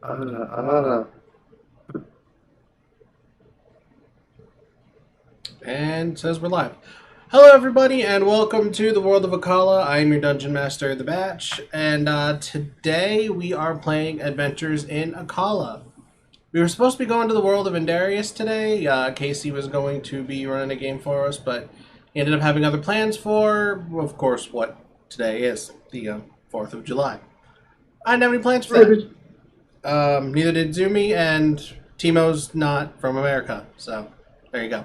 Uh, And it says we're live. Hello, everybody, and welcome to the world of Acala. I am your dungeon master, the Batch, and today we are playing Adventures in Acala. We were supposed to be going to the world of Indarius today. Casey was going to be running a game for us, but he ended up having other plans for, of course, what today is, the 4th of July. I didn't have any plans for that. Neither did Zumi, and Timo's not from America, so there you go.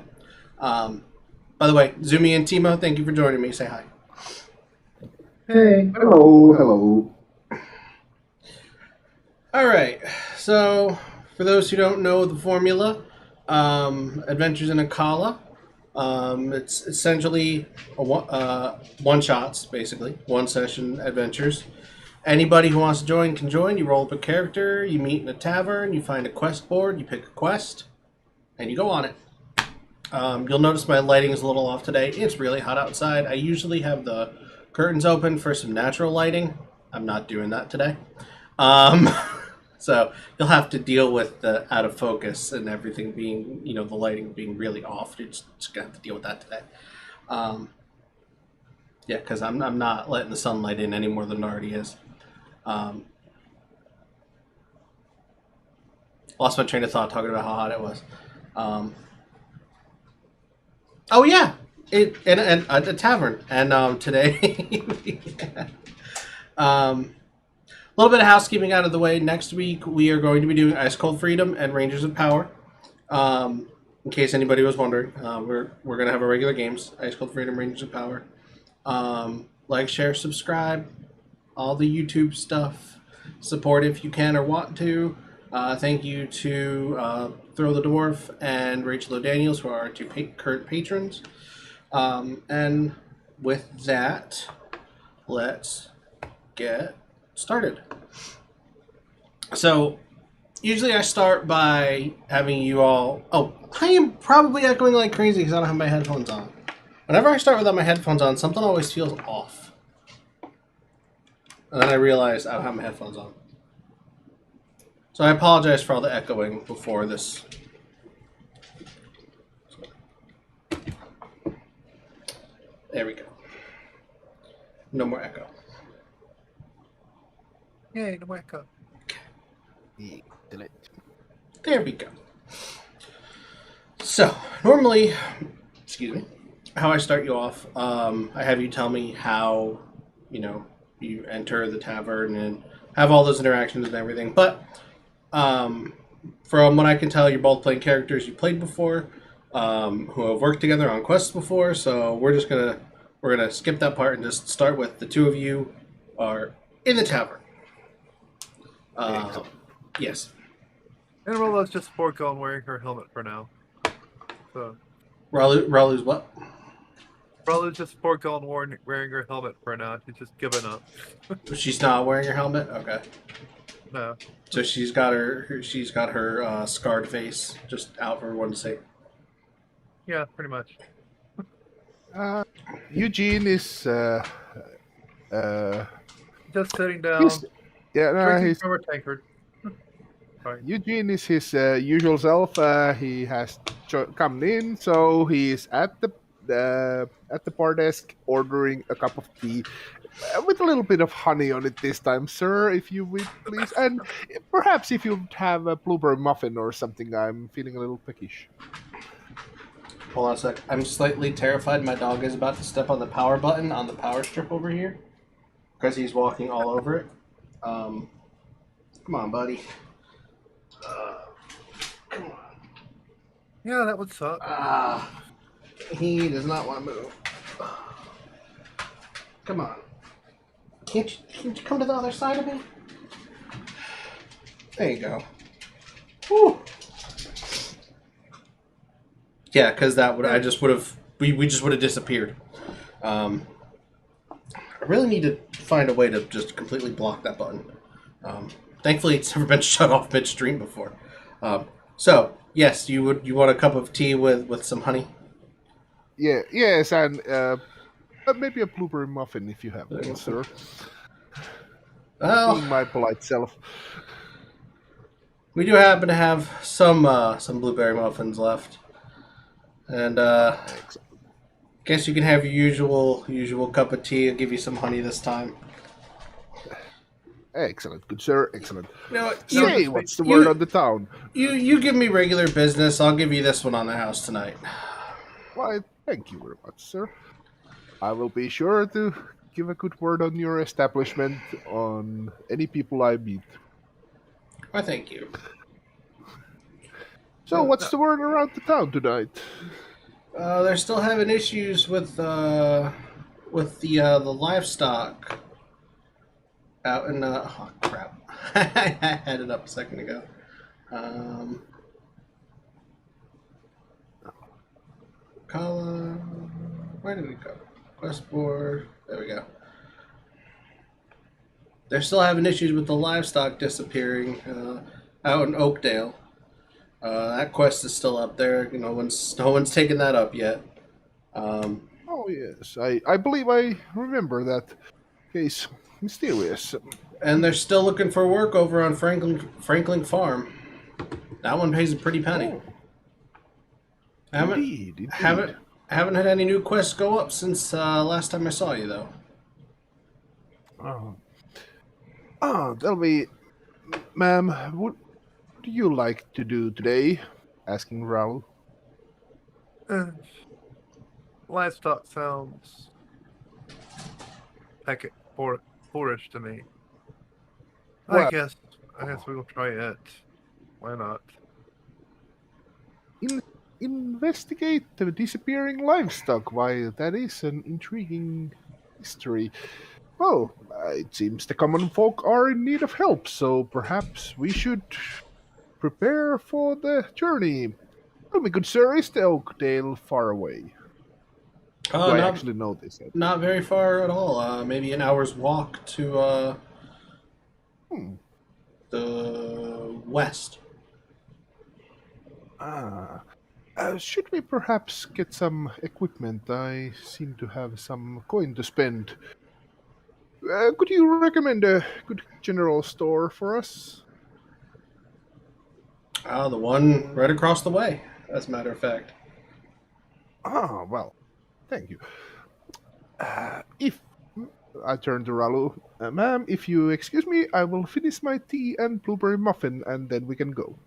By the way, Zumi and Timo, thank you for joining me. Say hi. Hey, hello. All right. So, for those who don't know the formula, Adventures in Acala. It's essentially one shots, basically one session adventures. Anybody who wants to join can join. You roll up a character, you meet in a tavern, you find a quest board, you pick a quest, and you go on it. You'll notice my lighting is a little off today. It's really hot outside. I usually have the curtains open for some natural lighting. I'm not doing that today. Um, so you'll have to deal with the out of focus and everything being, the lighting being really off. You're just going to have to deal with that today. Yeah, because I'm not letting the sunlight in any more than it already is. Lost my train of thought talking about how hot it was. Oh yeah, and a tavern, and today, a little bit of housekeeping out of the way. Next week we are going to be doing Ice Cold Freedom and Rangers of Power. In case anybody was wondering, we're gonna have our regular games: Ice Cold Freedom, Rangers of Power. Like, share, subscribe, all the YouTube stuff. Support if you can or want to. Thank you to Throw the Dwarf and Rachel O'Daniels, who are our two current patrons. And with that, let's get started. So, usually I start by having you all... Oh, I am probably echoing like crazy because I don't have my headphones on. Whenever I start without my headphones on, something always feels off. And then I realize I don't have my headphones on. So I apologize for all the echoing before this. There we go. No more echo. Yay, no more echo. There we go. So, normally, excuse me, how I start you off, I have you tell me how, you enter the tavern and have all those interactions and everything. But from what I can tell, you're both playing characters you played before, who have worked together on quests before. So we're gonna skip that part and just start with the two of you are in the tavern. Yes. And Rolo's just foregone wearing her helmet for now. So Ralu's what? Rolo's just foregone wearing her helmet for now. She's just given up. She's not wearing her helmet. Okay. No. So she's got her scarred face just out for everyone to see. Yeah, pretty much. Eugene is Just sitting down, drinking he's from her tankard. Sorry. Eugene is his usual self. He has come in, so he's at the bar desk ordering a cup of tea with a little bit of honey on it this time, sir, if you would please, and perhaps if you have a blueberry muffin or something. I'm feeling a little peckish. Hold on a sec. I'm slightly terrified my dog is about to step on the power button on the power strip over here because he's walking all over it. Come on, buddy. Come on. Yeah, that would suck. He does not want to move. Come on. Can't you come to the other side of me? There you go. Whew. Yeah, because we just would have disappeared. I really need to find a way to just completely block that button. Thankfully, it's never been shut off midstream before. So, yes, you want a cup of tea with some honey? Yeah, yes, and maybe a blueberry muffin if you have one, sir. Well, Being my polite self. We do happen to have some blueberry muffins left, and Excellent. guess you can have your usual cup of tea. I'll give you some honey this time. Excellent, good sir. Excellent. You know what? Say, what's the word on the town? You give me regular business. I'll give you this one on the house tonight. Why, thank you very much, sir. I will be sure to give a good word on your establishment on any people I meet. Why, thank you. So, what's the word around the town tonight? They're still having issues with the livestock out in oh crap. I had it up a second ago. Acala, where did it go? Quest board. There we go. They're still having issues with the livestock disappearing out in Oakdale. That quest is still up there. No one's taken that up yet. Oh yes, I believe I remember that case. Mysterious. And they're still looking for work over on Franklin Farm. That one pays a pretty penny. Oh, Haven't indeed. haven't had any new quests go up since last time I saw you though. Tell me, ma'am, what do you like to do today? Asking Raoul. Livestock sounds like poorish to me. I Well- guess we will try it. Why not? Investigate the disappearing livestock. Why, that is an intriguing history. Well, it seems the common folk are in need of help, so perhaps we should prepare for the journey. Tell me, good sir, is the Oakdale far away? Do I actually know this? Not very far at all. Maybe an hour's walk to the west. Should we perhaps get some equipment? I seem to have some coin to spend. Could you recommend a good general store for us? The one right across the way, as a matter of fact. Well, thank you. If I turn to Ralu, ma'am, if you excuse me, I will finish my tea and blueberry muffin, and then we can go.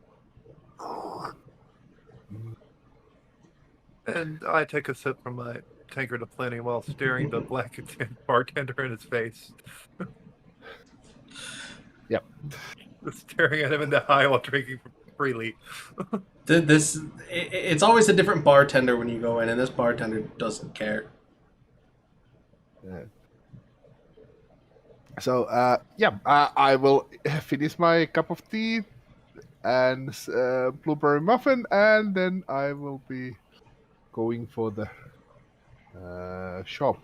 And I take a sip from my tankard of plenty while staring the black bartender in his face. Yep. Just staring at him in the eye while drinking freely. It's always a different bartender when you go in, and this bartender doesn't care. So, I will finish my cup of tea and blueberry muffin, and then I will be going for the shop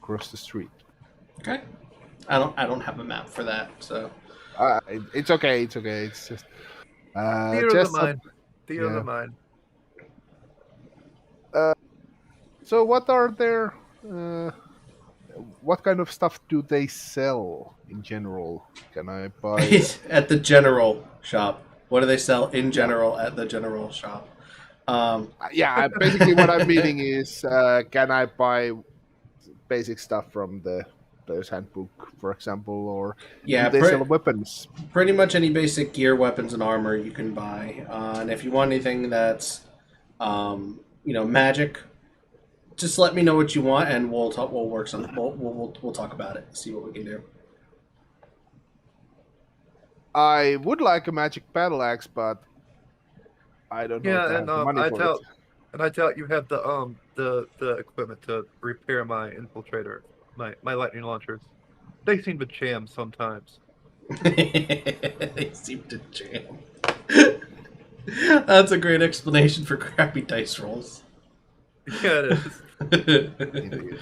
across the street. Okay. I don't have a map for that, so It's okay. It's okay. It's just Theater of the mind. Theater of the mind. So, what are their? What kind of stuff do they sell in general? Can I buy? at the general shop. What do they sell in general at the general shop? Yeah, basically what I'm meaning is, can I buy basic stuff from the player's handbook, for example, or Yeah, do they sell weapons? pretty much any basic gear, weapons, and armor you can buy. And if you want anything that's, magic, just let me know what you want, and we'll talk. We'll work something. We'll talk about it. See what we can do. I would like a magic battle axe, but I don't know if I have the money for it. And I doubt you have the equipment to repair my infiltrator, my lightning launchers. They seem to jam sometimes. They seem to jam. That's a great explanation for crappy dice rolls. Yeah, it is.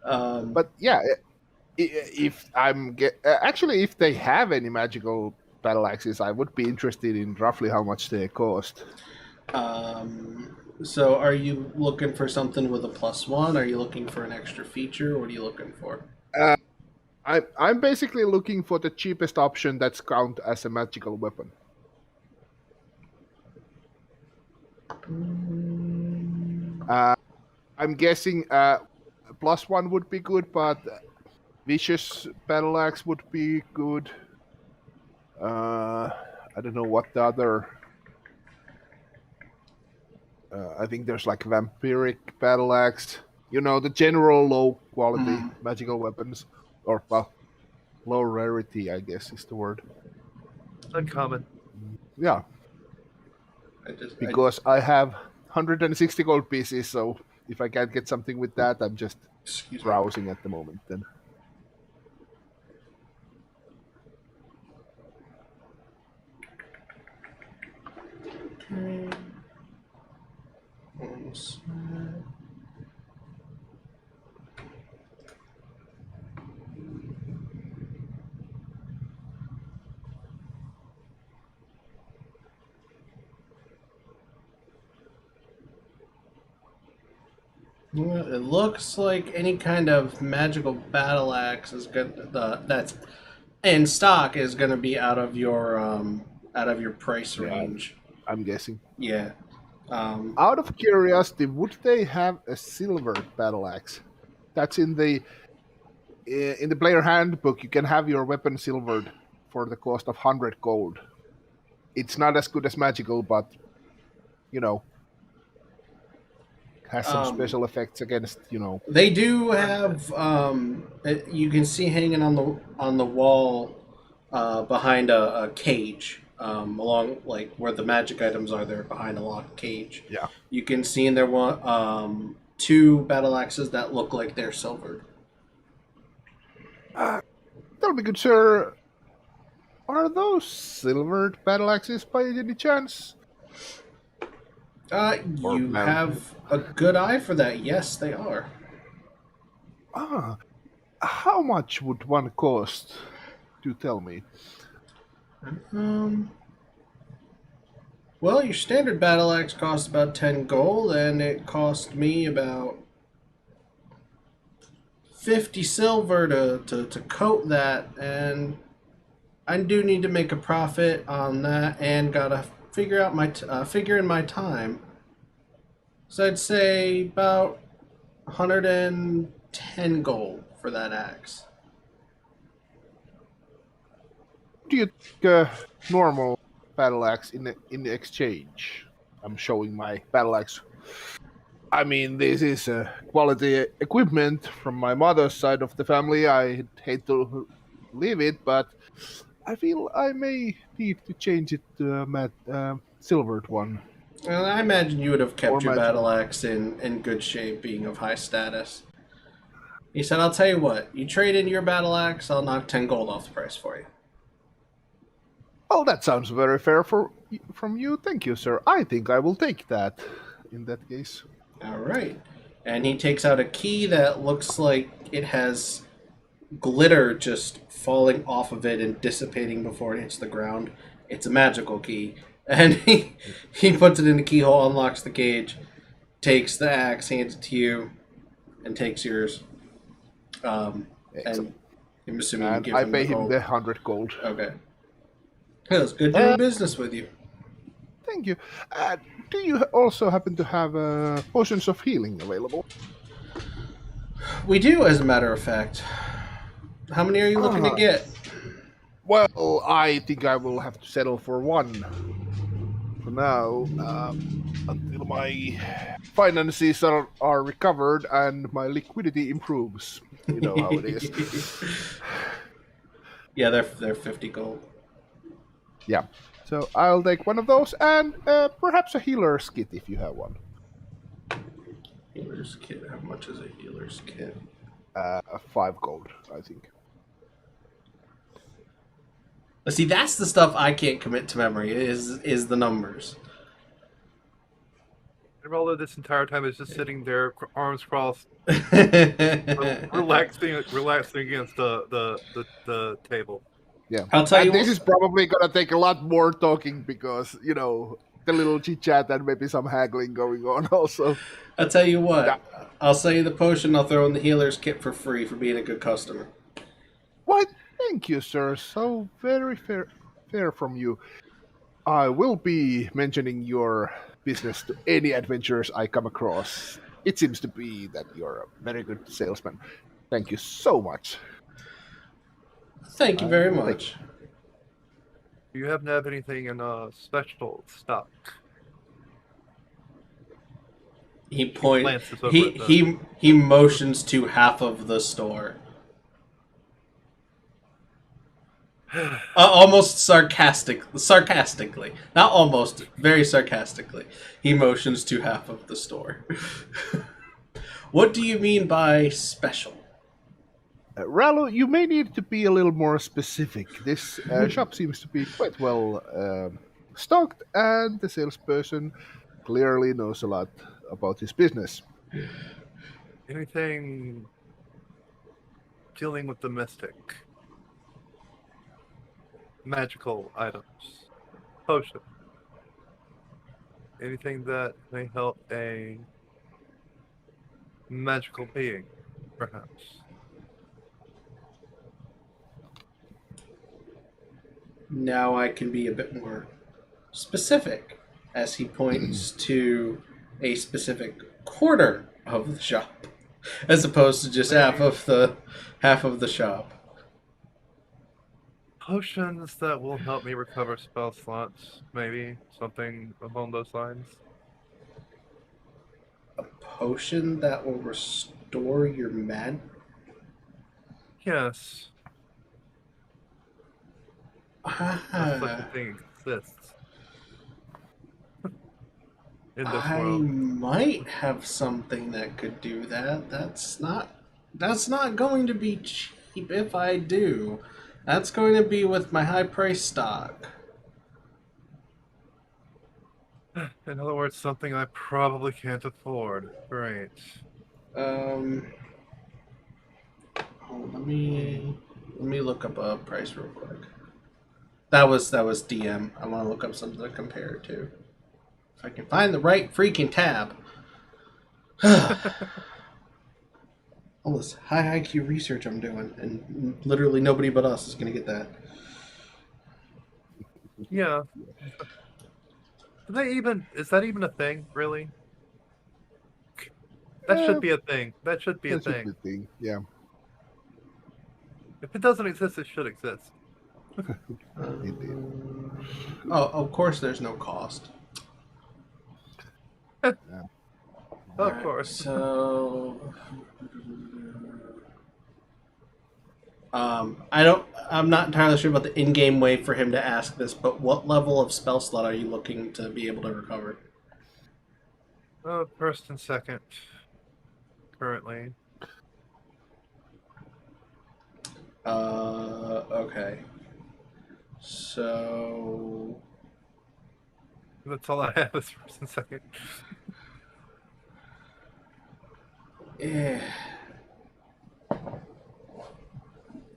But yeah, if actually, if they have any magical battle axes, I would be interested in roughly how much they cost. So are you looking for something with a +1? Are you looking for an extra feature? What are you looking for? I'm basically looking for the cheapest option that's count as a magical weapon. I'm guessing +1 would be good, but vicious battle axe would be good. I don't know what the other. I think there's like vampiric battle axe. You know, the general low quality magical weapons, or well, low rarity, I guess is the word. Uncommon. Yeah, because I have 160 gold pieces, so if I can't get something with that, I'm just browsing at the moment. Then. Well, it looks like any kind of magical battle axe is good. That's in stock is going to be out of your price range. I'm guessing. Yeah. Out of curiosity, would they have a silver battle axe? That's in the player handbook. You can have your weapon silvered for the cost of 100 gold. It's not as good as magical, but you know, has some special effects against They do have. You can see hanging on the wall behind a cage. Along like where the magic items are, there behind a locked cage. Yeah. You can see in there two battle axes that look like they're silvered. That'll be good, sir. Are those silvered battle axes by any chance? You have a good eye for that. Yes, they are. How much would one cost? Do tell me. Well, your standard battle axe costs about 10 gold, and it cost me about 50 silver to coat that, and I do need to make a profit on that, and gotta figure out my figure in my time. So I'd say about 110 gold for that axe. Do you take a normal battle axe in the exchange? I'm showing my battle axe. I mean, this is quality equipment from my mother's side of the family. I hate to leave it, but I feel I may need to change it to a silvered one. Well, I imagine you would have kept Or your magic. battle axe in good shape, being of high status. He said, I'll tell you what, you trade in your battle axe, I'll knock 10 gold off the price for you. Well, that sounds very fair from you. Thank you, sir. I think I will take that in that case. All right. And he takes out a key that looks like it has glitter just falling off of it and dissipating before it hits the ground. It's a magical key. And he puts it in the keyhole, unlocks the cage, takes the axe, hands it to you, and takes yours. And I'm assuming you give I him pay the him gold. the 100 gold. Okay. Well, it's good doing business with you. Thank you. Do you also happen to have potions of healing available? We do, as a matter of fact. How many are you looking to get? Well, I think I will have to settle for one for now, until my finances are recovered and my liquidity improves. You know how it is. Yeah, they're 50 gold. Yeah. So I'll take one of those and perhaps a healer's kit if you have one. Healer's kit. How much is a healer's kit? 5 gold, I think. See, that's the stuff I can't commit to memory. Is the numbers. And although this entire time is just sitting there, arms crossed, relaxing against the table. Yeah. I'll tell you. This is probably gonna take a lot more talking because the little chit chat and maybe some haggling going on also. I'll tell you what. Yeah. I'll sell you the potion. I'll throw in the healer's kit for free for being a good customer. Why, thank you, sir. So very fair from you. I will be mentioning your business to any adventurers I come across. It seems to be that you're a very good salesman. Thank you so much. Thank you I very will take much. Do you happen to have anything in special stock? He She point glances over at the. he motions to half of the store. Almost sarcastically. Not almost, very sarcastically. He motions to half of the store. What do you mean by special? Rallo, you may need to be a little more specific. This shop seems to be quite well stocked, and the salesperson clearly knows a lot about his business. Anything dealing with the mystic, magical items, potion, anything that may help a magical being, perhaps. Now I can be a bit more specific, as he points to a specific corner of the shop, as opposed to just Maybe half of the shop. potions that will help me recover spell slots, maybe something along those lines. A potion that will restore your man. Yes, if such a Ah, thing exists in this I world. might have something that could do that. That's not going to be cheap if I do. That's going to be with my high price stock. In other words, something I probably can't afford. Great. Um, let me look up a price real quick. That was DM. I want to look up something to compare it to. If I can find the right freaking tab. All this high IQ research I'm doing, and literally nobody but us is going to get that. Yeah. Is that even a thing, really? That should Uh, be a thing. That should be a that should be thing. the thing. Yeah, If it doesn't exist, it should exist. indeed. Oh, of course, there's no cost. Yeah. Of Alright, course. so I'm not entirely sure about the in-game way for him to ask this, but what level of spell slot are you looking to be able to recover? First and second, currently. Okay. So That's all I have is first and second. yeah.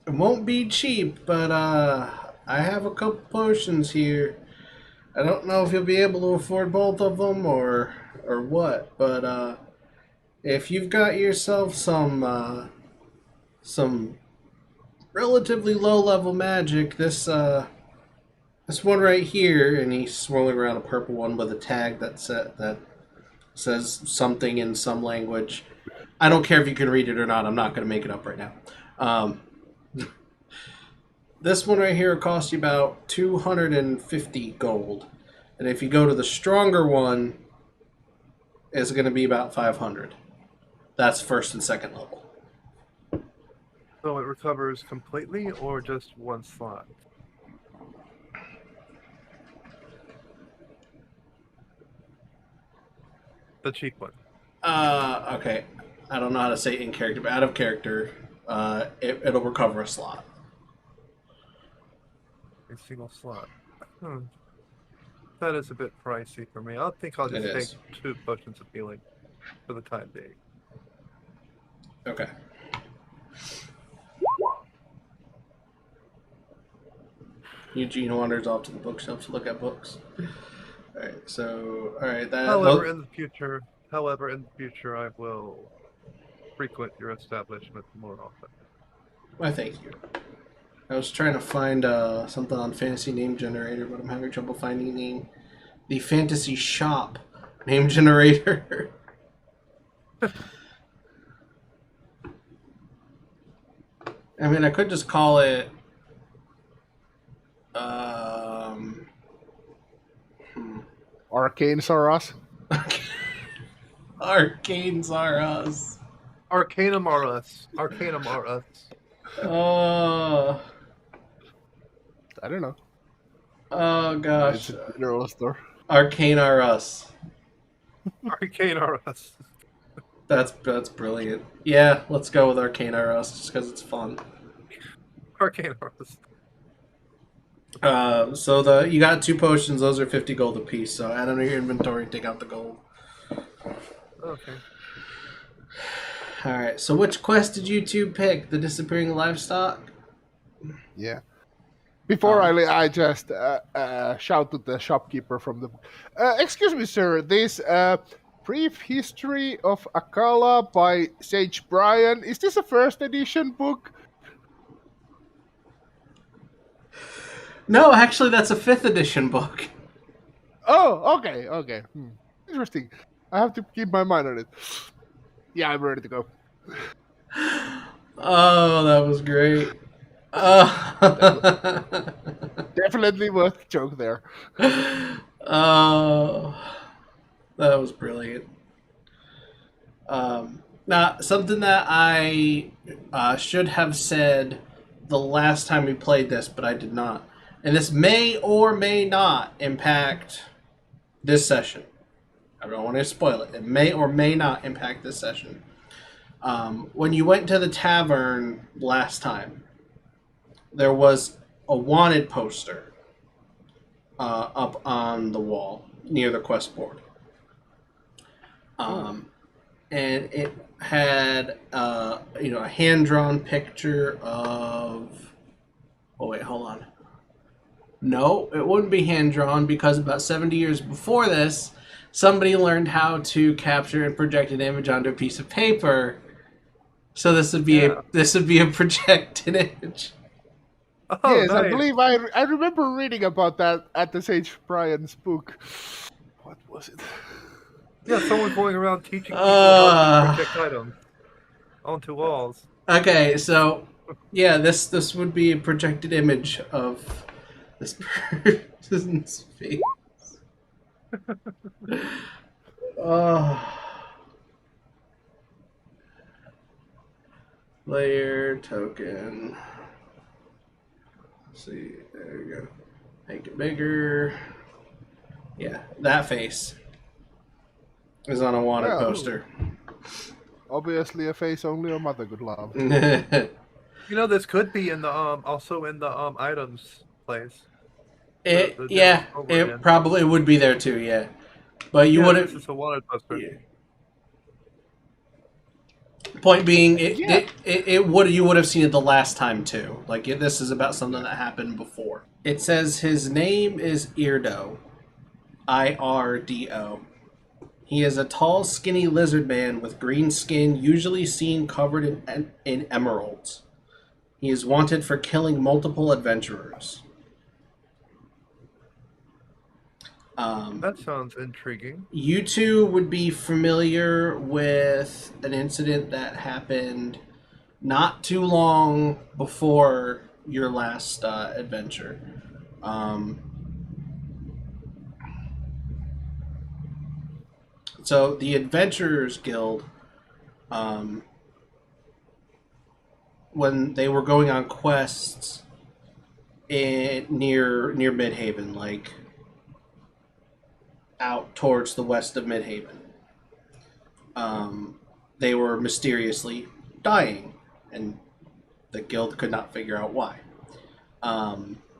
It won't be cheap, but I have a couple potions here. I don't know if you'll be able to afford both of them or what, but if you've got yourself some relatively low level magic, this one right here, and he's swirling around a purple one with a tag that says something in some language. I don't care if you can read it or not. I'm not going to make it up right now. This one right here costs you about 250 gold. And if you go to the stronger one, it's going to be about 500. That's first and second level. So it recovers completely or just one slot? The cheap one. Okay. I don't know how to say in character, but out of character, it'll recover a slot. A single slot. That is a bit pricey for me. I think I'll It just take is. 2 potions of healing for the time being. Okay. Eugene wanders off to the bookshelf to look at books. All right, that However, well, in the future, I will frequent your establishment more often. why thank you. I was trying to find something on Fantasy Name Generator, but I'm having trouble finding the Fantasy Shop name generator. I mean, I could just call it. Arcanes are us. Arcanes are us. Arcanum are us. Arcanum are us. I don't know. Oh gosh. It's a general store. Arcane are us. Arcane are us. That's brilliant. Yeah, let's go with Arcane are us just because it's fun. Arcane are us. So you got 2 potions. Those are 50 gold apiece. So add them to your inventory and take out the gold. Okay. All right. So which quest did you two pick? The disappearing livestock. Yeah. Before I just shout to the shopkeeper from the. Excuse me, sir. This brief history of Acala by Sage Brian. Is this a first edition book? No, actually, that's a 5th edition book. Oh, okay. Interesting. I have to keep my mind on it. Yeah, I'm ready to go. Oh, that was great. Definitely worth joke there. Oh, that was brilliant. Now, something that I should have said the last time we played this, but I did not. And this may or may not impact this session. I don't want to spoil it. It may or may not impact this session. When you went to the tavern last time, there was a wanted poster up on the wall near the quest board. And it had a hand-drawn picture of... Oh, wait, hold on. No, it wouldn't be hand-drawn because about 70 years before this, somebody learned how to capture and project an image onto a piece of paper. So this would be a projected image. Oh, yes, nice. I believe I remember reading about that at the Sage Brian's book. What was it? Yeah, someone going around teaching people how to project items onto walls. Okay, so yeah, this would be a projected image of this person's face. Layer token. Let's see, there we go. Make it bigger. Yeah, that face is on a wanted poster. Obviously, a face only a mother could love. You know, this could be in the also in the items place. It probably would be there too. Yeah, but you wouldn't. This is a wanted poster. Yeah. Point being, you would have seen it the last time too. Like this is about something that happened before. It says his name is Irdo, Irdo. He is a tall, skinny lizard man with green skin, usually seen covered in emeralds. He is wanted for killing multiple adventurers. That sounds intriguing. You two would be familiar with an incident that happened not too long before your last adventure. So the Adventurers Guild, when they were going on quests near Midhaven, like out towards the west of Midhaven, they were mysteriously dying, and the guild could not figure out why.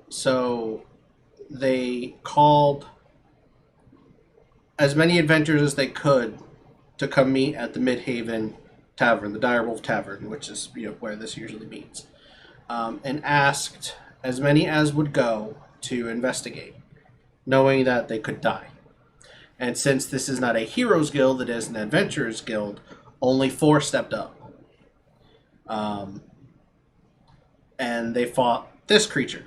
So they called as many adventurers as they could to come meet at the Midhaven Tavern, the Direwolf Tavern, which is where this usually meets, and asked as many as would go to investigate, knowing that they could die. And since this is not a heroes guild, it is an adventurers guild, only 4 stepped up. And they fought this creature,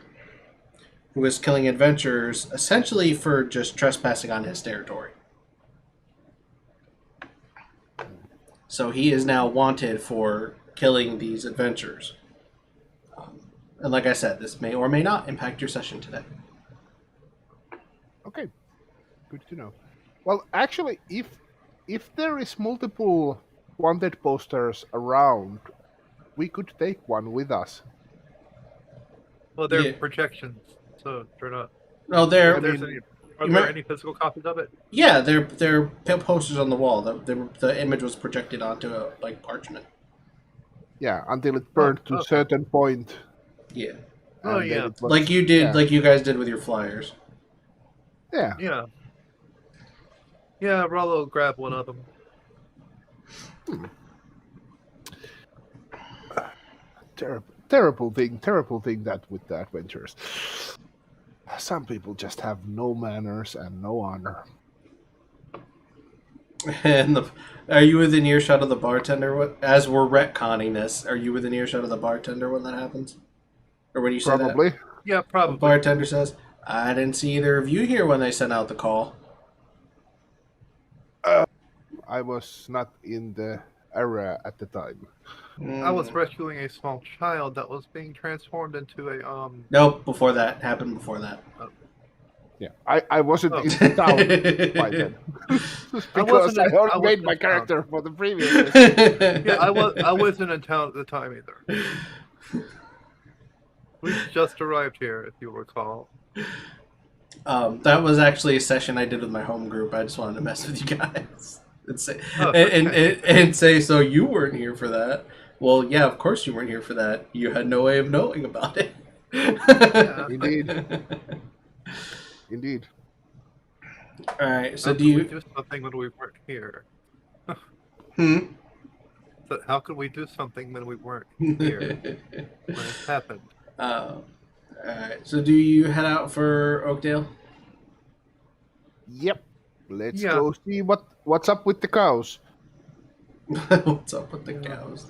who was killing adventurers essentially for just trespassing on his territory. So he is now wanted for killing these adventurers. And like I said, this may or may not impact your session today. Okay, good to know. Well, actually, if there is multiple wanted posters around, we could take one with us. Well, they're Yeah. projections, so they're not. No, If they're there's mean- any, are there any physical copies of it? yeah, they're posters on the wall. The image was projected onto a parchment. Yeah, until it burned to a okay. certain point. Yeah, Oh, and then yeah. it was- like you did, yeah. like you guys did with your flyers. Yeah. Yeah. Yeah, Rollo will grab one of them. Terrible thing that with the adventures. Some people just have no manners and no honor. And are you within earshot of the bartender? As we're retconning this, are you within earshot of the bartender when that happens, or when you say Probably. Yeah, that? The probably. bartender says, "I didn't see either of you here when they sent out the call." I was not in the area at the time. I was rescuing a small child that was being transformed into a Nope. Before that happened. Before that. Yeah, I wasn't Oh. in town by then. Because wasn't I in- already I made wasn't my in town. character for the previous. Yeah, I wasn't in town at the time either. We just arrived here, if you recall. That was actually a session I did with my home group. I just wanted to mess with you guys and say, Oh, and say, so you weren't here for that. Well, yeah, of course you weren't here for that. You had no way of knowing about it. Yeah. Indeed. All right. So How do could we you? do something when we weren't here? Hmm? So how could we do something when we weren't here? When it happened? All right. So do you head out for Oakdale? Yep. Let's Yeah. go see what's up with the cows. What's up with the cows?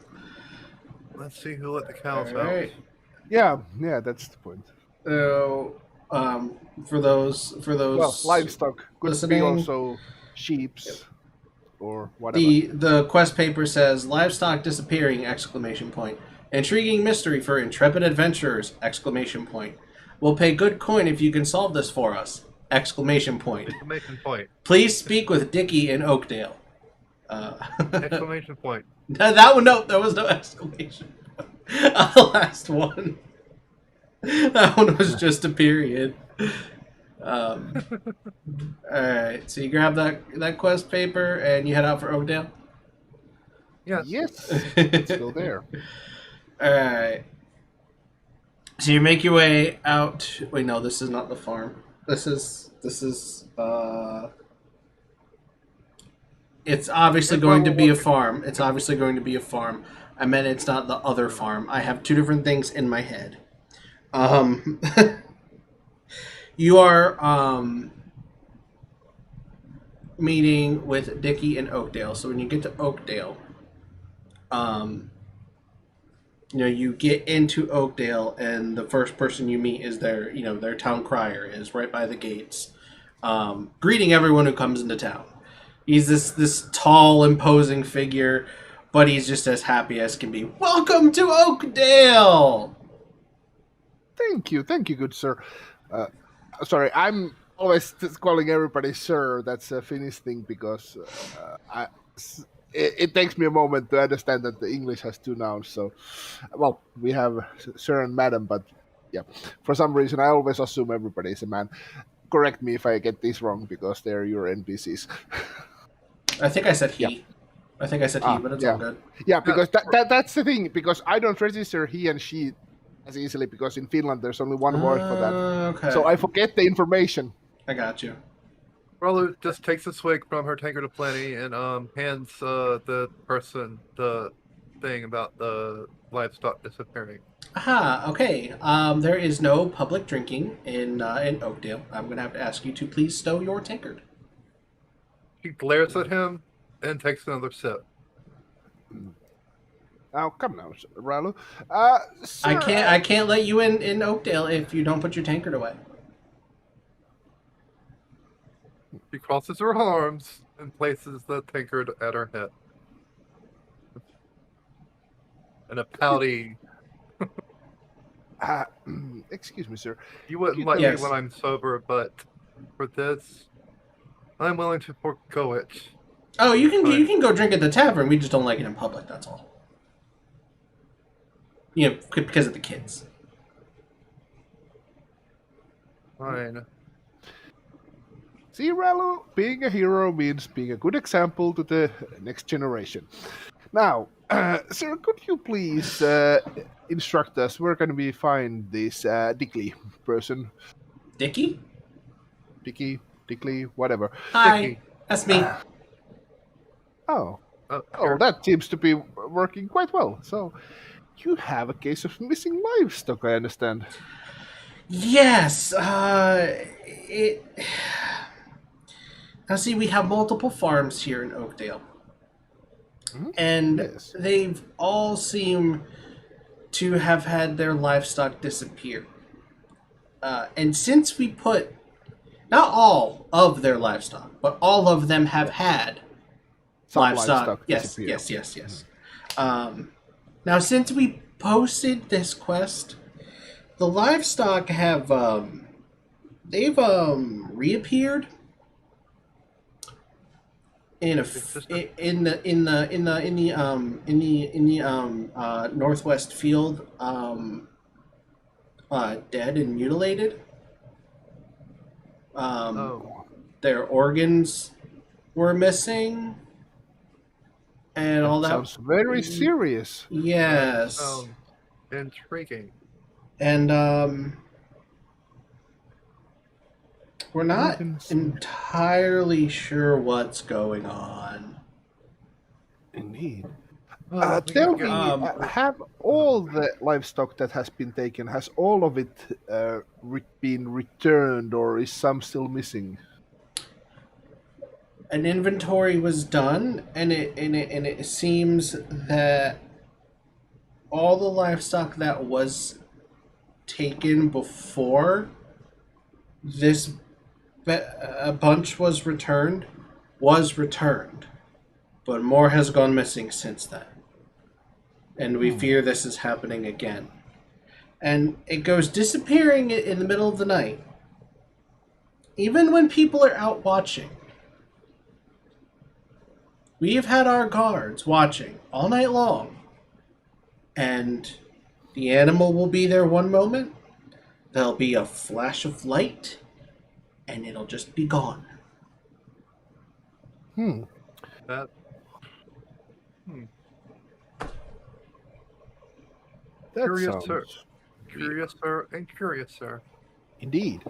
Let's see who let the cows All right. Yeah, that's the point. So, for those Well, livestock could listening, be also sheeps or whatever. the quest paper says livestock disappearing! Exclamation point. Intriguing mystery for intrepid adventurers! Exclamation point. We'll pay good coin if you can solve this for us! Exclamation point. Exclamation point. Please speak with Dickie in Oakdale. Exclamation point. That one, no, there was no exclamation point. The last one. That one was just a period. Alright, so you grab that quest paper and you head out for Oakdale? Yeah. Yes, let's go there. Alright. So you make your way out. Wait, no, this is not the farm. This is it's obviously going to be a farm. It's obviously going to be a farm. I meant it's not the other farm. I have two different things in my head. You are meeting with Dickie in Oakdale. So when you get to Oakdale, you get into Oakdale, and the first person you meet is their town crier is right by the gates, greeting everyone who comes into town. He's this tall, imposing figure, but he's just as happy as can be. Welcome to Oakdale! Thank you, good sir. Sorry, I'm always calling everybody sir. That's a Finnish thing because it takes me a moment to understand that the English has two nouns. So, well, we have sir and madam, but yeah, for some reason I always assume everybody is a man. Correct me if I get this wrong because they're your NPCs. I think I said he. Yeah. I think I said he, but it's all good. Yeah, because that's the thing. Because I don't register he and she as easily because in Finland there's only one word for that. Okay. So I forget the information. I got you. Rollo just takes a swig from her tankard of plenty and hands the person the thing about the livestock disappearing. Aha, okay. There is no public drinking in Oakdale. I'm going to have to ask you to please stow your tankard. She glares at him and takes another sip. Now, come now, Ralu. Sir, I can't let you in Oakdale if you don't put your tankard away. She crosses her arms and places the tankard at her head. And a pouty, uh, excuse me, sir. you wouldn't You let Yes. me when I'm sober, but for this, I'm willing to forego it. Oh, you can Fine. go drink at the tavern. We just don't like it in public. That's all. You know, because of the kids. Fine. See, Ralu, being a hero means being a good example to the next generation. Now, sir, could you please instruct us where can we find this Dickley person? Dickie? Dickley, whatever. Hi, Dickie. that's me. Oh, Oh, oh, that seems to be working quite well. So, you have a case of missing livestock, I understand. Yes. It. Now, see, we have multiple farms here in Oakdale, and Yes. they've all seem to have had their livestock disappear. And since we put not all of their livestock, but all of them have had Some livestock. Yes, disappear. yes. Now, since we posted this quest, the livestock have they've reappeared in the northwest field, dead and mutilated. Oh, Their organs were missing, and all that. Sounds very serious. Yes, sounds intriguing. and we're not Organs. entirely sure what's going on. Indeed. Well, we Tell can me, get- have all the livestock that has been taken, has all of it been returned, or is some still missing? An inventory was done, and it seems that all the livestock that was taken before this a bunch was returned, but more has gone missing since then, and we fear this is happening again. And it goes disappearing in the middle of the night, even when people are out watching. We have had our guards watching all night long, and the animal will be there one moment, there'll be a flash of light, and it'll just be gone. that. That Curious, sounds sir. Curious, sir, and curious, sir. Indeed.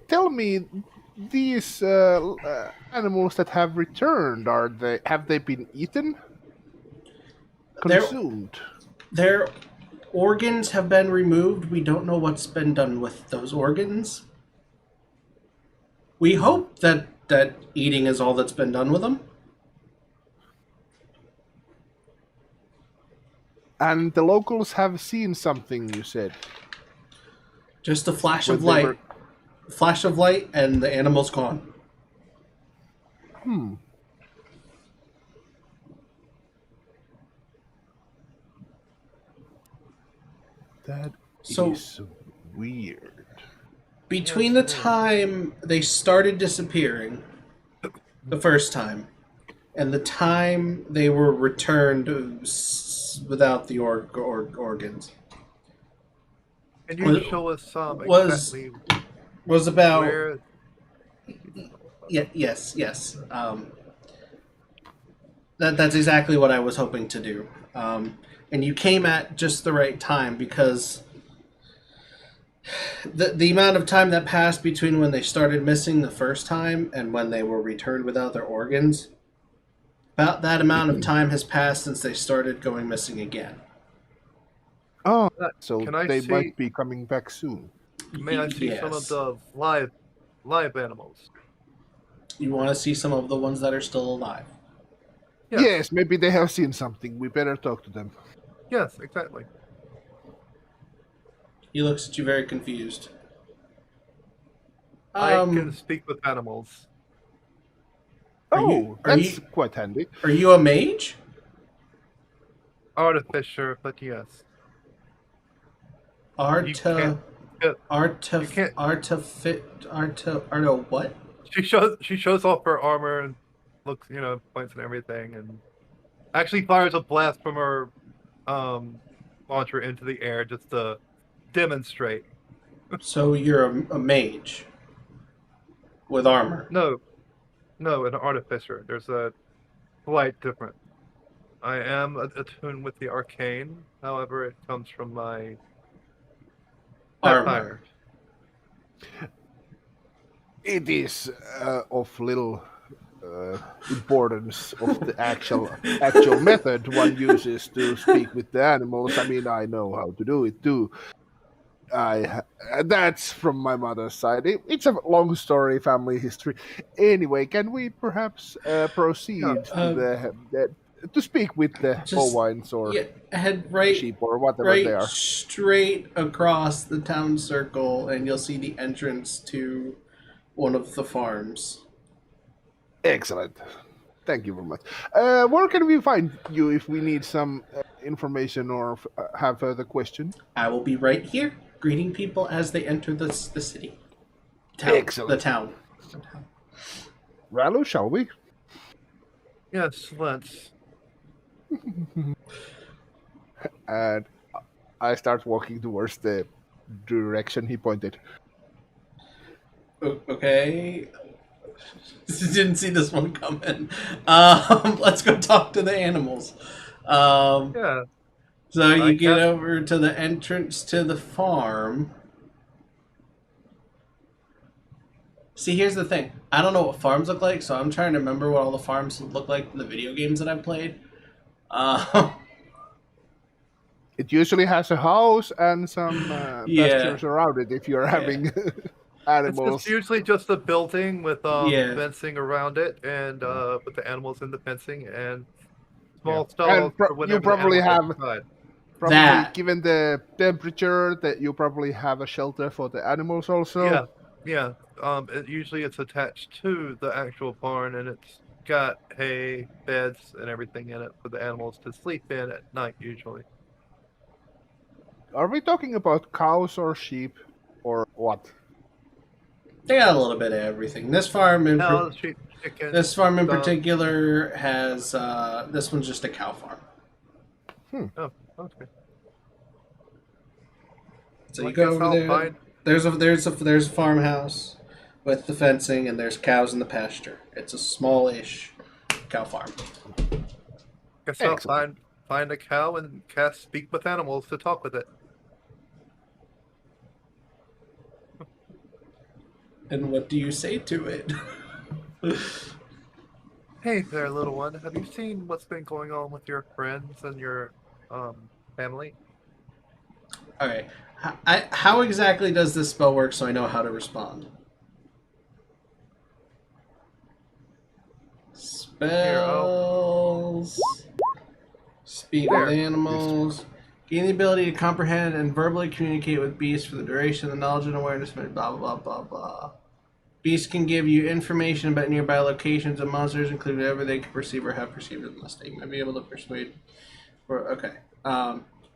Tell me, these animals that have returned, have they been eaten? They're- Consumed? Their organs have been removed. We don't know what's been done with those organs. We hope that eating is all that's been done with them. And the locals have seen something, you said. Just a flash When of they light. were- Flash of light, and the animal's gone. That So- is weird. Between the time they started disappearing, the first time, and the time they were returned without the organs, Can you Was- show us was- exactly was about where? yes. That's exactly what I was hoping to do. And you came at just the right time, because the amount of time that passed between when they started missing the first time and when they were returned without their organs, about that amount of time has passed since they started going missing again. Oh, so Can I they see- might be coming back soon. May I see some of Yes. the live animals? You want to see some of the ones that are still alive? Yes, maybe they have seen something. We better talk to them. Yes, exactly. He looks at you very confused. I can Um, speak with animals. are you Oh, are that's you quite handy. are you a mage? Artificer, but yes. You can't Arta get you artif can't artifit arto what? she shows off her armor and looks, points and everything, and actually fires a blast from her um launcher into the air just to demonstrate. So you're a mage with armor. No, no, an artificer. There's a slight difference. I am attuned with the arcane, however, it comes from my Armor. satire. It is of little uh, importance of the actual method one uses to speak with the animals. I mean, I know how to do it too. That's from my mother's side. It's a long story, family history. Anyway, can we perhaps Yeah, proceed to to speak with the Just bovines or yeah, head right sheep or whatever they right are? straight across the town circle, and you'll see the entrance to one of the farms. Excellent. Thank you very much. Where can we find you if we need some information or have further question? I will be right here, greeting people as they enter the city, the Excellent. town. Ralu, shall we? yes, let's. And I start walking towards the direction he pointed. Okay, didn't see this one coming. Let's go talk to the animals. Um, Yeah, so I you get cast. over to the entrance to the farm. See, here's the thing. I don't know what farms look like, so I'm trying to remember what all the farms look like in the video games that I've played. Uh, It usually has a house and some yeah, pastures around it if you're yeah, having It's animals. usually just a building with yeah. fencing around it, and with the animals in the fencing and Yeah. small stalls And for you whenever the probably animals go have, inside. probably That given the temperature, that you probably have a shelter for the animals also. Yeah, yeah. Usually it's attached to the actual barn, and it's got hay, beds, and everything in it for the animals to sleep in at night. Usually, Are we talking about cows or sheep or what? they got a little bit of everything. cows, sheep, chickens, This farm in stuff. particular has this one's just a cow farm. Hmm. Oh, okay. So Well, you I go guess over I'll there. find. There's a farmhouse with the fencing, and there's cows in the pasture. It's a smallish cow farm. Guess I'll Excellent. find a cow and cast speak with animals to talk with it. And what do you say to it? Hey there, little one. Have you seen what's been going on with your friends and your family? Okay. How exactly does this spell work so I know how to respond? Here, oh, Spells. Speak with there. animals. Gain the ability to comprehend and verbally communicate with beasts for the duration of the knowledge and awareness. Blah, blah, blah, blah, blah. Beasts can give you information about nearby locations and monsters, including whatever they can perceive or have perceived in the state. Might be able to persuade. Okay.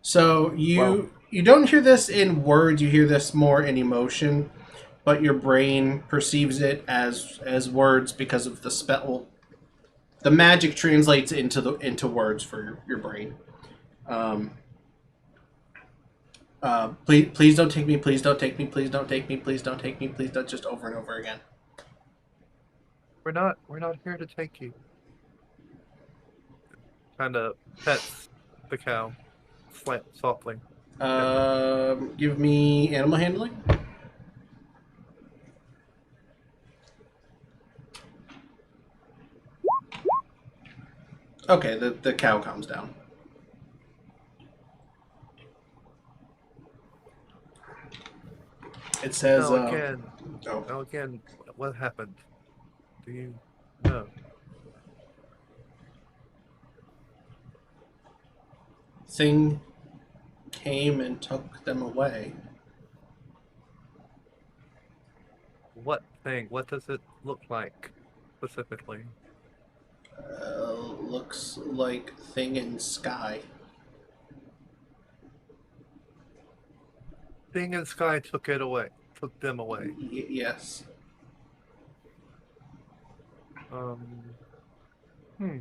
So Well, you don't hear this in words. You hear this more in emotion, but your brain perceives it as words because of the spell. The magic translates into words for your brain. Um, please don't take me. Please don't take me. Please don't take me. Please don't take me. Please don't. Just over and over again. We're not here to take you. Kind of pets the cow, softly, gently. Give me animal handling. Okay, the cow calms down. It says, Now again, oh, now again, what happened? Do you know? thing came and took them away. What thing? What does it look like specifically? Looks like thing in sky. Thing in sky took it away. Took them away. Yes. Um. Hmm.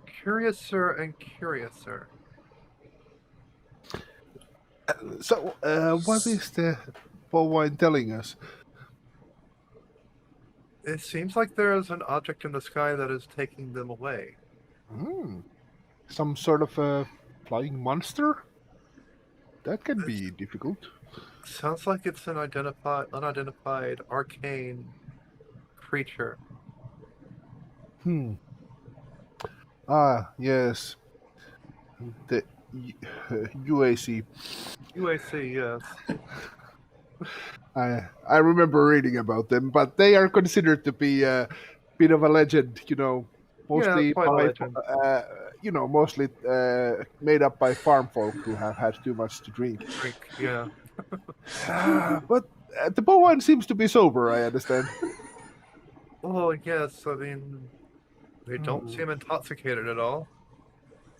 Curiouser and curiouser. So, what is the bovine telling us? It seems like there is an object in the sky that is taking them away. Hmm. Some sort of a flying monster? That can It be difficult. sounds like it's an unidentified arcane creature. Hmm. Ah, yes. The UAC. UAC, yes. I remember reading about them, but they are considered to be a bit of a legend. Yeah, Mostly quite a by legend. mostly made up by farm folk who have had too much to drink. Drink, yeah. But the bovine seems to be sober. I understand. Oh, yes, I mean, they don't Hmm. seem intoxicated at all.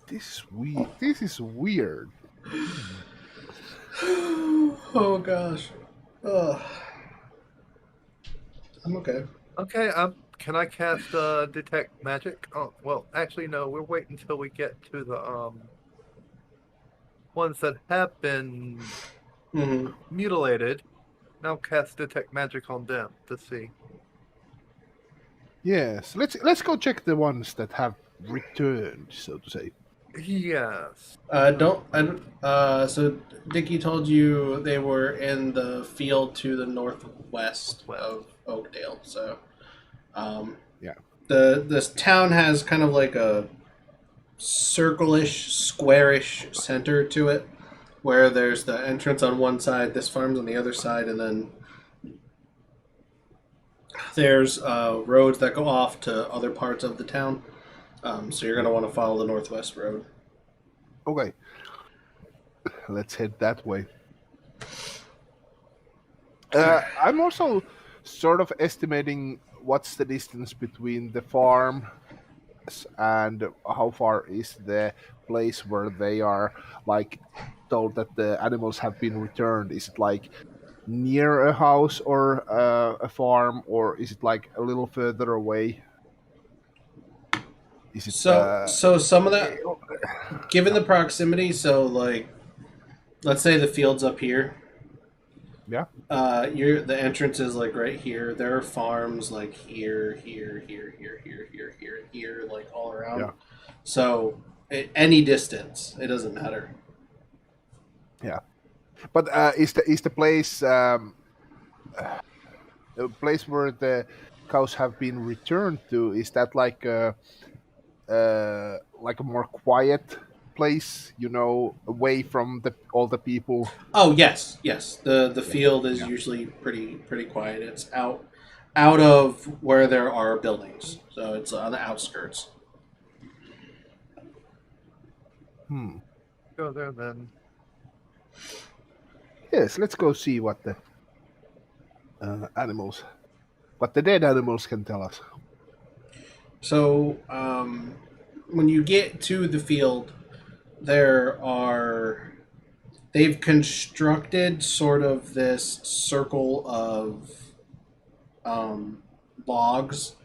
This is weird. This is weird. Oh gosh. Ugh. I'm okay. Okay, can I cast detect magic? Oh, well, actually, no. We're waiting until we get to the ones that have been Hmm. mutilated. Now cast detect magic on them to see. Yes. Let's go check the ones that have returned, so to say. Yes. Don't. So Dickie told you they were in the field to the northwest Northwest. of Oakdale. So, um, Yeah. this town has kind of like a circle-ish, squarish center to it, where there's the entrance on one side, this farm's on the other side, and then there's roads that go off to other parts of the town. So you're going to want to follow the northwest road. Okay. Let's head that way. I'm also sort of estimating what's the distance between the farm and how far is the place where they are like told that the animals have been returned. Is it like near a house or a farm, or is it like a little further away? Is it So some of that, given yeah, the proximity, so like, let's say the field's up here. yeah, The entrance is like right here. There are farms like here, here, like all around. yeah, So any distance, it doesn't matter. yeah. But is the place the place where the cows have been returned to? Is that like a more quiet place? Away from all the people. Oh yes, yes. The Yeah, field is yeah. usually pretty quiet. It's out of where there are buildings, so it's on the outskirts. Hmm. Go there then. Yes, let's go see what the animals, what the dead animals can tell us. So when you get to the field, there are they've constructed sort of this circle of logs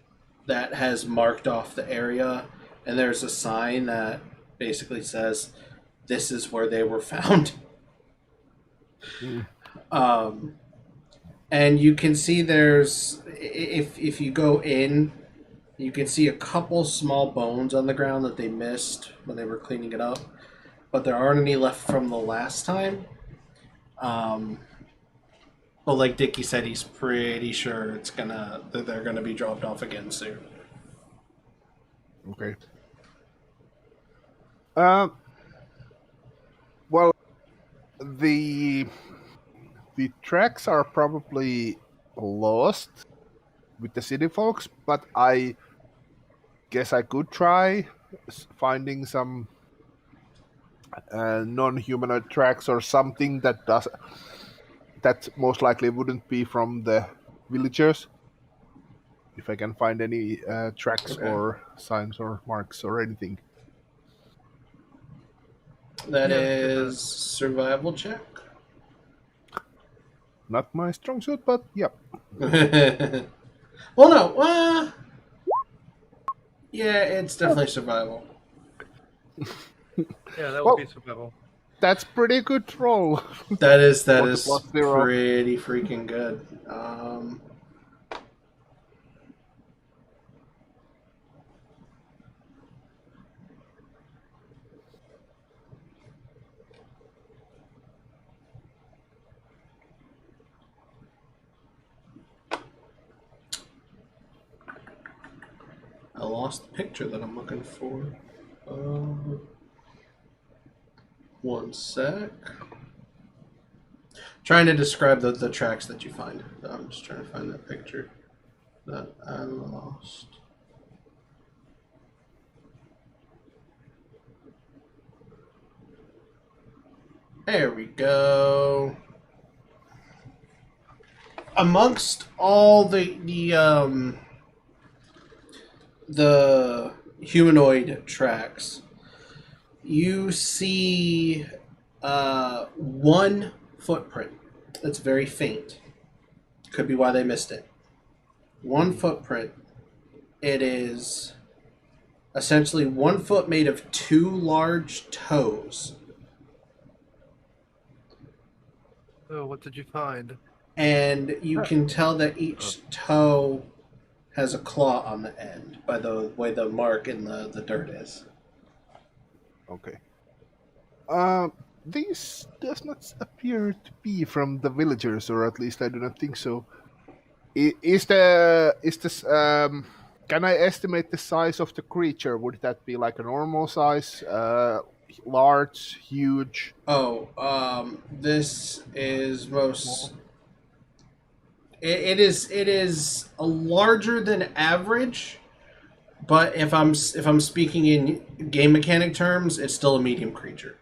that has marked off the area, and there's a sign that basically says, "This is where they were found." Hmm. Um, and you can see there's if you go in, you can see a couple small bones on the ground that they missed when they were cleaning it up, but there aren't any left from the last time. Um, but like Dickie said, he's pretty sure that they're gonna be dropped off again soon. Okay. Uh, well, the the tracks are probably lost with the city folks, but I guess I could try finding some non-humanoid tracks or something that most likely wouldn't be from the villagers. If I can find any tracks Okay. or signs or marks or anything. That Yeah, get that. is survival check. Not my strong suit, but yep. Well, no. Yeah, it's definitely survival. Yeah, that would Well, be survival. that's pretty good roll. That is For the +0. pretty freaking good. I lost the picture that I'm looking for. One sec. Trying to describe the tracks that you find. I'm just trying to find that picture that I lost. There we go. Amongst all the humanoid tracks, you see one footprint that's very faint. Could be why they missed it. One footprint. It is essentially 1 foot made of 2 large toes. Oh, what did you find? And you can tell that each toe has a claw on the end by the way the mark in the dirt is. Okay. This does not appear to be from the villagers, or at least I do not think so. Is this can I estimate the size of the creature? Would that be like a normal size, large, huge? Oh, this is most. It is a larger than average, but if I'm speaking in game mechanic terms, it's still a medium creature.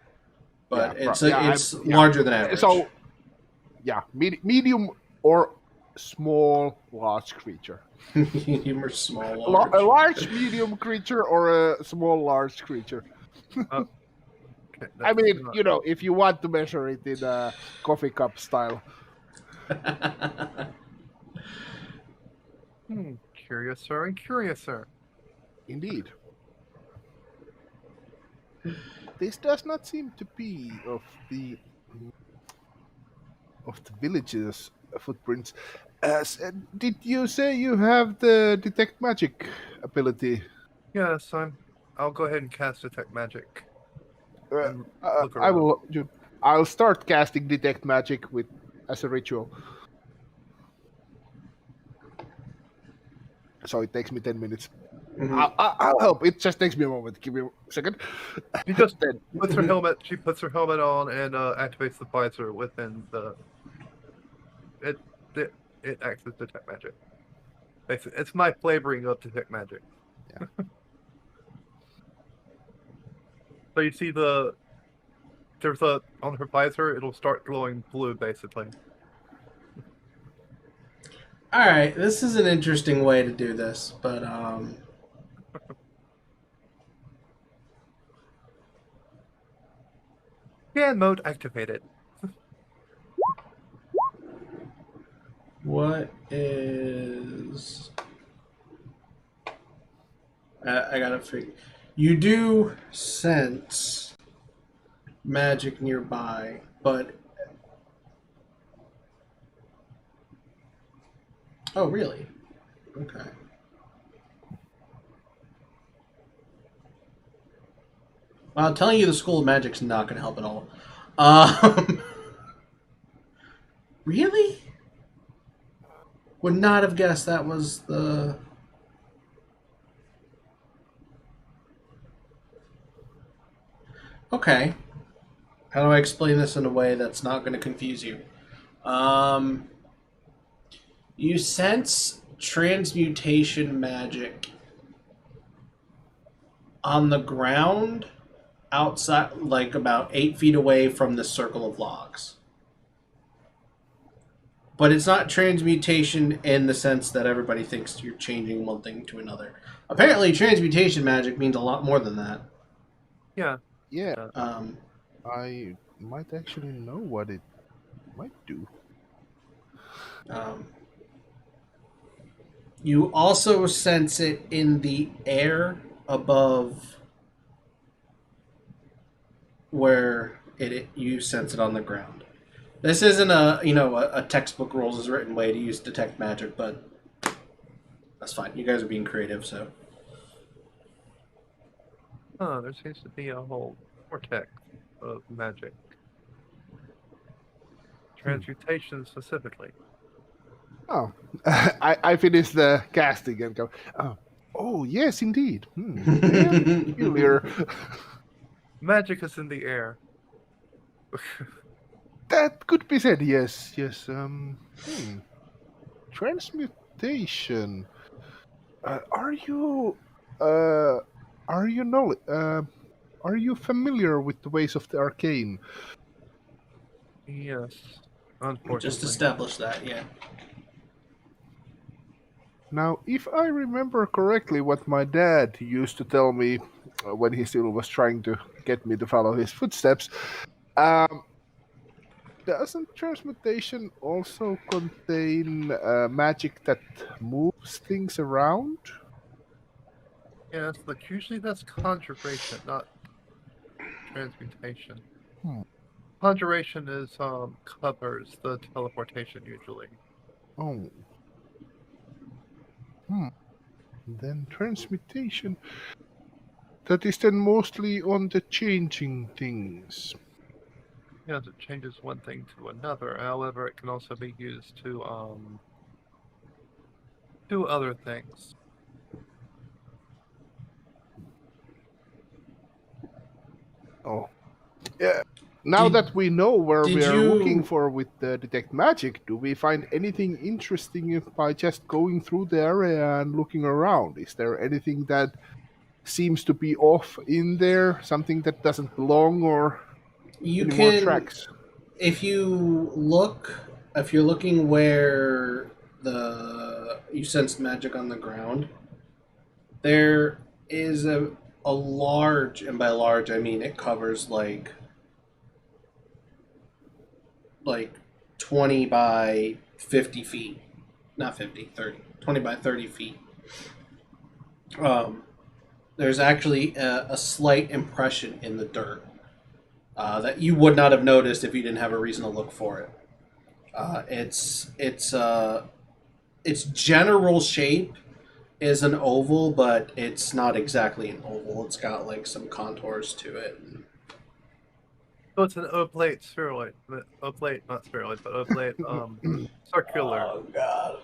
But Yeah, it's larger than average. So, yeah, medium or small, large creature. Medium or small, large. A large, medium creature or a small, large creature. Okay, I that's mean, not- if you want to measure it in a coffee cup style. Curiouser and curiouser. Indeed. This does not seem to be of the village's footprints. Did you say you have the detect magic ability? Yes, I'll go ahead and cast detect magic. And look I around. will. I'll start casting detect magic as a ritual. So it takes me 10 minutes. Mhm. I'll help. It just takes me a moment. Give me a second. She just Then puts her helmet. She puts her helmet on and activates the visor within the. It acts as detect magic. Basically, it's my flavoring of detect magic. Yeah. So you see there's on her visor. It'll start glowing blue, basically. All right, this is an interesting way to do this, but Scan mode activated. what is? I gotta figure. You do sense magic nearby, but oh, really? Okay. Well, telling you the school of magic's not gonna help at all. Um, really? Would not have guessed that was the. Okay. How do I explain this in a way that's not going to confuse you? Um, you sense transmutation magic on the ground, outside, like about 8 feet away from the circle of logs. But it's not transmutation in the sense that everybody thinks you're changing one thing to another. Apparently, transmutation magic means a lot more than that. Yeah. Yeah, Um, I might actually know what it might do. um, you also sense it in the air above where you sense it on the ground. This isn't a textbook rules as written way to use detect magic, but that's fine. You guys are being creative, so. Oh, there seems to be a whole vortex of magic. Transmutation specifically. Oh, I finished the casting and go. Oh yes, indeed. Very peculiar. Magic is in the air. That could be said. Yes, yes. Transmutation. Are you uh are you are you familiar with the ways of the arcane? Yes, Just unfortunately. establish that, yeah. Now, if I remember correctly, what my dad used to tell me when he still was trying to get me to follow his footsteps, um, doesn't transmutation also contain magic that moves things around? Yes, but usually that's conjuration, not transmutation. Hmm. Conjuration is covers the teleportation usually. Oh. Hmm. Then transmutation. That is then mostly on the changing things. Yes, it changes one thing to another. However, it can also be used to do other things. Oh. Yeah. Now Did that we know where we did are looking you for with the detect magic, do we find anything interesting by just going through the area and looking around? Is there anything that seems to be off in there? Something that doesn't belong, or you any more can tracks? if you look if you're looking where you sense magic on the ground, there is a large, and by large I mean it covers like 20 by 50 feet, not 50, 30, 20 by 30 feet. um, there's actually a slight impression in the dirt that you would not have noticed if you didn't have a reason to look for it. Its general shape is an oval, but it's not exactly an oval. It's got like some contours to it. So it's an oblate spheroid. Oblate, not spheroid, but oblate circular. Oh god.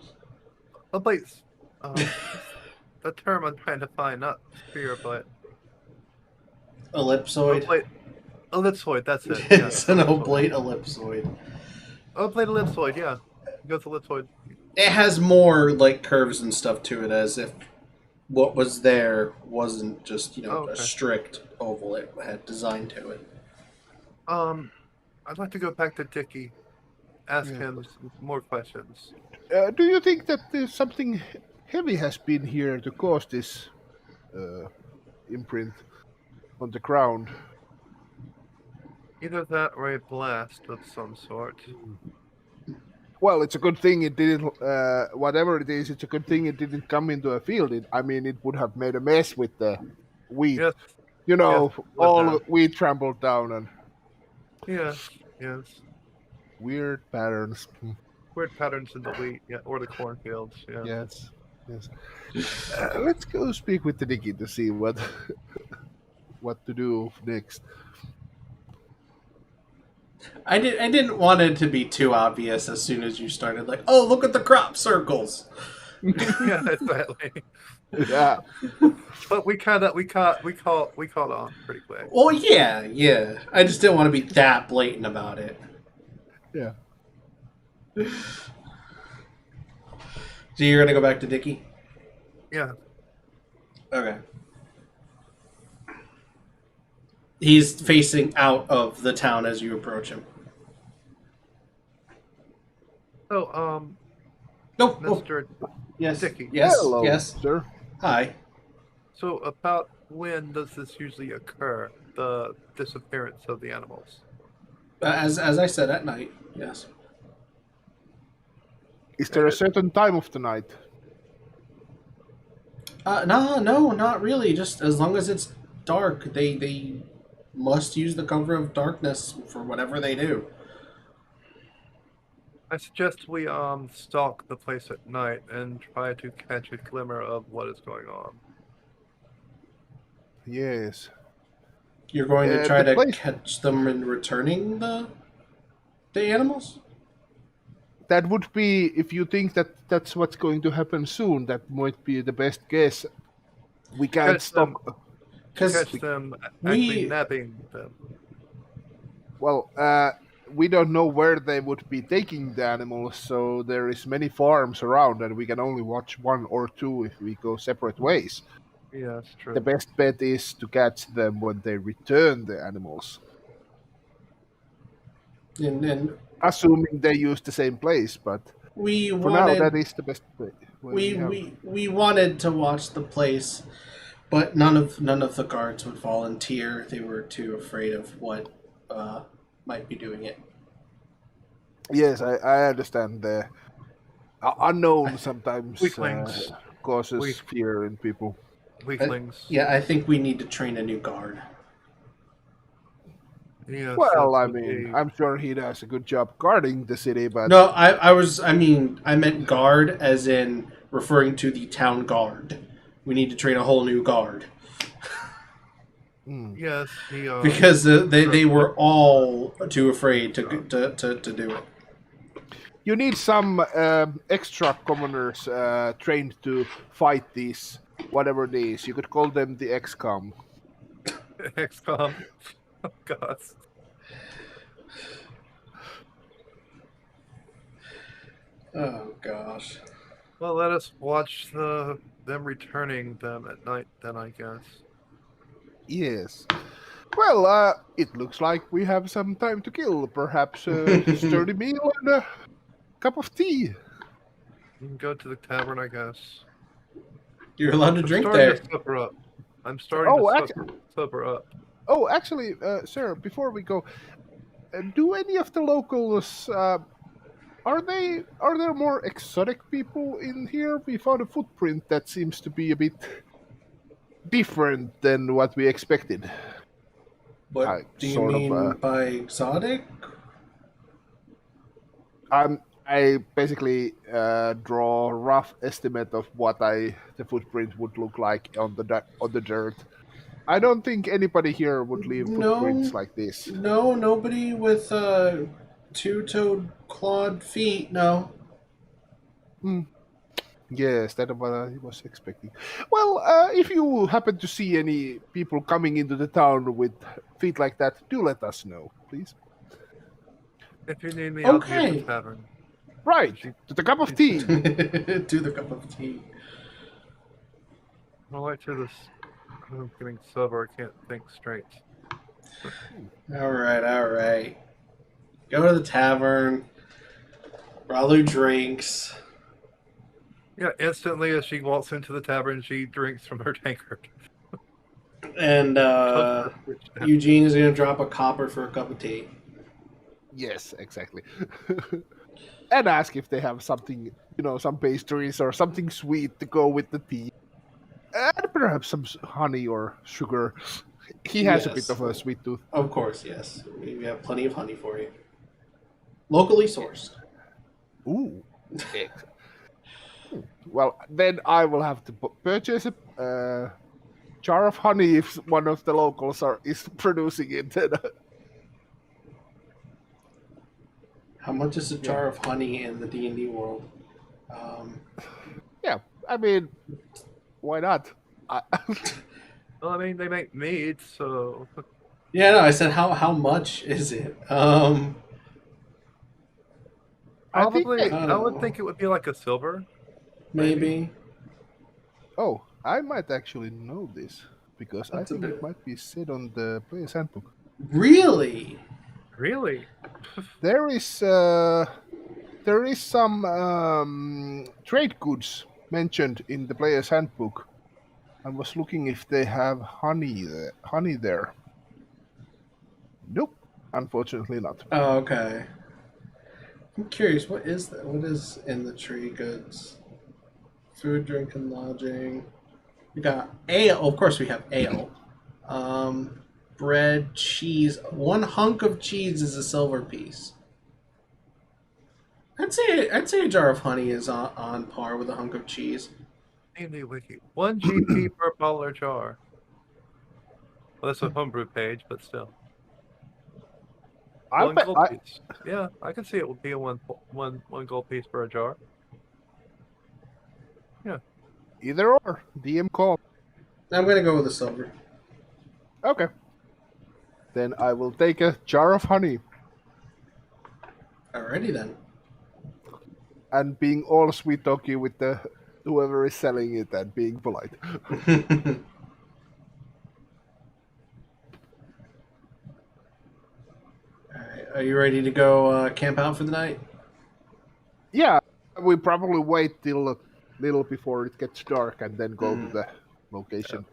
Oblate's what's the term I'm trying to find, not sphere, but Ellipsoid. oblate ellipsoid, that's it. Yeah, It's an ellipsoid. oblate ellipsoid. Oblate ellipsoid, yeah. It goes ellipsoid. It has more like curves and stuff to it, as if what was there wasn't just Oh, a okay. strict oval. It had design to it. I'd like to go back to Dickie, ask Yeah. him some more questions. Do you think that there's something heavy has been here to cause this uh, imprint on the ground? Either that or a blast of some sort. Well, it's a good thing it didn't. Whatever it is, it's a good thing it didn't come into a field. I mean, it would have made a mess with the wheat. Yes, You yes, know, would all have. the wheat trampled down and Yes, yes. weird patterns. Weird patterns in the wheat, yeah, or the cornfields, yeah. Yes, yes. Let's go speak with the Nicky to see what what to do next. I didn't want it to be too obvious as soon as you started. Like, oh, look at the crop circles. Yeah, exactly. Yeah, But we caught on pretty quick. Well, yeah, yeah. I just didn't want to be that blatant about it. yeah. So you're gonna go back to Dickie? Yeah. Okay. He's facing out of the town as you approach him. So, Oh, Mr. yes, Dickey. yes, Hello, yes. sir. Hi. So, about when does this usually occur? The disappearance of the animals. As I said, at night. Yes. Is there a certain time of the night? No, not really. Just as long as it's dark, they must use the cover of darkness for whatever they do. I suggest we stalk the place at night and try to catch a glimmer of what is going on. Yes. You're going to try The to place catch them in returning the animals. that would be, if you think that that's what's going to happen soon, that might be the best guess. We can't Catch them, stop. Because catch them actually we nabbing them. Well, we don't know where they would be taking the animals, so there is many farms around, and we can only watch one or two if we go separate ways. Yeah, that's true. The best bet is to catch them when they return the animals, and assuming they use the same place. But we for now, that wanted is the best way we have. we wanted to watch the place, but none of the guards would volunteer. They were too afraid of what might be doing it. Yes, I understand. The unknown sometimes Weaklings. causes Weak- fear in people. Weaklings. Yeah, I think we need to train a new guard. Yes, Well, that I would mean, be- I'm sure he does a good job guarding the city, but No, I meant guard as in referring to the town guard. We need to train a whole new guard Yes, he because they were all too afraid to do it. you need some extra commoners trained to fight these, whatever these. You could call them the XCOM. XCOM. Oh God. Oh gosh. Well, let us watch them returning them at night. Then I guess. Yes. Well, it looks like we have some time to kill. Perhaps a sturdy meal and a cup of tea. We can go to the tavern, I guess. You're allowed to I'm drink starting there. to sober up. I'm starting Oh, to sober up. Oh, actually, sir, before we go, do any of the locals are there more exotic people in here? We found a footprint that seems to be a bit different than what we expected. What do you sort of, mean by exotic? I basically draw a rough estimate of what the footprint would look like on the dirt. I don't think anybody here would leave footprints like this. No, nobody with two-toed clawed feet. No. Yes, that's what I was expecting. Well, if you happen to see any people coming into the town with feet like that, do let us know, please. If you need me, I'll be at Okay. the tavern. Right, to the cup of tea. To the cup of tea. I'll like to this. I'm getting sober. I can't think straight. All right. Go to the tavern. Ralu drinks. Yeah, instantly as she walks into the tavern, she drinks from her tankard. And Eugene is going to drop a copper for a cup of tea. Yes, exactly. And ask if they have something, some pastries or something sweet to go with the tea. And perhaps some honey or sugar. He has a bit Yes. of a sweet tooth. Of course, yes. We have plenty of honey for you. Locally sourced. Ooh. Well, then I will have to purchase a jar of honey if one of the locals is producing it. How much is a jar of honey in the D&D world? Yeah, I mean, why not? Well, I mean, they make mead, so Yeah, no, I said how much is it? probably I I would think it would be like a silver. Maybe. Oh, I might actually know this because I That's a think bit- it might be said on the player's handbook. Really? Really? There is some trade goods mentioned in the player's handbook. I was looking if they have honey there. Nope, unfortunately not. Oh, okay. I'm curious. What is that? What is in the tree goods? Food, drink, and lodging. We got ale. Of course, we have ale. Bread, cheese. One hunk of cheese is a silver piece. I'd say a jar of honey is on par with a hunk of cheese. D&D Wiki. 1 GP per bottle or jar. Well, that's a homebrew page, but still. I One bet gold piece. Yeah, I can see it would be a one gold piece for a jar. Yeah. either or. DM call. I'm gonna go with a silver. Okay. Then I will take a jar of honey. Alrighty then. And being all sweet talky with the whoever is selling it and being polite. Alright, are you ready to go camp out for the night? Yeah, we probably wait till a little before it gets dark and then go to the location.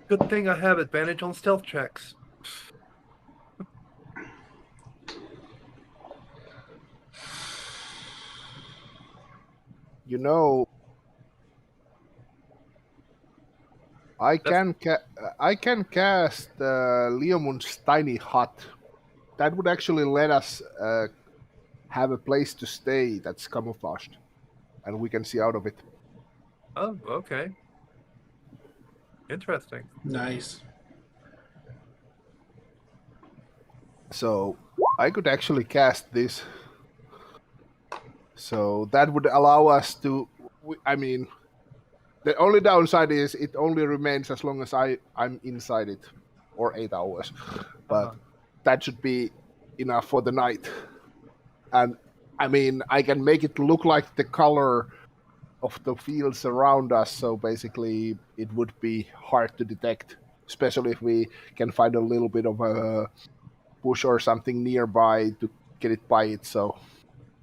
Good thing I have advantage on stealth checks. You know, I can cast Leomund's tiny hut. That would actually let us have a place to stay that's camouflaged, and we can see out of it. Oh, okay. Interesting. Nice. So I could actually cast this. So that would allow us to. I mean, the only downside is it only remains as long as I'm inside it, or 8 hours. But that should be enough for the night. And I mean, I can make it look like the color of the fields around us. So basically, it would be hard to detect, especially if we can find a little bit of a bush or something nearby to get it by it. So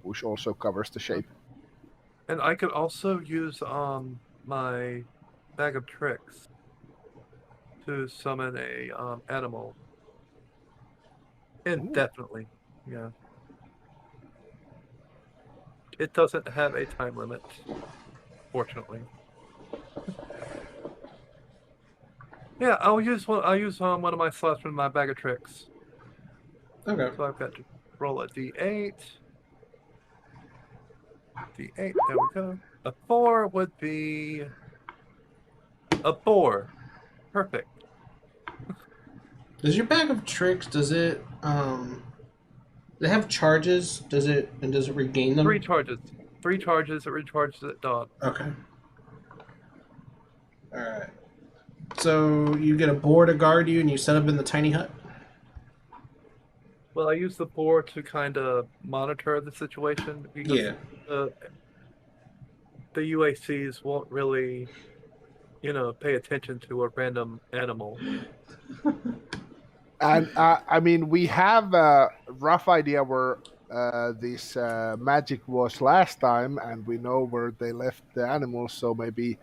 bush also covers the shape. And I could also use my bag of tricks to summon a animal indefinitely. Yeah. It doesn't have a time limit, fortunately. Yeah, I'll use one of my slots from my bag of tricks. Okay. So I've got to roll a d8. D8, there we go. A 4 would be a 4. Perfect. Does your bag of tricks, does it they have charges? Does it regain them? 3 charges. 3 charges, it recharges at dawn. Okay. Alright. So you get a boar to guard you and you set up in the tiny hut? Well, I use the board to kind of monitor the situation because Yeah. The UACs won't really, pay attention to a random animal. And I mean, we have a rough idea where this magic was last time, and we know where they left the animals. So maybe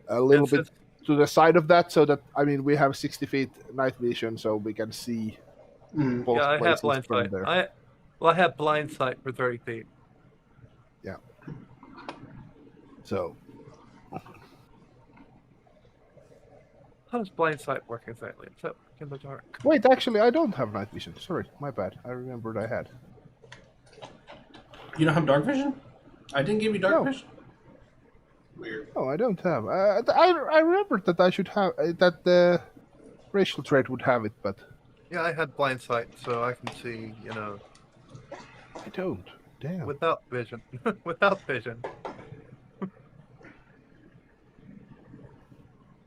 a little And bit to the side of that, so that I mean, we have 60 feet night vision, so we can see both I have places blind from sight. there. I have blind sight for 30 feet. Yeah. So How does blind sight work exactly? Does that work in the dark? wait, actually, I don't have night vision. Sorry, my bad. I remembered I had. You don't have dark vision? I didn't give you dark No. vision? Weird. No, I don't have. I remembered that I should have that the racial trait would have it, but Yeah, I had blind sight, so I can see, I don't. Damn. without vision. Without vision.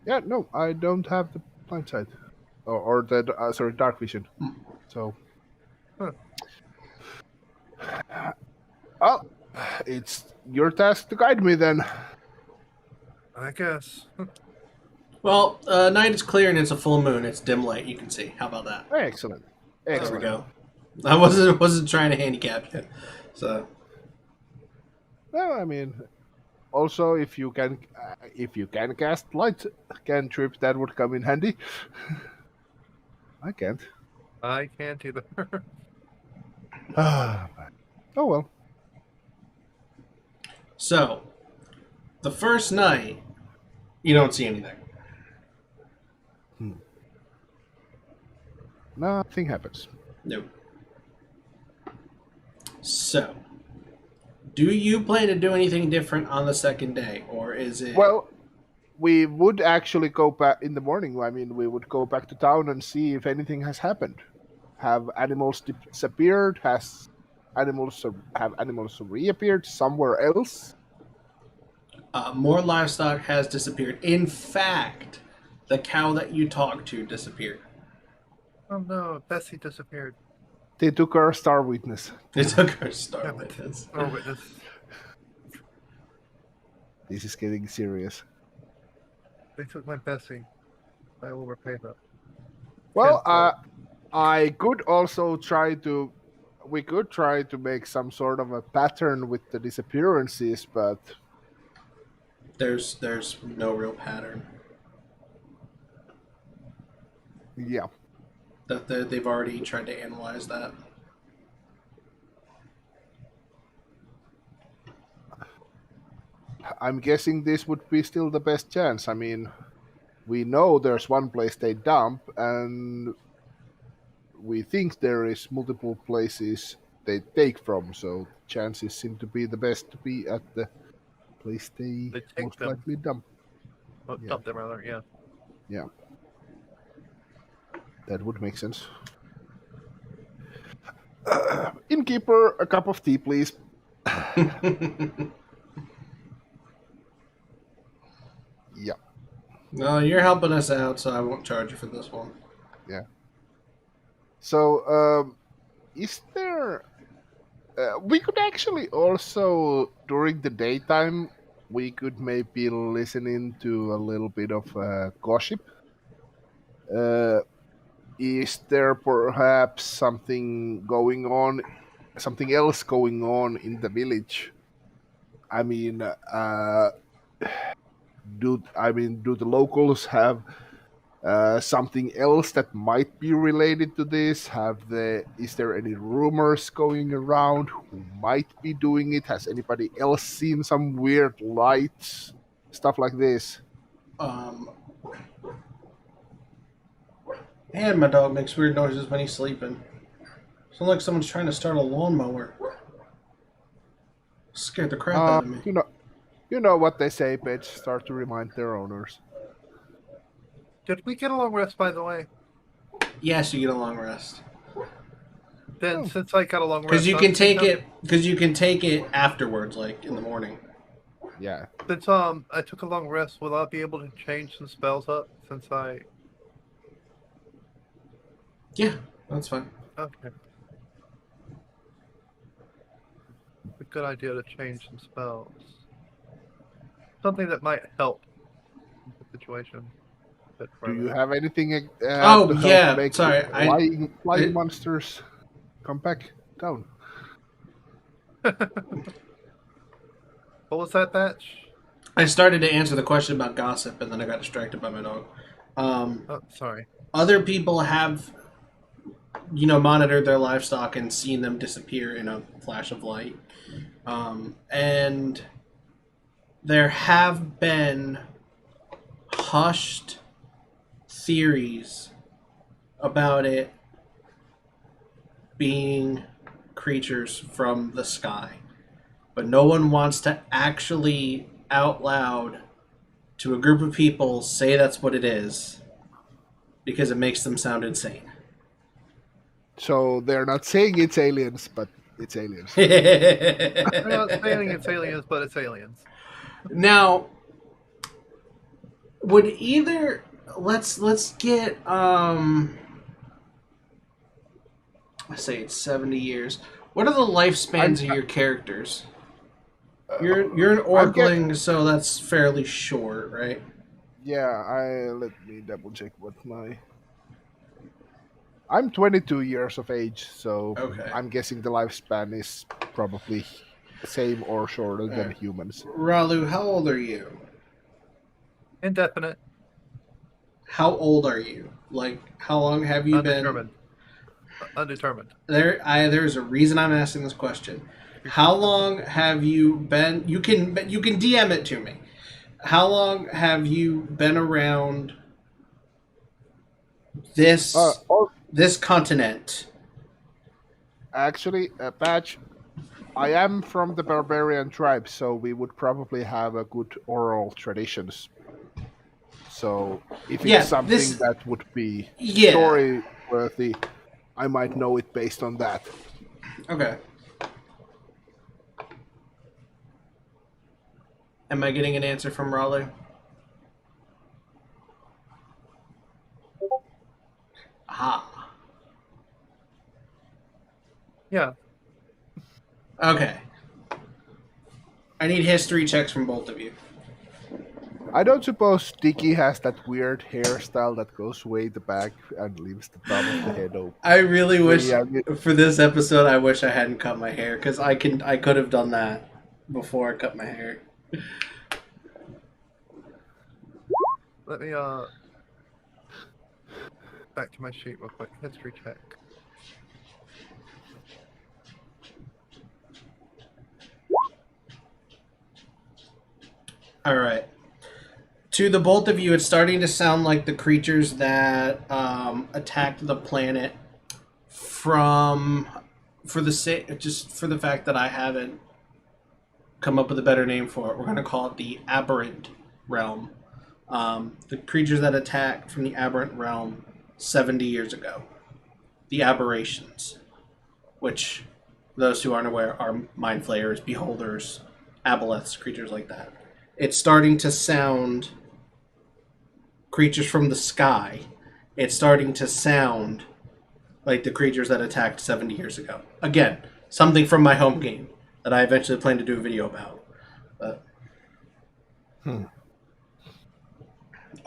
Yeah, no, I don't have the blind sight, or the sorry, dark vision. So, Huh. well, it's your task to guide me then. I guess. Well, night is clear and it's a full moon. It's dim light. You can see. How about that? Excellent. There we Excellent. go. I wasn't trying to handicap you. So Well, I mean, also if you can cast light cantrip, that would come in handy. I can't. I can't either. Oh well. So, the first night, you don't see anything. Nothing happens. Nope. So, do you plan to do anything different on the second day, or is it? Well, we would actually go back in the morning. I mean, we would go back to town and see if anything has happened. Have animals disappeared? Have animals reappeared somewhere else? More livestock has disappeared. In fact, the cow that you talked to disappeared. Oh no, Bessie disappeared. They took our star witness. They took her star Damn it. witness. Oh, witness. This is getting serious. They took my Bessie. I will repay them. Well, Tenfold. I could also try to. We could try to make some sort of a pattern with the disappearances, but There's no real pattern. yeah. They've already tried to analyze that. I'm guessing this would be still the best chance. I mean, we know there's one place they dump, and we think there is multiple places they take from, so chances seem to be the best to be at the place they They take most them. likely dump. Oh, Yeah. dump them rather, yeah. Yeah. That would make sense. Innkeeper, a cup of tea, please. Yeah. No, you're helping us out, so I won't charge you for this one. So, is there? We could actually also during the daytime we could maybe listen into a little bit of gossip. Is there perhaps something else going on in the village? I mean, do the locals have something else that might be related to this? Is there any rumors going around who might be doing it? Has anybody else seen some weird lights, stuff like this? And my dog makes weird noises when he's sleeping. Sounds like someone's trying to start a lawnmower. Scared the crap out of me. You know what they say, pets start to remind their owners. Did we get a long rest, by the way? Yes, you get a long rest Then, since I got a long rest, because you can take it. Because you can take it afterwards, like in the morning. Yeah. Since I took a long rest, will I be able to change some spells up? Since I Yeah, that's fine. okay, a good idea to change some spells. Something that might help the situation. Do you have anything Oh, to help yeah, make sorry, flying monsters come back down? What was that, Batch? I started to answer the question about gossip, and then I got distracted by my dog. Oh, sorry. Other people have, monitored their livestock and seen them disappear in a flash of light. And there have been hushed theories about it being creatures from the sky. But no one wants to actually, out loud, to a group of people, say that's what it is, because it makes them sound insane. So they're not saying it's aliens, but it's aliens. I'm not saying it's aliens, but it's aliens. Now, would either let's get I say it's 70 years. What are the lifespans of your characters? You're an I'm get- orcling, so that's fairly short, right? Yeah, let me double check what my. I'm 22 years of age, so Okay. I'm guessing the lifespan is probably same or shorter than Alright. humans. Ralu, how old are you? Indefinite, How old are you? Like, how long have you been? undetermined, undetermined. There's a reason I'm asking this question. How long have you been? You can DM it to me. How long have you been around this Oh, this continent? actually, Patch, I am from the barbarian tribe, so we would probably have a good oral traditions. So if it's Yeah, something this. that would be Yeah. story worthy, I might know it based on that. Okay. Am I getting an answer from Raleigh? Ah. Yeah, Okay. I need history checks from both of you. I don't suppose Dicky has that weird hairstyle that goes way the back and leaves the top of the head open. I really wish I mean, for this episode I wish I hadn't cut my hair because I could have done that before I cut my hair. let me back to my sheet real quick. History check. All right. To the both of you, it's starting to sound like the creatures that attacked the planet from for the just for the fact that I haven't come up with a better name for it. We're going to call it the aberrant realm. The creatures that attacked from the aberrant realm 70 years ago. The aberrations, which those who aren't aware are mind flayers, beholders, aboleths, creatures like that. It's starting to sound creatures from the sky. It's starting to sound like the creatures that attacked 70 years ago. Again, something from my home game that I eventually plan to do a video about. But,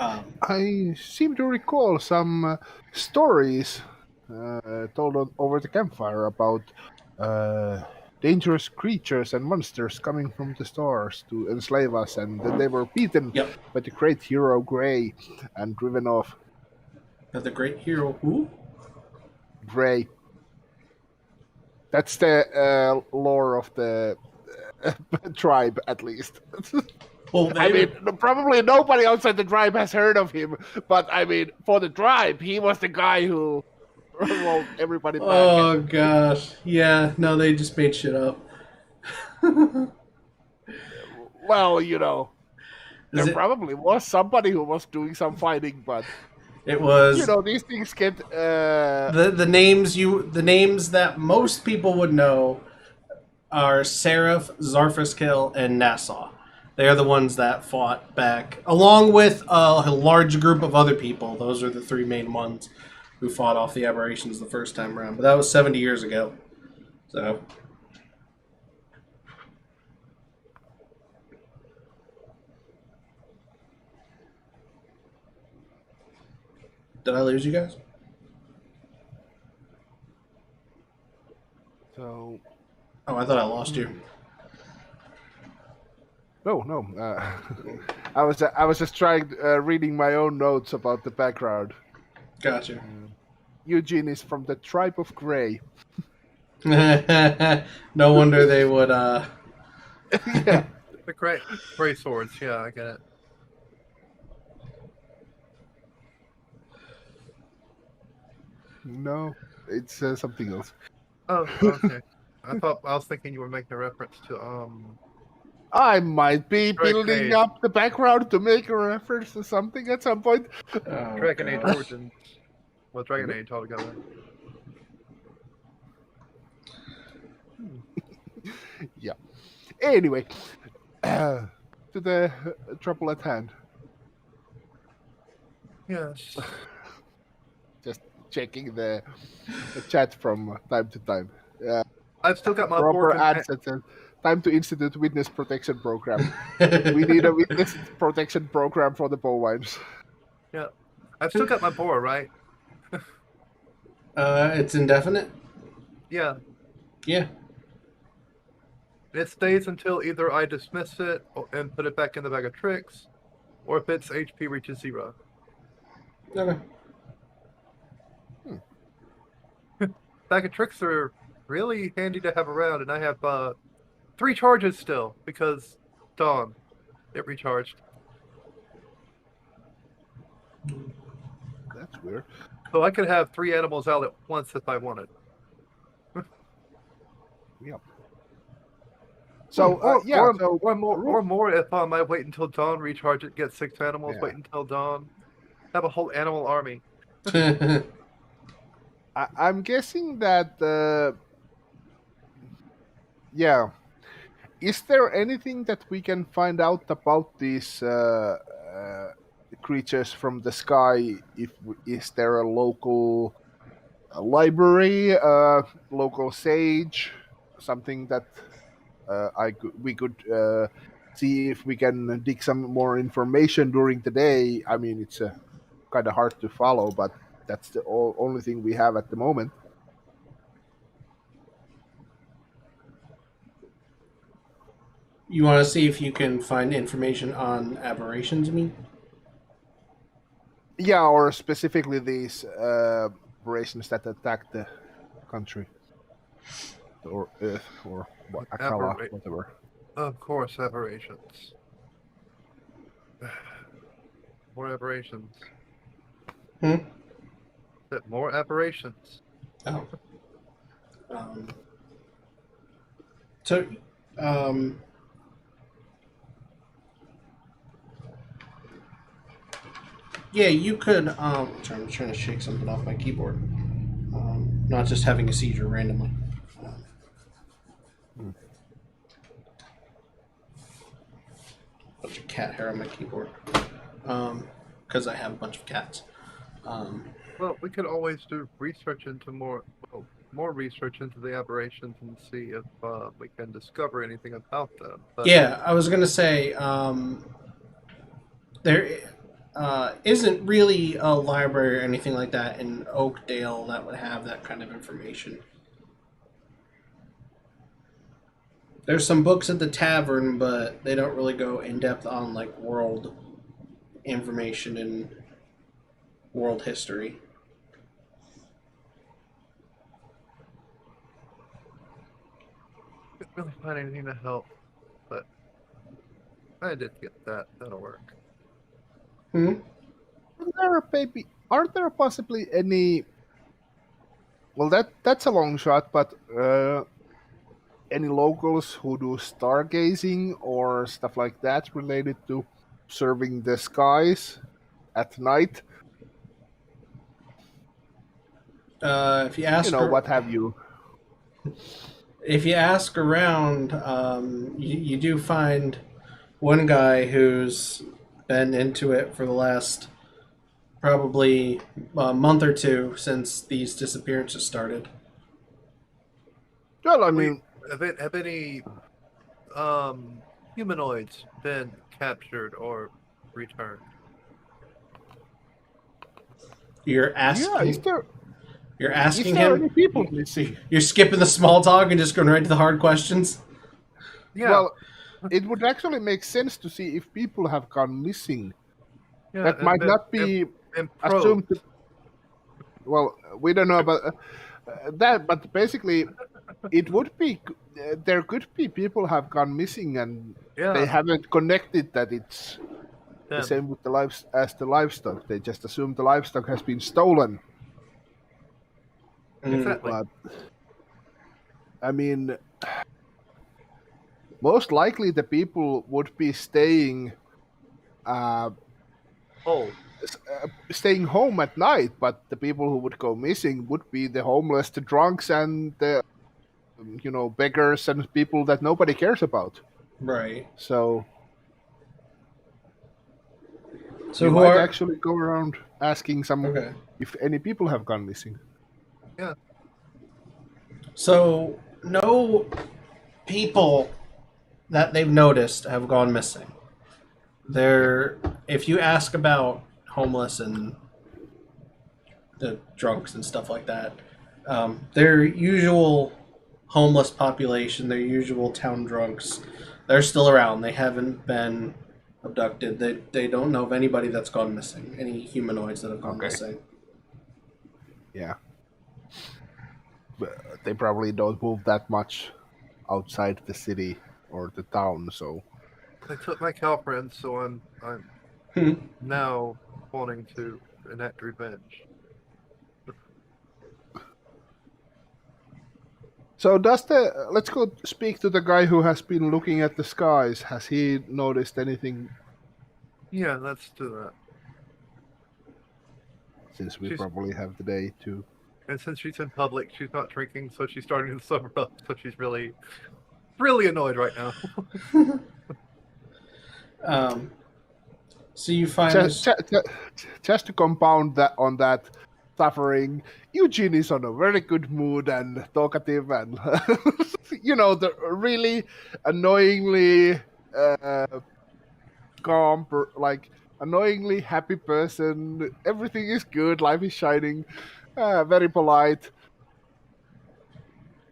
I seem to recall some stories told over the campfire about uh, dangerous creatures and monsters coming from the stars to enslave us, and then they were beaten yep. by the great hero Grey and driven off. The great hero who? Grey. That's the lore of the tribe, at least. Well, I mean, probably nobody outside the tribe has heard of him, but I mean, for the tribe, he was the guy who rolled everybody back. oh gosh, yeah. No, they just made shit up. Well, you know, Is there it? probably was somebody who was doing some fighting, but It you was know, these things get. the names that most people would know are Seraph, Zarfaskill, and Nassau. They are the ones that fought back, along with a large group of other people. Those are the three main ones who fought off the aberrations the first time around. But that was 70 years ago. So. Did I lose you guys? So Oh, I thought I lost you. no. I was just trying reading my own notes about the background. Gotcha. Eugene is from the tribe of Grey. No wonder they would. Yeah. The gray swords. Yeah, I get it. No, it's something else. Oh, okay. I was thinking you were making a reference to I might be Dragon building Age. up the background to make a reference to something at some point. Oh, Dragon Age gosh. Origins. Well, Dragon Age altogether. Yeah. Anyway, to the trouble at hand. Yes. Just checking the chat from time to time. I've still got my Proper Borg answer. time to institute witness protection program. We need a witness protection program for the bovines. Yeah. I've still got my boar, right? It's indefinite. Yeah. Yeah. It stays until either I dismiss it and put it back in the bag of tricks, or if its HP reaches 0. Okay. Bag of tricks are really handy to have around, and I have 3 charges still because Dawn, it recharged. That's weird. So I could have 3 animals out at once if I wanted. Yep. So or more if I might wait until Dawn, recharge it, get 6 animals, Yeah. wait until Dawn, have a whole animal army. I'm guessing that. Yeah. Is there anything that we can find out about these creatures from the sky? Is there a local library, local sage, something that we could see if we can dig some more information during the day? I mean, it's kind of hard to follow, but that's the only thing we have at the moment. You want to see if you can find information on aberrations, you mean? Yeah, or specifically these operations that attack the country or Earth or Acala, whatever. Of course, aberrations. More aberrations. More aberrations. Oh. So, yeah, you could. I'm trying to shake something off my keyboard. Not just having a seizure randomly. Bunch of cat hair on my keyboard. Because I have a bunch of cats. Well, we could always do research into more research into the aberrations and see if we can discover anything about them. But Yeah, I was gonna say there isn't really a library or anything like that in Oakdale that would have that kind of information. There's some books at the tavern, but they don't really go in depth on like world information and world history. couldn't really find anything to help. But I did get that. That'll work. Aren't there possibly any? Well, that's a long shot, but any locals who do stargazing or stuff like that related to observing the skies at night? If you ask, what have you? If you ask around, you do find one guy who's been into it for the last probably a month or two since these disappearances started. Well, I mean, have any humanoids been captured or returned? You're asking. Yeah, You're asking is there him. any people missing? You're skipping the small talk and just going right to the hard questions. Yeah. Well, it would actually make sense to see if people have gone missing. Yeah, that might not be assumed. Well, we don't know about that, but basically, it would be. There could be people have gone missing and they haven't connected that it's the same with the livestock. They just assume the livestock has been stolen. Exactly. But, I mean, most likely the people would be staying staying home at night, but the people who would go missing would be the homeless, the drunks, and the beggars and people that nobody cares about. Right. So who might actually go around asking Okay. if any people have gone missing. Yeah. So no people that they've noticed have gone missing. If you ask about homeless and the drunks and stuff like that, their usual homeless population, their usual town drunks, they're still around. They haven't been abducted. They don't know of anybody that's gone missing, any humanoids that have gone Okay. missing. Yeah. But they probably don't move that much outside the city or the town, so They took my cow friends, so I'm Hmm. now wanting to enact revenge. So let's go speak to the guy who has been looking at the skies. Has he noticed anything Yeah, let's do that. since we She's- probably have the day to? And since she's in public, she's not drinking, so she's starting to sober up. So she's really, really annoyed right now. So you find Just to compound that on that suffering, Eugene is on a very good mood and talkative and the really annoyingly calm, annoyingly happy person. Everything is good, life is shining, very polite,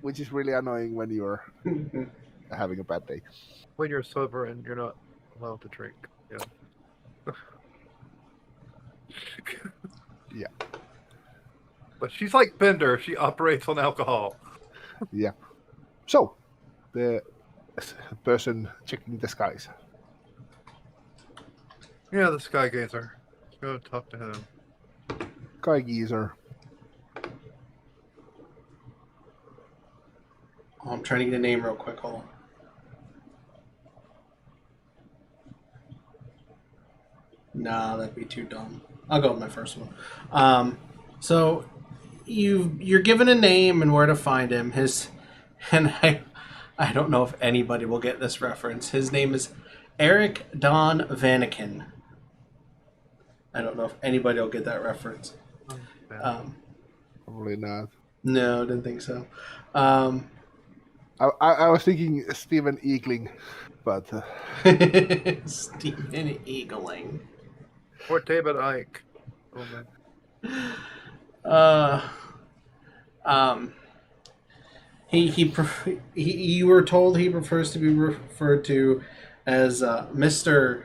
which is really annoying when you're having a bad day. When you're sober and you're not allowed to drink. Yeah. Yeah. But she's like Bender. She operates on alcohol. Yeah. So, the person checking the skies. Yeah, the sky gazer. Let's go talk to him. Sky geezer. Oh, I'm trying to get a name real quick. Hold on. Nah, that'd be too dumb. I'll go with my first one. So you're given a name and where to find him. I don't know if anybody will get this reference. His name is Eric Don Vanakin. I don't know if anybody will get that reference. Probably not. No, didn't think so. I was thinking Stephen Eagling, but Stephen Eagling. Or David Icke. Oh, man. You were told he prefers to be referred to as Mr.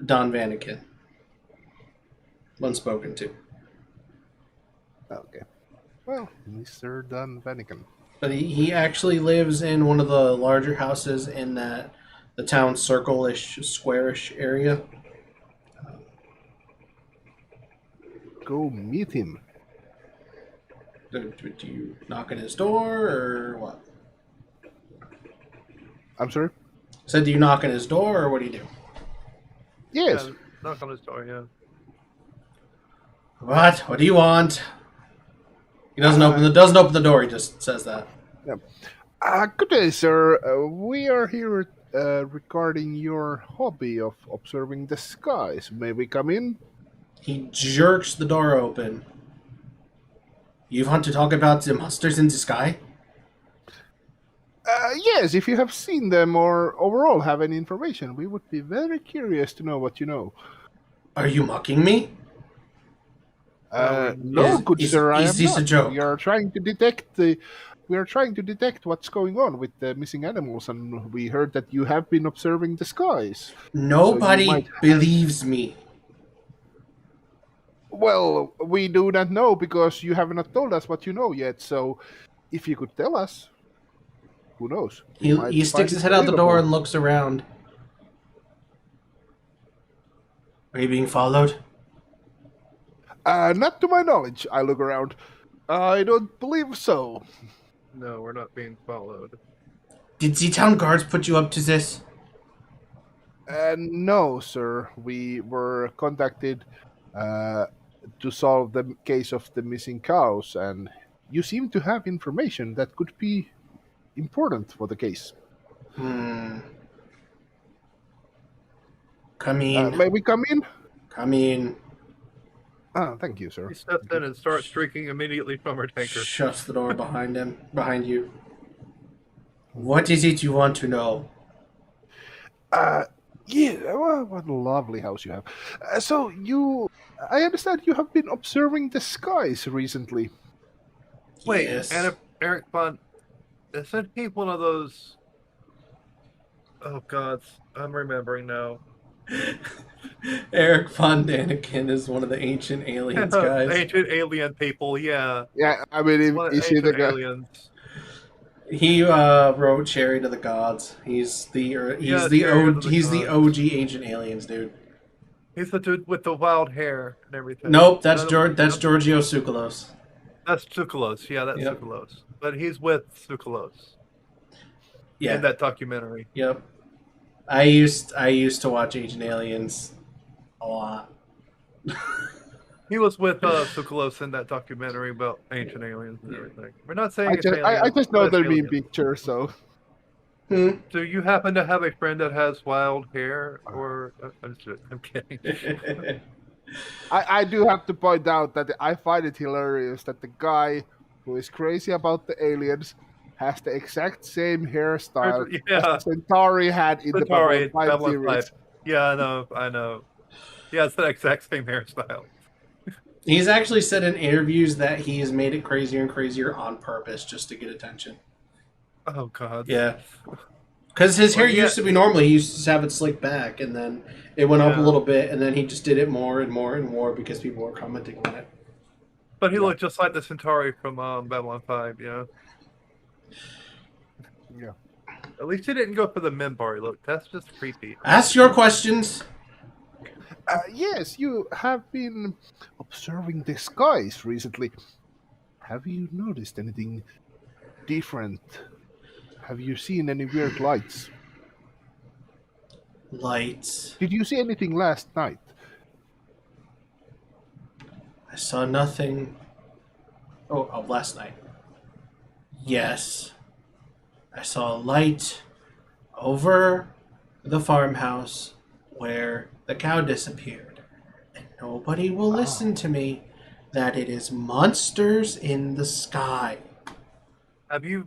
Don Vanakin when spoken to. okay. Well, Mr. Don Vanakin. But he actually lives in one of the larger houses in the town circle-ish, square-ish area. Go meet him. Do you knock on his door or what? I'm sorry? So do you knock on his door or what do you do? Yes. Yeah, knock on his door, yeah. What? What do you want? He doesn't open the door. He just says that. Good day, sir. We are here regarding your hobby of observing the skies. May we come in? He jerks the door open. You want to talk about the monsters in the sky? Yes, if you have seen them or overall have any information, we would be very curious to know what you know. Are you mocking me? No, good sir, I is am this not. a joke? We are trying to detect what's going on with the missing animals, and we heard that you have been observing the skies. Nobody might- believes me. Well, we do not know because you have not told us what you know yet. So, if you could tell us, who knows? We might He find sticks his it head out the door believable. and looks around. Are you being followed? Not to my knowledge. I look around. I don't believe so. No, we're not being followed. Did the town guards put you up to this? No, sir. We were contacted to solve the case of the missing cows, and you seem to have information that could be important for the case. Come in. May we come in? Come in. Thank you, sir. He steps in and starts drinking immediately from her tanker. Shuts the door behind you. What is it you want to know? Uh, yeah, well, what a lovely house you have. I understand you have been observing the skies recently. Wait, and Yes. if Eric Fun isn't he one of those? Oh God, I'm remembering now. Eric Von Daniken is one of the ancient aliens guys. Ancient alien people, yeah. Yeah, I mean, One of is he the ancient guy? aliens. He wrote "Cherry to the Gods." Yeah, Chariot of the He's the Gods. OG ancient aliens, dude. He's the dude with the wild hair and everything. Nope, No, no, That's Giorgio Tsoukalos. that's Tsoukalos. Yeah, that's Yep, Tsoukalos. But he's with Tsoukalos in yeah, that documentary. yep. I used to watch Ancient Aliens a lot. He was with Tsoukalos in that documentary about ancient aliens and everything. We're not saying it's I aliens, just but know it's their meme aliens. picture, so Hmm. Do you happen to have a friend that has wild hair? Or I'm kidding. I do have to point out that I find it hilarious that the guy who is crazy about the aliens has the exact same hairstyle as Yeah, Centauri had in the Babylon Centauri, 5 Babylon 5. series. Yeah, I know. Yeah, it's the exact same hairstyle. He's actually said in interviews that he's made it crazier and crazier on purpose just to get attention. Oh God. Yeah, because his hair Well, yeah, used to be normal. He used to have it slicked back, and then it went up a yeah. little bit, and then he just did it more and more and more because people were commenting on it. But he looked just like the Centauri from Babylon 5, yeah. Yeah. At least he didn't go for the Minbari look. That's just creepy. Ask your questions. Yes, you have been observing the skies recently. Have you noticed anything different? Have you seen any weird lights? Lights. Did you see anything last night? I saw nothing. Oh, last night. Yes. I saw a light over the farmhouse where the cow disappeared. And nobody will listen to me that it is monsters in the sky. Have you,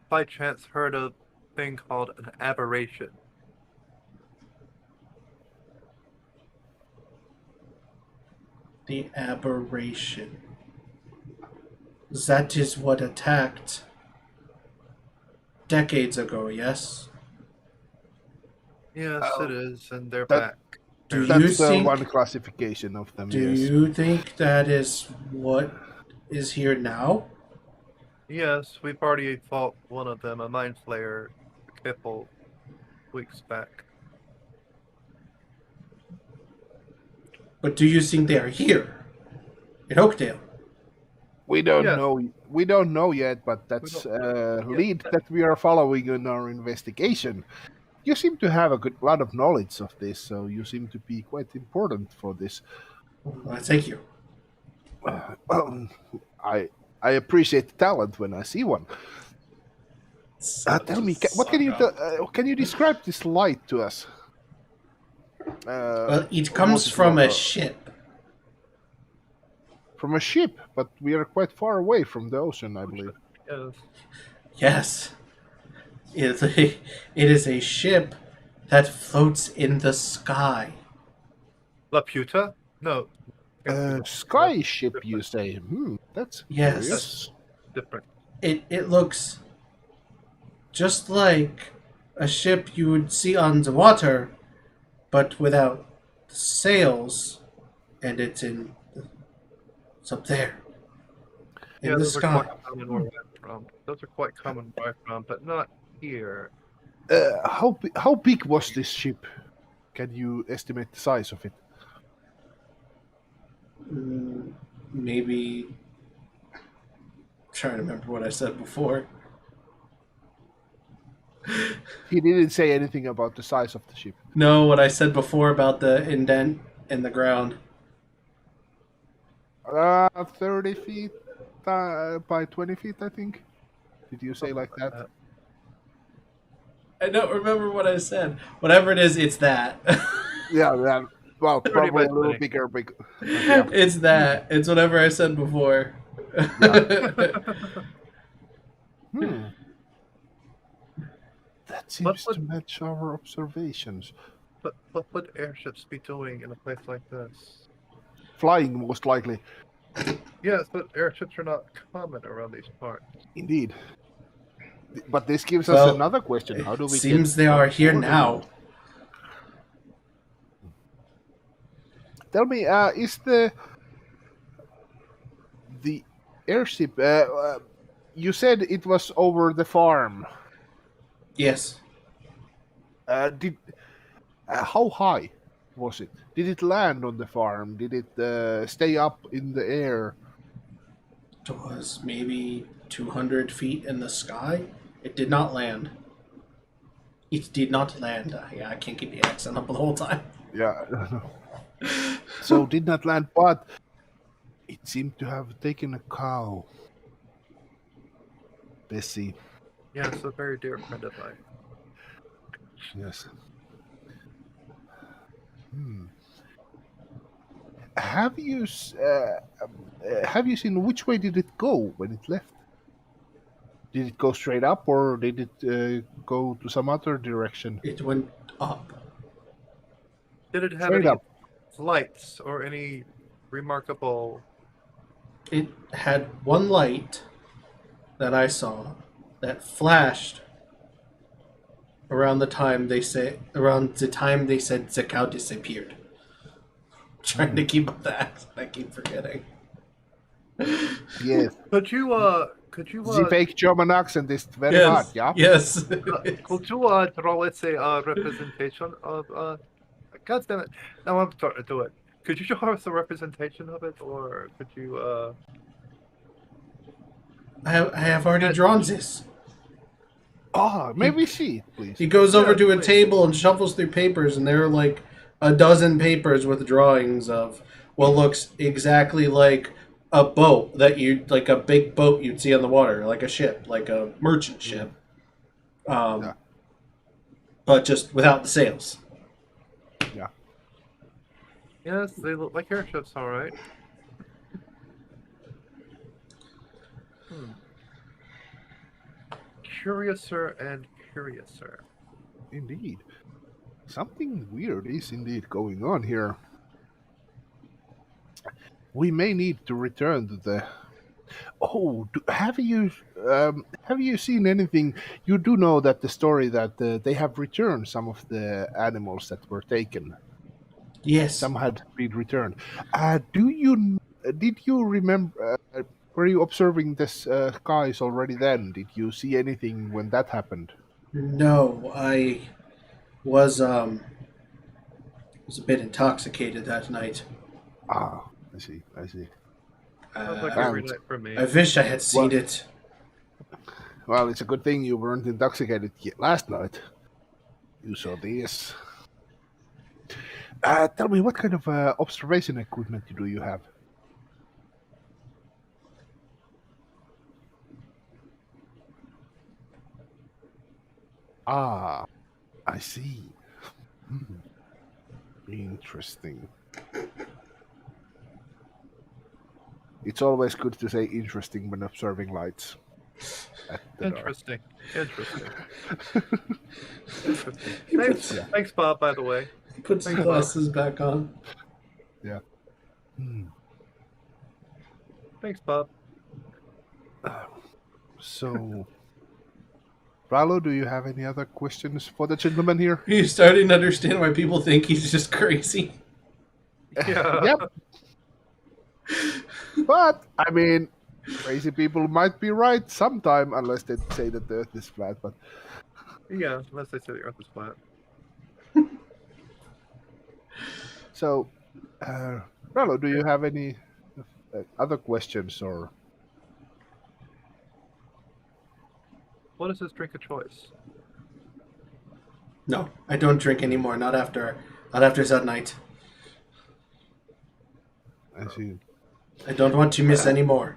by chance, heard of a thing called an aberration? The aberration. That is what attacked decades ago, yes? Yes, it is, and they're That- back. Do you That's think one classification of them. do Yes. you think that is what is here now? Yes, we've already fought one of them, a Mind Flayer, a couple weeks back. But do you think they are here? In Oakdale? We don't Yeah. know. We don't know yet, but that's a lead that we are following in our investigation. You seem to have a good lot of knowledge of this, so you seem to be quite important for this. Well, thank you. Well, I appreciate the talent when I see one. Tell me, what can you describe this light to us? Well, it comes from a ship. From a ship, but we are quite far away from the ocean, I believe. Yes. Yes. It is a ship that floats in the sky. Laputa? No. Sky ship, you say? That's Yes. curious. Different. It looks just like a ship you would see on the water, but without sails, and it's up there in the those are sky. quite common where I'm from. Those are quite common where I'm from, but not here. How big was this ship? Can you estimate the size of it? Maybe. I'm trying to remember what I said before. He didn't say anything about the size of the ship. No, what I said before about the indent in the ground. 30 feet by 20 feet, I think. Did you say like that? I don't remember what I said. Whatever it is, it's that. Yeah, well, 30 probably by a little 20. bigger. Yeah. It's that. It's whatever I said before. Hmm. That That seems to match our observations. What would airships be doing in a place like this? Flying, most likely. Yes, but airships are not common around these parts. Indeed. But this gives us Well, another question. How it do we seems get they are on here board now. again? Tell me, is the airship? You said it was over the farm. Yes. Did how high was it? Did it land on the farm? Did it stay up in the air? It was maybe 200 feet in the sky. It did not land. It did not land. Yeah, I can't keep the accent up the whole time. Yeah. So did not land, but it seemed to have taken a cow. Bessie. Yes, a very dear friend of mine. Yes. Have you seen which way did it go when it left? Did it go straight up, or did it go to some other direction? It went up. Did it have Straight any up. lights or any remarkable? It had one light that I saw that flashed around the time they said Zakao disappeared. Trying to keep up the accent, I keep forgetting. Yes. Could you The fake German accent is very hard, yeah? Yes. could you draw, let's say, a representation of God damn it! Now I'm starting to do it. Could you draw us a representation of it, or could you I have already drawn this. Ah, maybe see, please. He goes over to a please. table and shuffles through papers, and there are like a dozen papers with drawings of what looks exactly like a boat like a big boat you'd see on the water, like a ship, like a merchant ship, Yeah. but just without the sails. Yeah. Yes, they look like airships, all right. Curiouser and curiouser. Indeed. Something weird is indeed going on here. We may need to return to the. Oh, have you seen anything? You do know that the story that they have returned some of the animals that were taken. Yes. Some had been returned. Did you remember? Were you observing the skies already then? Did you see anything when that happened? No, I was a bit intoxicated that night. Ah, I see. I see. Sounds like Uh, every night for me. I wish I had seen it. Well, it's a good thing you weren't intoxicated yet last night. You saw this. Tell me, what kind of observation equipment do you have? Ah, I see. Hmm. Interesting. It's always good to say interesting when observing lights. At the dark. Interesting. Interesting. Thanks, Bob, by the way. He puts his Thanks, glasses back on. Yeah. Hmm. Thanks, Bob. So, Rallo, do you have any other questions for the gentleman here? He's starting to understand why people think he's just crazy. Yeah. Yep. But, I mean, crazy people might be right sometime, unless they say that the Earth is flat. But Yeah, unless they say the Earth is flat. so, Rallo, do you have any other questions or? What is his drink of choice? No, I don't drink anymore. Not after that night. I see. I don't want to miss any more.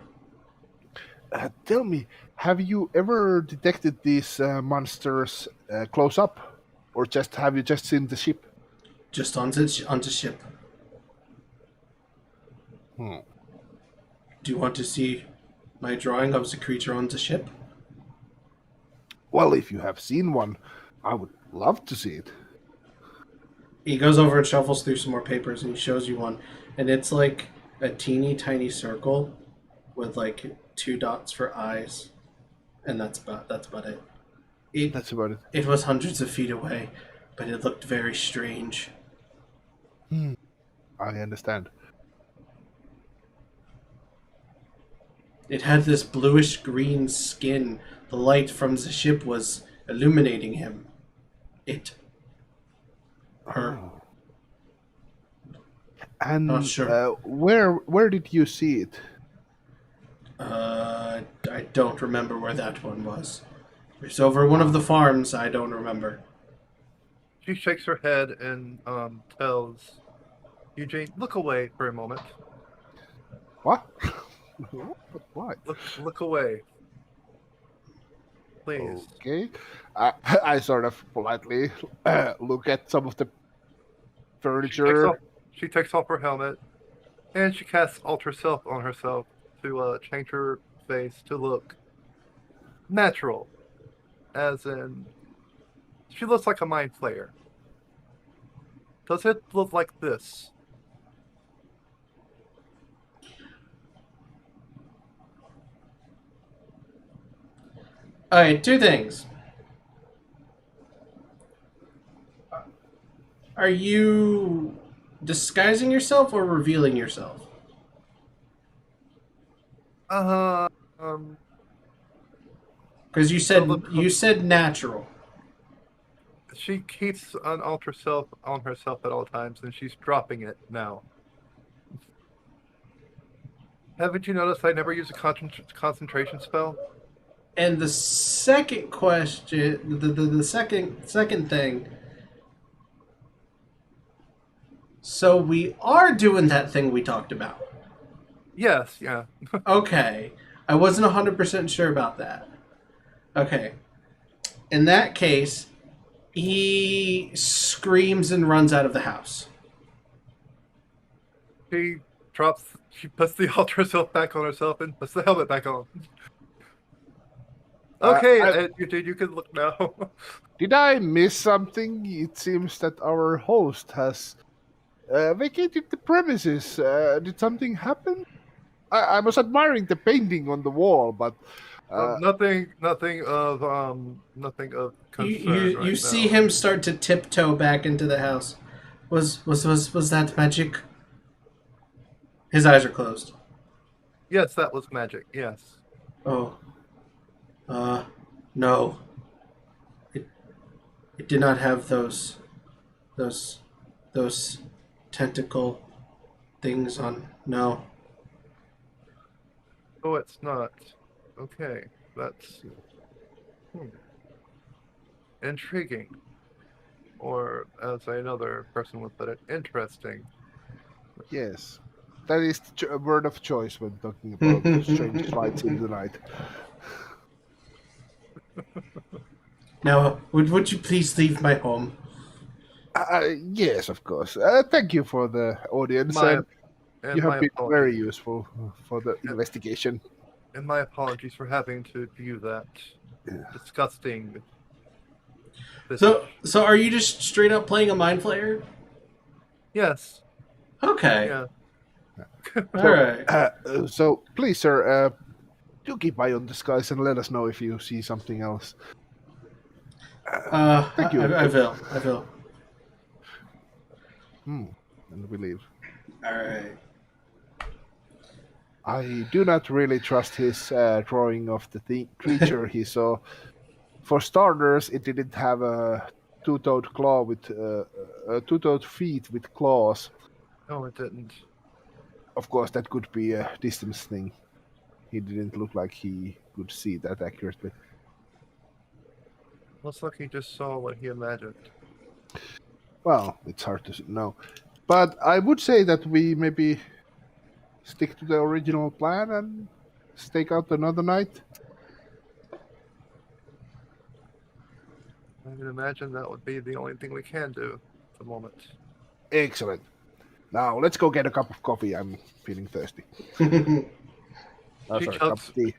Tell me, have you ever detected these monsters close up, or have you just seen the ship? Just onto ship. Hmm. Do you want to see my drawing of the creature on the ship? Well, if you have seen one, I would love to see it. He goes over and shuffles through some more papers, and he shows you one, and it's like a teeny tiny circle with like 2 dots for eyes, and that's about it. That's about it. It was hundreds of feet away, but it looked very strange. I understand. It had this bluish green skin. The light from the ship was illuminating him. Her. Oh. And Not sure. where did you see it? I don't remember where that one was. It's over one of the farms. I don't remember. She shakes her head and tells Eugene, "Look away for a moment. What? But why? Look away, please." Okay. I sort of politely look at some of the furniture. She takes off her helmet, and she casts Alter Self on herself to change her face to look natural, as in she looks like a mind flayer. Does it look like this? Alright, 2 things. Are you disguising yourself or revealing yourself? Um, Because you said natural. she keeps an Alter Self on herself at all times, and she's dropping it now. Haven't you noticed I never use a concentration spell? And the second question, the second thing. So we are doing that thing we talked about. Yes, yeah. Okay. I wasn't 100% sure about that. Okay. In that case, he screams and runs out of the house. She puts the Alter Self back on herself and puts the helmet back on. Okay, you can look now. Did I miss something? It seems that our host has vacated the premises. Did something happen? I was admiring the painting on the wall, but Nothing of concern. You see him start to tiptoe back into the house. Was that magic? His eyes are closed. Yes, that was magic. Yes. Oh. No. It did not have those tentacle things on. No. Oh, it's not. Okay, that's intriguing, or as another person would put it, interesting. yes, that is a word of choice when talking about strange fights in the night. Now, would you please leave my home? Yes, of course. Thank you for the audience. You have been very useful for the investigation. And my apologies for having to view that disgusting. So are you just straight up playing a mind flayer? Yes. Okay. Yeah. All right. So please, sir, do keep eye on the skies and let us know if you see something else. Thank you. I will. And we leave. All right. I do not really trust his drawing of the creature he saw. For starters, it didn't have a two-toed claw with two-toed feet with claws. No, it didn't. Of course, that could be a distance thing. He didn't look like he could see that accurately. Looks like he just saw what he imagined. Well, it's hard to know. But I would say that we maybe stick to the original plan and stake out another night. I can imagine that would be the only thing we can do at the moment. Excellent. Now, let's go get a cup of coffee. I'm feeling thirsty. Cup of tea.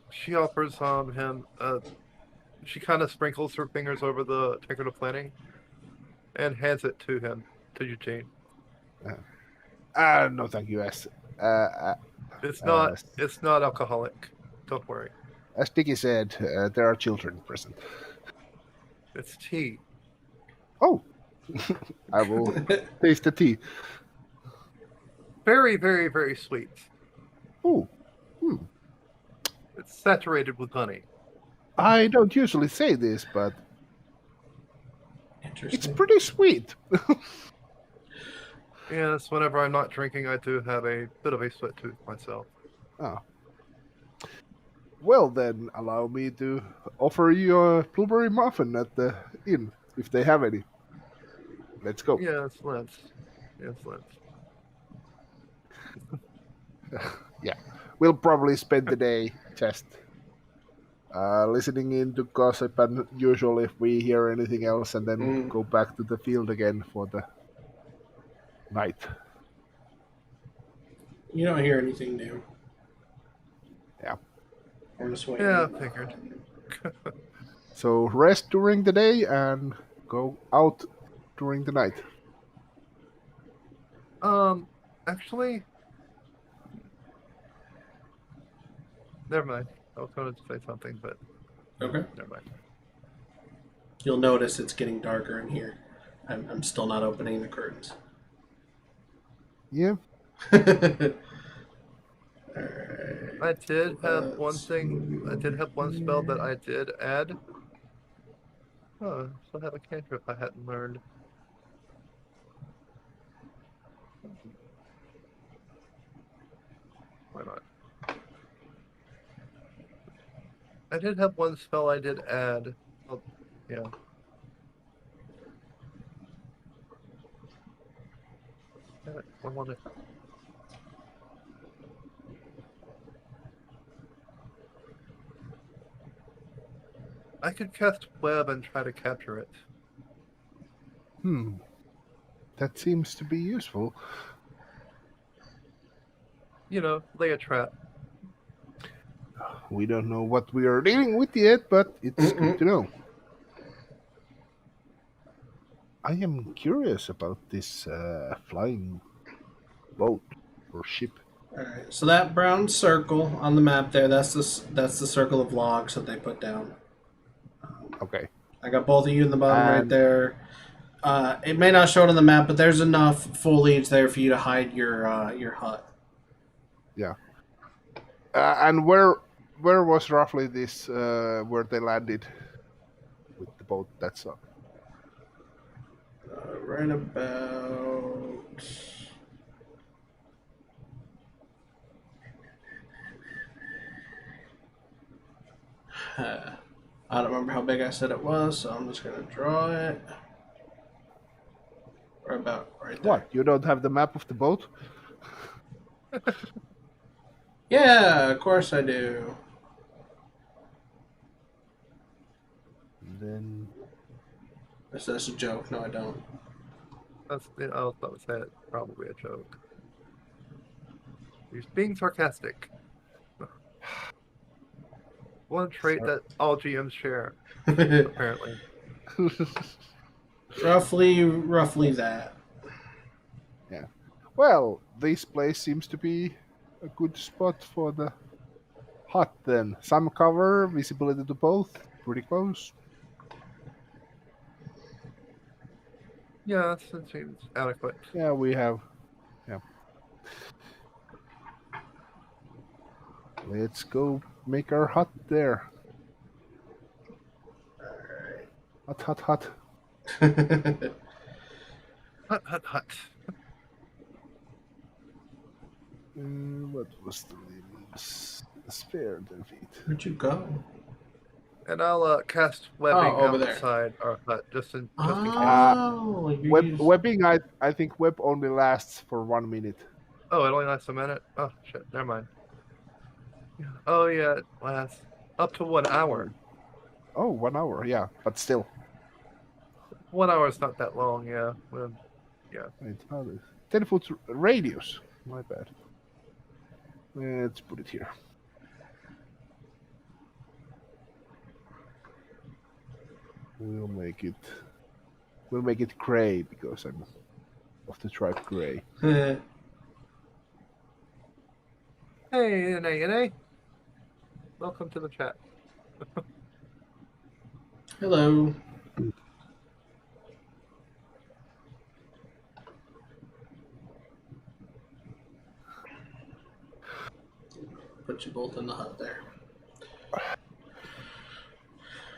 She offers him She kind of sprinkles her fingers over the ticket of planning and hands it to him, to Eugene. No, thank you. Uh, It's not alcoholic. Don't worry. as Dicky said, there are children present. It's tea. Oh, I will taste the tea. Very, very, very sweet. Oh, It's saturated with honey. I don't usually say this, but it's Interesting. pretty sweet. Yes, whenever I'm not drinking, I do have a bit of a sweat tooth myself. Oh. Well, then, allow me to offer you a blueberry muffin at the inn, if they have any. Let's go. Yes, let's. Yes, let's. Yeah. We'll probably spend the day just listening in to gossip and usual if we hear anything else, and then go back to the field again for the night. You don't hear anything new. Yeah. I'm just waiting. Yeah, I figured. So rest during the day and go out during the night. Actually, never mind. I was going to say something, but Okay. never mind. You'll notice it's getting darker in here. I'm still not opening the curtains. Yeah. Alright. I did have one thing. I did have one spell that I did add. Oh, I still have a cantrip I hadn't learned. Why not? I did have one spell I did add. Oh, yeah. Damn it, I want it. I could cast web and try to capture it. That seems to be useful. You know, lay a trap. We don't know what we are dealing with yet, but it's good to know. I am curious about this flying boat or ship. Alright, so that brown circle on the map there, that's the circle of logs that they put down. Okay. I got both of you in the bottom right And- there. It may not show it on the map, but there's enough foliage there for you to hide your hut. Yeah. And where was roughly this where they landed with the boat? That's Right about. I don't remember how big I said it was, so I'm just gonna draw it. Right about right there. what? You don't have the map of the boat? Yeah, of course I do. Then That's a joke. No, I don't. That's, I was about to say it's probably a joke. He's being sarcastic. One trait that all GMs share, apparently. roughly that. yeah. Well, this place seems to be a good spot for the hut. Then some cover, visibility to both, pretty close. Yeah, that seems adequate. Yeah, we have. Yeah. Let's go make our hut there. Hut, hut, hut. Hut, hut, hut. What was the name? Spare defeat. Where'd you go? And I'll cast webbing over there. outside our hut, just in case. Oh, you used- Webbing, I think web only lasts for 1 minute. Oh, it only lasts a minute? Oh, shit, never mind. Oh, yeah, it lasts up to 1 hour. Oh, 1 hour, yeah, but still. 1 hour is not that long, yeah. Well, Wait, 10-foot radius. My bad. Let's put it here. We'll make it. We'll make it gray because I'm of the tribe gray. Hey, NA. Welcome to the chat. Hello. Put you both in the hut there.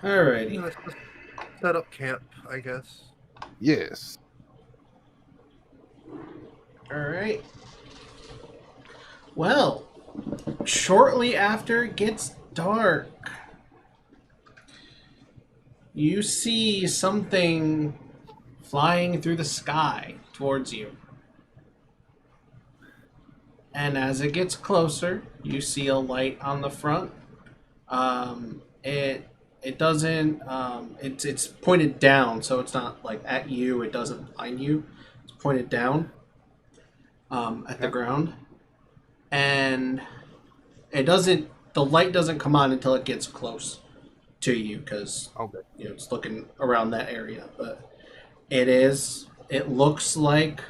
Alrighty. Let's just set up camp, I guess. Yes. Alright. Well, shortly after it gets dark, you see something flying through the sky towards you. And as it gets closer, you see a light on the front. It doesn't. It's pointed down, so it's not like at you. It doesn't blind you. It's pointed down at the ground, and it doesn't. The light doesn't come on until it gets close to you, because Okay. it's looking around that area. But it is. It looks like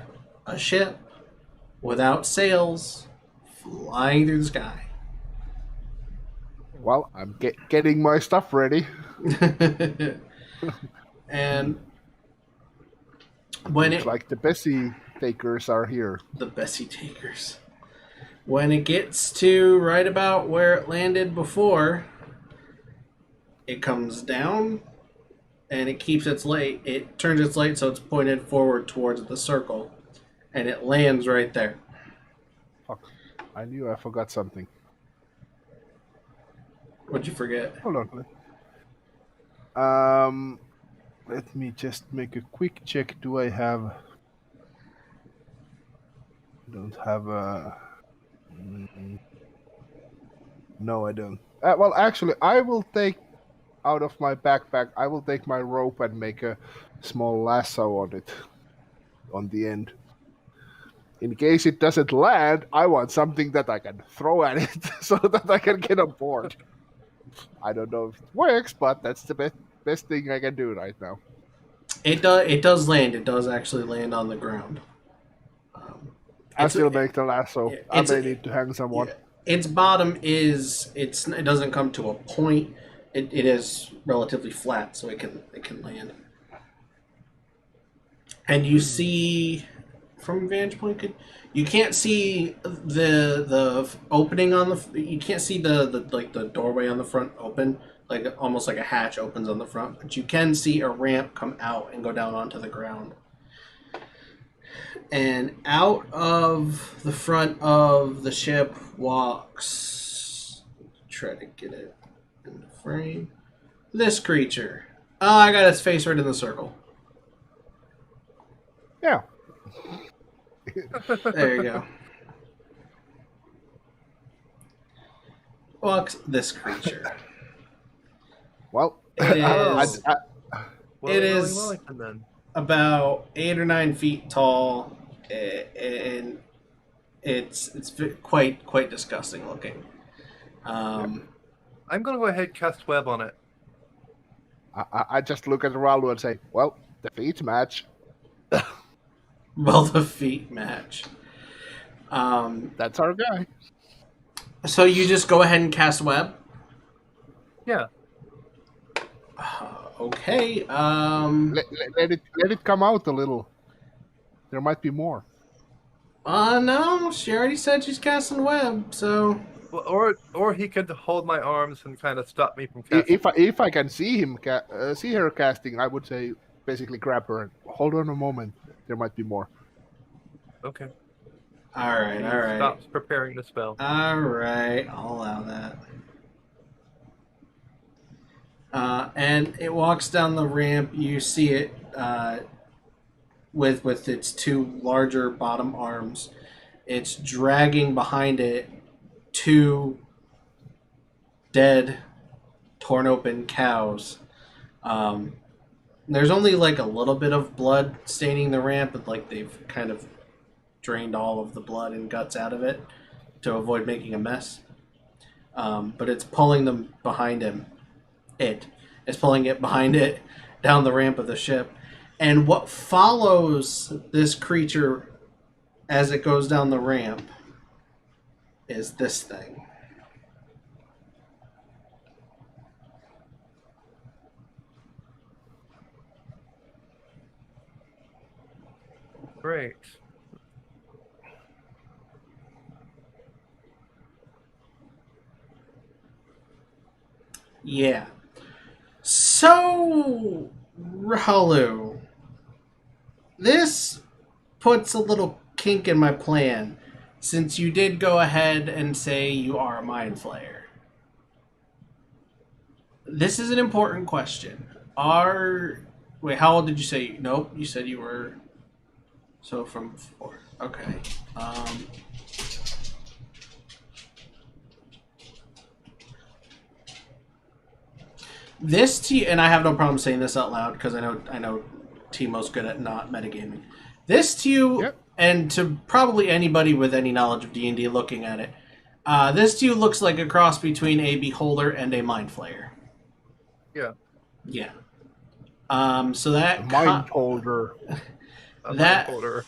a ship without sails, flying through the sky. Well, I'm getting my stuff ready. And when Looks it like the Bessie takers are here. the Bessie takers, when it gets to right about where it landed before, it comes down and it keeps its light. It turns its light so it's pointed forward towards the circle, and it lands right there. Fuck. I knew I forgot something. What'd you forget? Hold on. Let me just make a quick check. Do I have? Don't have a. No, I don't. Well, actually, I will take out of my backpack. I will take my rope and make a small lasso on it, on the end. In case it doesn't land, I want something that I can throw at it so that I can get on board. I don't know if it works, but that's the best thing I can do right now. It does land. It does actually land on the ground. I still make the lasso. I it's may a- need to hang someone. Its bottom is it doesn't come to a point. It is relatively flat, so it can land. And you see from vantage point, you can't see the opening on the. You can't see the doorway on the front open, like almost like a hatch opens on the front, but you can see a ramp come out and go down onto the ground. And out of the front of the ship walks. Try to get it in the frame. This creature. Oh, I got its face right in the circle. Yeah. There you go. Walks this creature. Well, It is Well, It Willie is- Wellington, then. about 8 or 9 feet tall, and it's quite disgusting looking. I'm gonna go ahead and cast web on it. I just look at Ralu and say, well, the feet match. Well, the feet match. That's our guy. So you just go ahead and cast web. Yeah. Okay. Let it come out a little. There might be more. No, she already said she's casting web, so Well, or he could hold my arms and kind of stop me from casting. If I can see him see her casting, I would say basically grab her and hold on a moment. There might be more. Okay. all right, all right. Stops preparing the spell. All right, I'll allow that. And it walks down the ramp. You see it with its two larger bottom arms. It's dragging behind it two dead, torn open cows. There's only like a little bit of blood staining the ramp, but like they've kind of drained all of the blood and guts out of it to avoid making a mess. But it's pulling them behind him. It's pulling it behind it down the ramp of the ship. And what follows this creature as it goes down the ramp is this thing. Great. Yeah. So, Ralu, this puts a little kink in my plan, since you did go ahead and say you are a mind flayer. This is an important question. Wait, how old did you say? Nope, you said you were. So from 4. Okay. Um, this and I have no problem saying this out loud because I know Timo's good at not metagaming. This to you, Yep. and to probably anybody with any knowledge of D&D looking at it, this to you looks like a cross between a beholder and a mind flayer. Yeah. Yeah. So that Mind holder. A That- mind holder.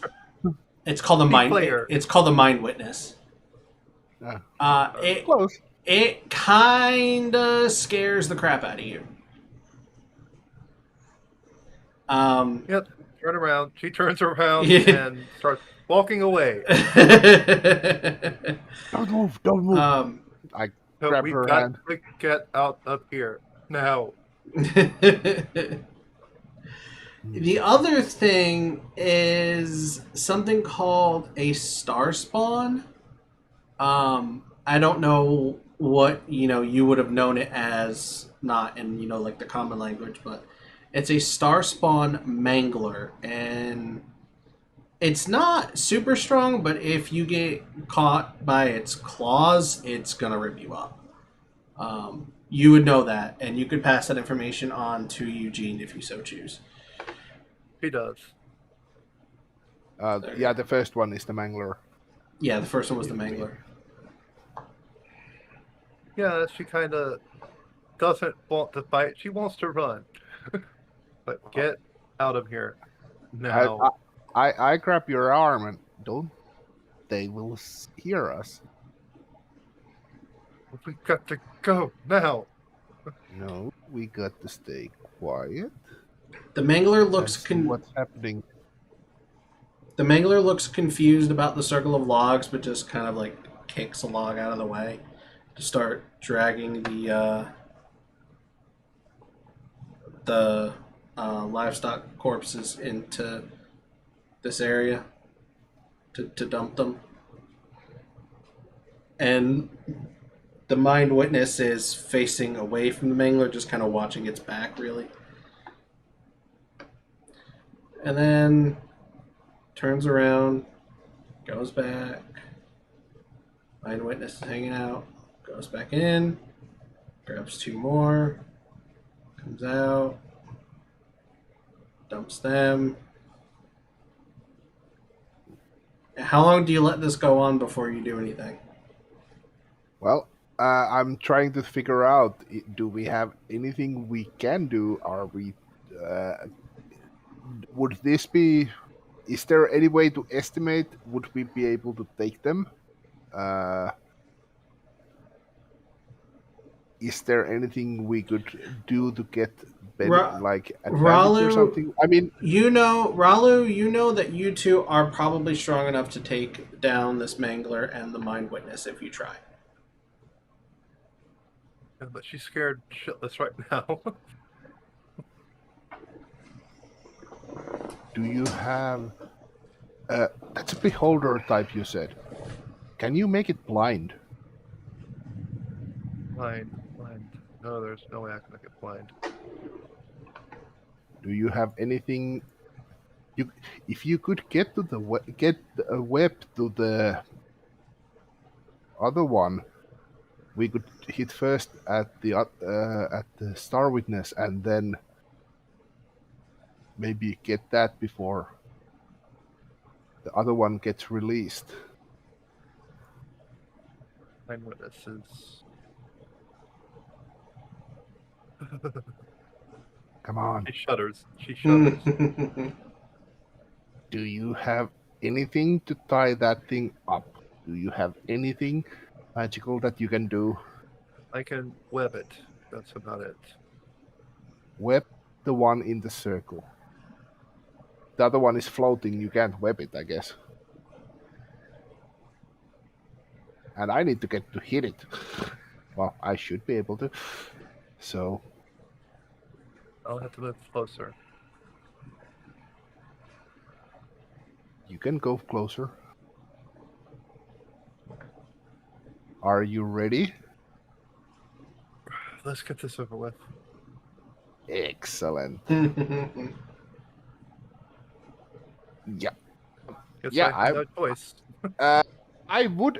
it's called the mind. Player. It's called the mind witness. It Close. it kinda scares the crap out of you. Yep. Turn around. She turns around Yeah. and starts walking away. Don't move. Don't move. I So grab we her got hand. to get out of here now. The other thing is something called a star spawn. I don't know what you would have known it as, not in like the common language, but it's a star spawn mangler, and it's not super strong. But if you get caught by its claws, it's gonna rip you up. You would know that, and you could pass that information on to Eugene if you so choose. She does. Yeah, the first one is the mangler. Yeah, the first one was the mangler. Yeah, she kind of doesn't want to fight. She wants to run. But get out of here now. I grab your arm and don't. They will hear us. We got to go now. No, we got to stay quiet. The mangler And looks see what's happening. The mangler looks confused about the circle of logs, but just kind of like kicks a log out of the way to start dragging the livestock corpses into this area to dump them. And the mind witness is facing away from the mangler, just kind of watching its back, really. And then turns around, goes back. Mind witness is hanging out, goes back in, grabs 2 more, comes out, dumps them. How long do you let this go on before you do anything? Well, I'm trying to figure out: do we have anything we can do? Are we? Would this be? Is there any way to estimate? Would we be able to take them? Is there anything we could do to get like advantage Ralu, or something? I mean, Ralu, you know that you two are probably strong enough to take down this mangler and the mind witness if you try. Yeah, but she's scared shitless right now. do you have? That's a beholder type. You said. Can you make it blind? Blind. No, there's no way I can make it blind. Do you have anything? If you could get to get a web to the other one, we could hit first at the Star Witness and then maybe get that before the other one gets released. Blind witnesses. Come on. She shudders. She shudders. Do you have anything to tie that thing up? Do you have anything magical that you can do? I can web it. That's about it. Web the one in the circle. The other one is floating. You can't web it, I guess. And I need to get to hit it. Well, I should be able to. So, I'll have to move closer. you can go closer. Are you ready? Let's get this over with. Excellent. Yeah. Guess Yeah, I have no choice. I would,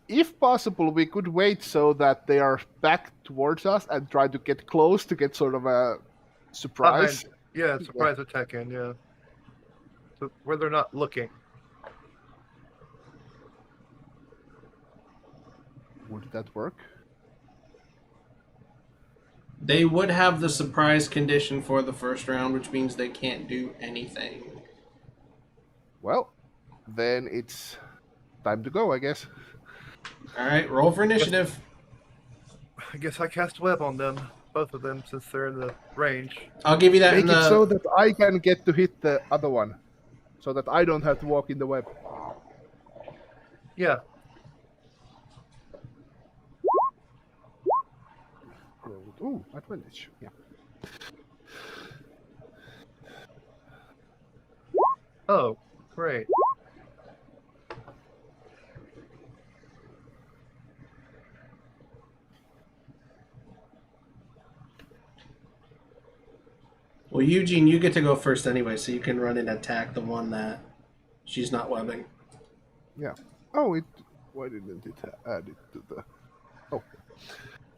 if possible, we could wait so that they are back towards us and try to get close to get sort of a surprise. Yeah, surprise attack in, yeah. So where they're not looking. Would that work? They would have the surprise condition for the first round, which means they can't do anything. Well, then it's time to go, I guess. All right, roll for initiative. I guess I cast web on them, both of them, since they're in the range. I'll give you that in Make the. it so that I can get to hit the other one, so that I don't have to walk in the web. Yeah. Ooh, advantage. Yeah. Oh, great. Well, Eugene, you get to go first anyway, so you can run and attack the one that she's not webbing. Yeah. Oh, it. Why didn't it add it to the? Oh.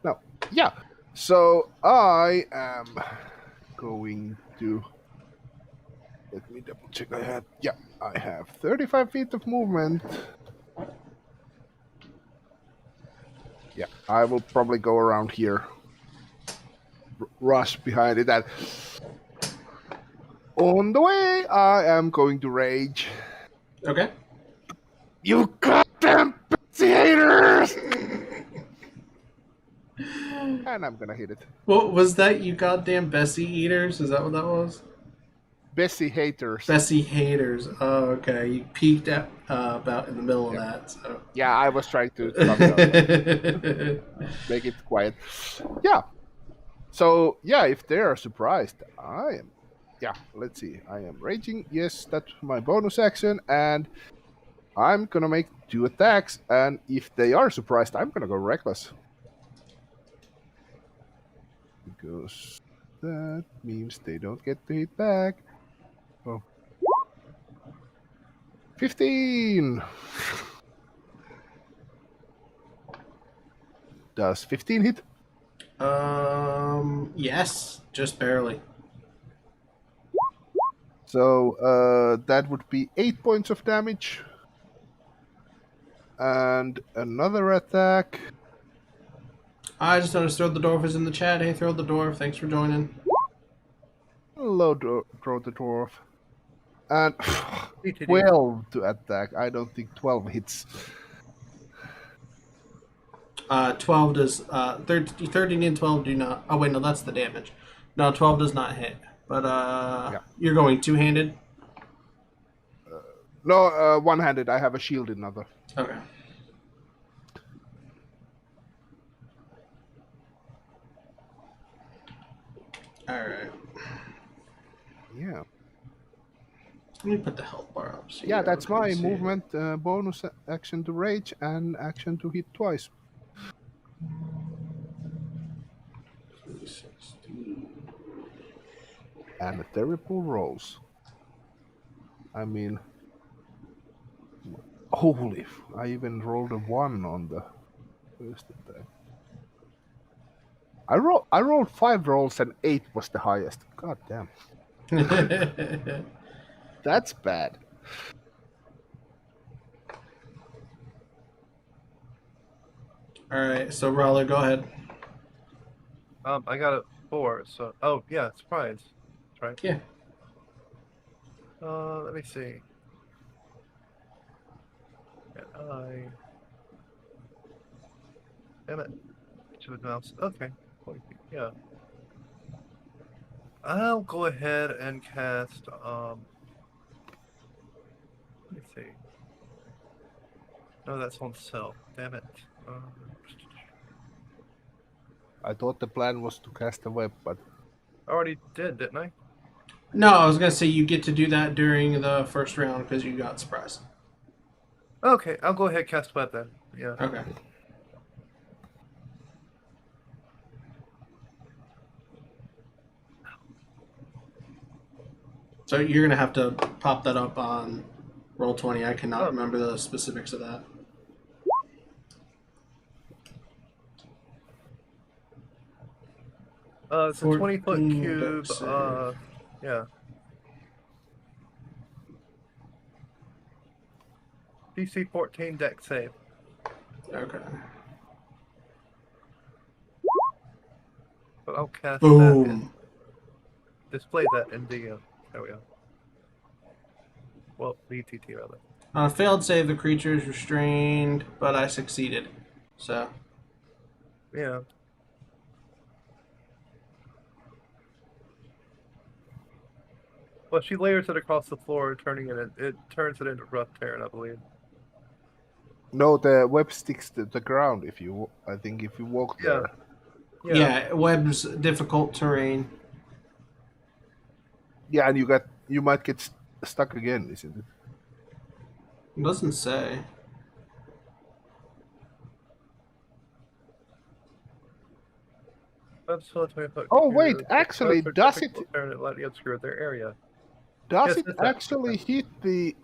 No. Yeah. So I am going to. Let me double check. I have 35 feet of movement. Yeah, I will probably go around here. Rush behind it. And on the way, I am going to rage. Okay. You goddamn Betsy haters! And I'm gonna hit it. What was that? You goddamn Bessie eaters? Is that what that was? Bessie haters. Bessie haters. Oh, okay. You peaked at about in the middle of that. So. Yeah, I was trying to calm down, make it quiet. Yeah. So yeah, if they are surprised, I am. Yeah, let's see. I am raging. Yes, that's my bonus action, and I'm gonna make 2 attacks. And if they are surprised, I'm gonna go reckless. Because that means they don't get to hit back. Oh. 15! Does 15 hit? Yes, just barely. So that would be 8 points of damage. And another attack. I just noticed Throw the Dwarf is in the chat. Hey, Throw the Dwarf, thanks for joining. Hello, Throw the Dwarf. And 12 to attack. I don't think 12 hits. 12 does 13 and 12 do not. Oh wait, no, that's the damage. No, 12 does not hit. But Yeah. You're going two-handed. No, one-handed. I have a shield in other. Okay. All right. Yeah. Let me put the health bar up. So Yeah, that's my see. movement. Bonus action to rage and action to hit twice. 16. And terrible rolls. I mean, holy! I even rolled a 1 on the first attack. I rolled 5 rolls and 8 was the highest. God damn, that's bad. All right, so Raleigh, go ahead. I got 4. So, oh yeah, surprise. That's right. Yeah. Let me see. And damn it. Should have mouse. Okay. 20 feet. Yeah. I'll go ahead and cast. Let me see. No, that's on self. Damn it. I thought the plan was to cast a web, but I already did, didn't I? No, I was gonna say you get to do that during the first round because you got surprised. Okay, I'll go ahead and cast web then. Yeah. Okay. So you're gonna have to pop that up on Roll20. I cannot Oh. remember the specifics of that. It's a 20-foot 14 cube. dex save. Yeah. DC 14 deck save. Okay. But I'll cast that in. Boom. Display that in the. There we go. Well, VTT rather. On a failed save, the creature is restrained, but I succeeded. So, Yeah. Well, she layers it across the floor, turning it turns it into rough terrain, I believe. no, the web sticks to the ground. I think if you walk Yeah. there, yeah, web's difficult terrain. yeah, and you might get stuck again, isn't it? It doesn't say. Web's full of 20-foot Oh wait, cubes. actually, Webs are does it difficult terrain and lightly obscure their area. does Yes, it it's that. actually hit the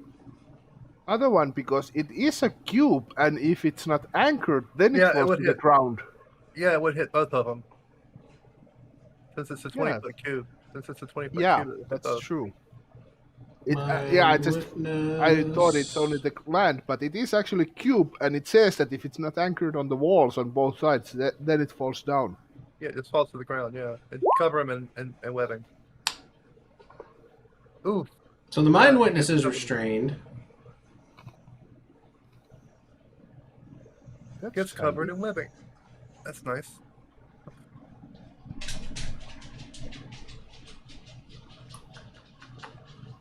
other one because it is a cube, and if it's not anchored, then Yeah, it it falls would to the hit. ground. Yeah, it would hit both of them. Since it's a Yeah. 20-foot cube. Since it's a 20-foot Yeah, cube, it would hit that's both. true. My Yeah, I thought it's only witness. the land, but it is actually cube, and it says that if it's not anchored on the walls on both sides, then it falls down. Yeah, it just falls to the ground, yeah. And cover him in webbing. Ooh. So the mind Yeah, witness it's is covered. restrained. That's Gets covered handy. in webbing. That's nice.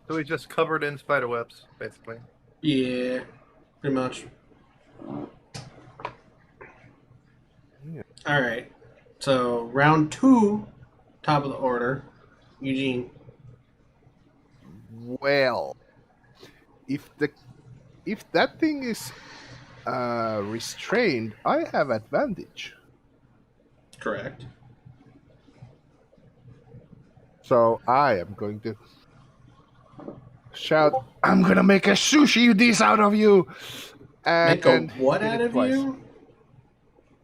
So he's just covered in spider webs, basically. Yeah, pretty much. Yeah. All right. So round 2, top of the order, Eugene. Well, if that thing is restrained, I have advantage. Correct. So I am going to shout, "I'm gonna make a sushi dish out of you!" Make a And what hit out it of twice. you?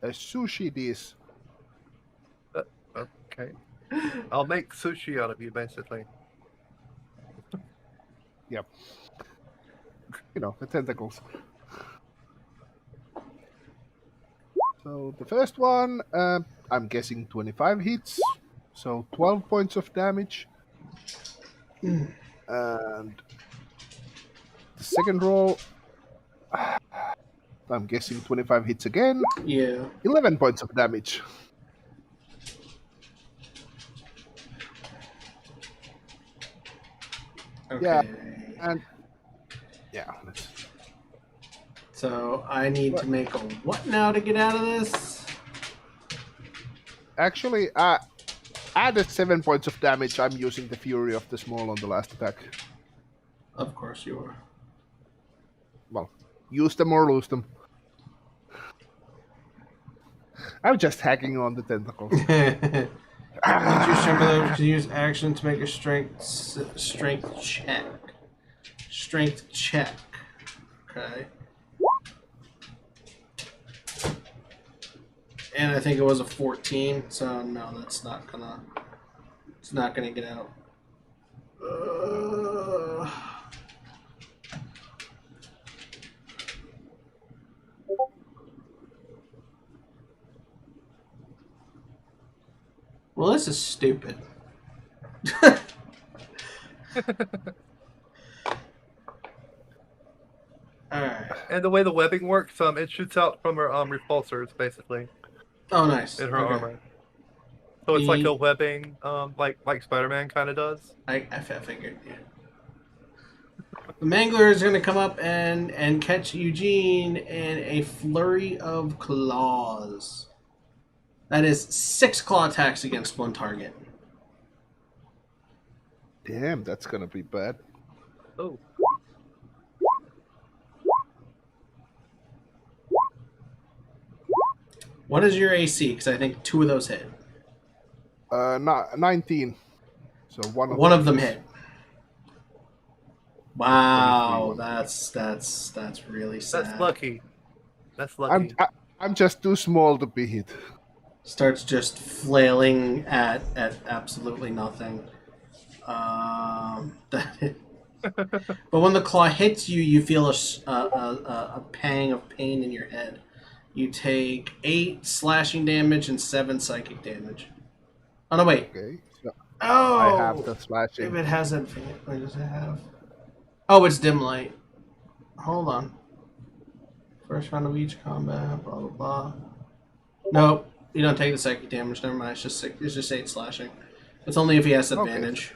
A sushi dish. Okay. I'll make sushi out of you, basically. Yep. You know, the tentacles. So the first one, I'm guessing 25 hits, so 12 points of damage. And the second roll, I'm guessing 25 hits again, Yeah. 11 points of damage. Okay. Yeah. And yeah, So I need to make a what now to get out of this? actually, added 7 points of damage. I'm using the Fury of the Small on the last attack. Of course you are. Well, use them or lose them. I'm just hacking on the tentacles. Creatures temporarily can use action to make a strength check. Strength check. Okay. And I think it was a 14, so no, that's not gonna. It's not gonna get out. Well, Well, this is stupid. Alright. And the way the webbing works, it shoots out from her repulsors basically Oh, nice. in her Okay. armor. So it's like The- a webbing, like Spider-Man kind of does. I figured, yeah. The Mangler is going to come up and catch Eugene in a flurry of claws. That is 6 claw attacks against one target. Damn, that's gonna be bad. Oh, What is your AC? Because I think 2 of those hit. Not 19. So One of them hit. Wow, 23. that's really sad. that's lucky. That's lucky. I'm just too small to be hit. Starts just flailing at absolutely nothing. But when the claw hits you, you feel a pang of pain in your head. You take 8 slashing damage and 7 psychic damage. Oh no, wait. Okay. So Oh, I have the if slashing. it has infinite, what does it have? Oh, it's dim light. Hold on. First round of each combat, blah blah blah. Nope, you don't take the psychic damage. Never mind. It's just 8 slashing. It's only if he has advantage.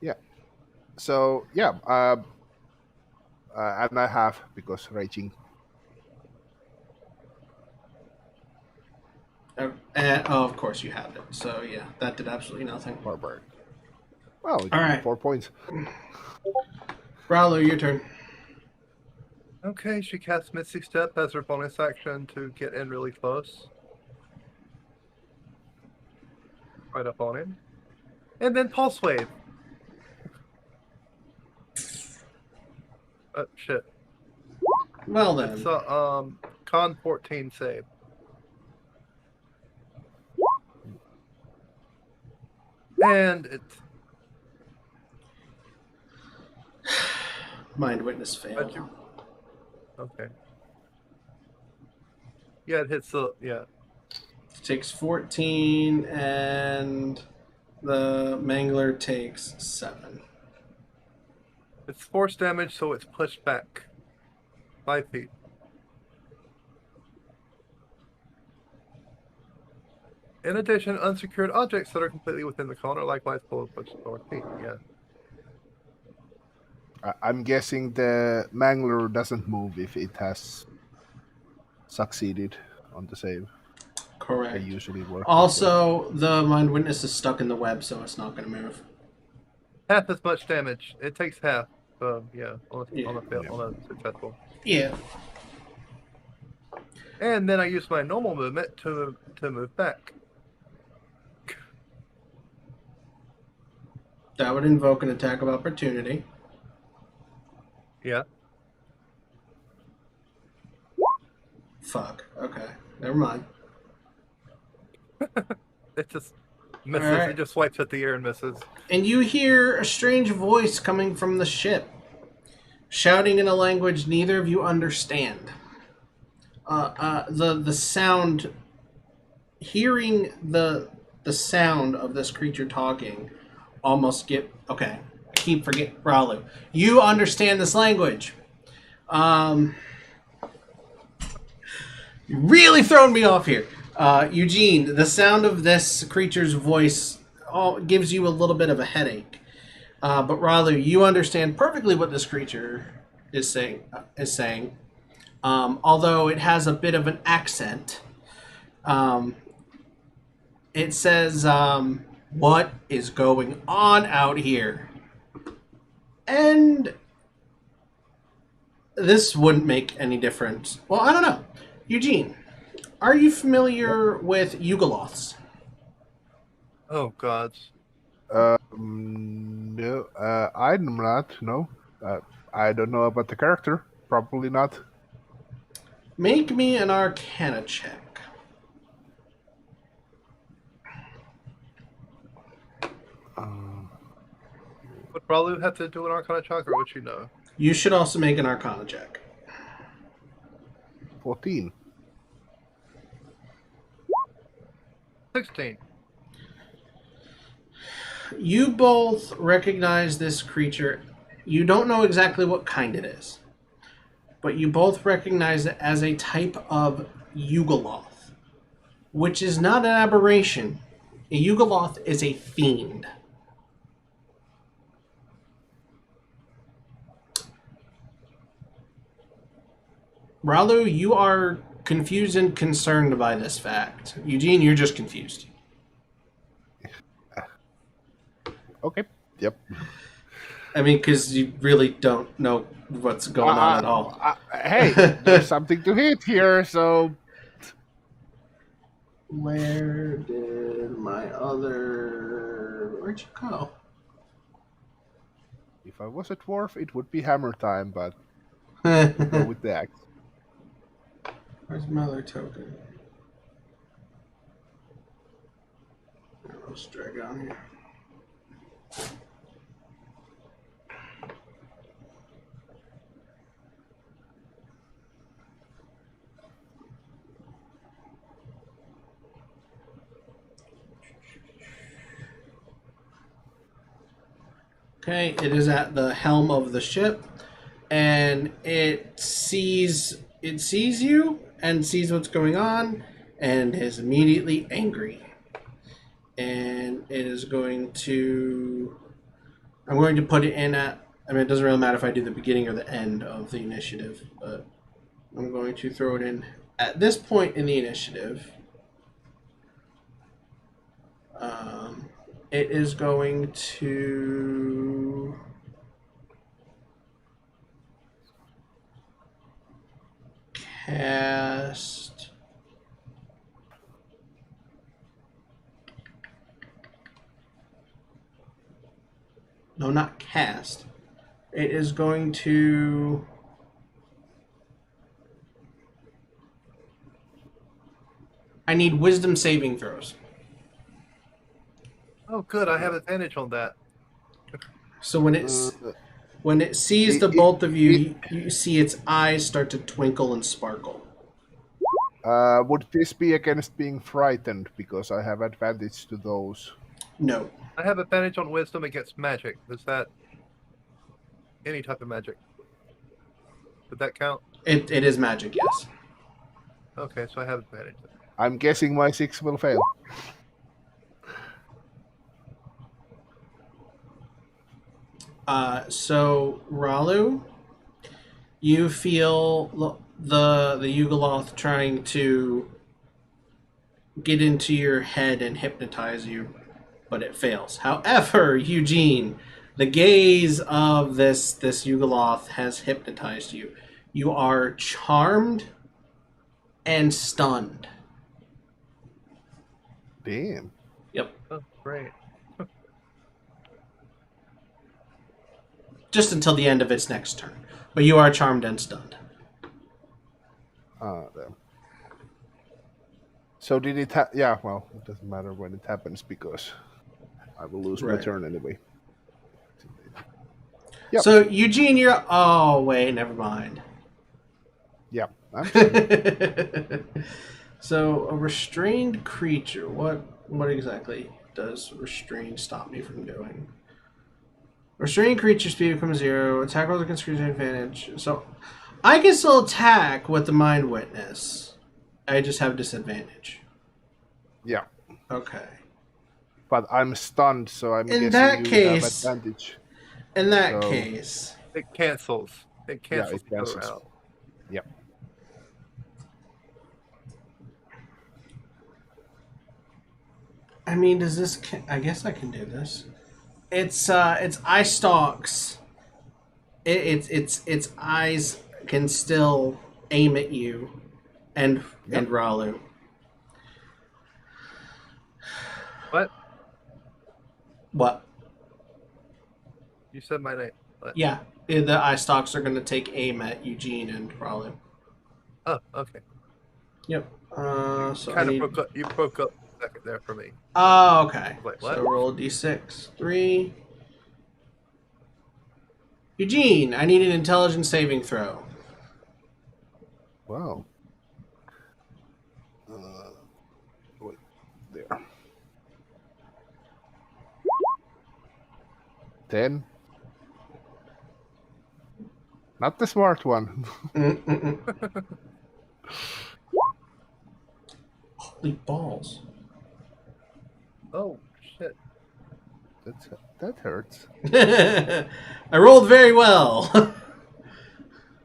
Yeah. So yeah. And I have because raging. Oh, of course you have it. So yeah, that did absolutely nothing. Barbaric. Well, All right. 4 points. Rowler, your turn. Okay, she casts Misty Step as her bonus action to get in really close. Right up on him. And then Pulse Wave. Oh, shit. Well then. It's a con 14 save. And it's... Mind Witness failed. Okay. Yeah, it hits the... Yeah. It takes 14, and the Mangler takes 7. It's force damage, so it's pushed back 5 feet. In addition, unsecured objects that are completely within the cone are likewise pulled pushed 4 feet. Yeah. I'm guessing the Mangler doesn't move if it has succeeded on the save. Correct. They usually work. Also, the Mind Witness is stuck in the web, so it's not going to move. Half as much damage. It takes half. Yeah, on Yeah. a successful. Yeah. And then I use my normal movement to move back. That would invoke an attack of opportunity. Yeah. Fuck. Okay. Never mind. It just misses. Alright. It just swipes at the air and misses. And you hear a strange voice coming from the ship, shouting in a language neither of you understand. The sound, hearing the sound of this creature talking, almost get okay. I keep forgetting Ralu. You understand this language. You're really throwing me off here. Eugene, the sound of this creature's voice gives you a little bit of a headache. But Ralu, you understand perfectly what this creature is saying. Although it has a bit of an accent. It says, what is going on out here? And this wouldn't make any difference. Well, I don't know. Eugene, are you familiar with Yugoloths? Oh God. No, I'm not. No, I don't know about the character. Probably not. Make me an Arcana check. Would probably have to do an Arcana check, or would you know? You should also make an Arcana check. 14. 16. You both recognize this creature. You don't know exactly what kind it is, but you both recognize it as a type of Yugoloth, which is not an aberration. A Yugoloth is a fiend. Ralu, you are confused and concerned by this fact. Eugene, you're just confused. Okay. Yep. I mean, because you really don't know what's going on at all. Hey, there's something to hit here, so Where did my other... Where'd you go? if I was a dwarf, it would be hammer time, but go Where's with the axe. my other token? Let's drag it on here. Okay, it is at the helm of the ship, and it sees you and sees what's going on, and is immediately angry. And it is going to... I'm going to put it in at... I mean, it doesn't really matter if I do the beginning or the end of the initiative, but I'm going to throw it in at this point in the initiative. It is going to... cast... No, not cast. It is going to... I need wisdom saving throws. Oh, good. I have advantage on that. So when it sees the both of you, you see its eyes start to twinkle and sparkle. Would this be against being frightened? Because I have advantage to those. No. I have advantage on wisdom against magic. Is that any type of magic? Would that count? It is magic, yes. Okay, so I have advantage. I'm guessing my 6 will fail. So Ralu, you feel the Yugoloth trying to get into your head and hypnotize you, but it fails. However, Eugene, the gaze of this Yugoloth has hypnotized you. You are charmed and stunned. Damn. Yep. Oh, great. Just until the end of its next turn. But you are charmed and stunned. Damn. So did it yeah, well, it doesn't matter when it happens because I will lose my turn anyway. Yep. So Eugene, you're... Oh, wait, never mind. Yeah. I'm sorry. So a restrained creature, what exactly does restrained stop me from doing? Restrained creature speed becomes 0. Attack rolls against creature advantage. So I can still attack with the mind witness. I just have disadvantage. Yeah. Okay. But I'm stunned, so I'm In guessing that you case- have advantage. In that So- case, It cancels. It cancels it each other cancels. out. Yep. I mean, does this? I guess I can do this. It's eye stalks. Its eyes can still aim at you, and Ralu. What? What? You said my name. What? Yeah, the eye stalks are going to take aim at Eugene and Ralu. Oh, okay. Yep. So I Kind of need... broke up. You broke up a second there for me. Oh, okay. Wait, what? So roll a d6. 3. Eugene, I need an intelligence saving throw. Wow. Wait, there. 10. Not the smart one. Holy balls. Oh shit! That hurts. I rolled very well.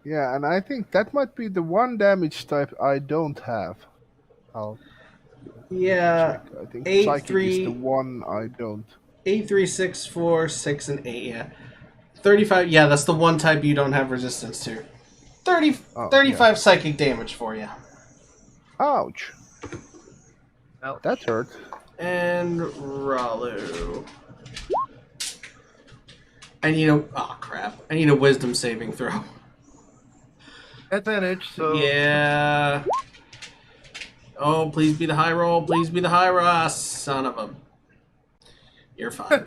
Yeah, and I think that might be the one damage type I don't have. I'll Yeah, check. I think eight, psychic is the three, one I don't. 8, 3, 6, 4, 6, and 8. Yeah, 35. Yeah, that's the one type you don't have resistance to. 30, Oh, 35 psychic damage for you. Ouch. Ouch. That hurt. And Ralu. I need a. Oh crap! I need a wisdom saving throw. Advantage. So Yeah. Oh, please be the high roll. Please be the high roll. Son of a. You're fine.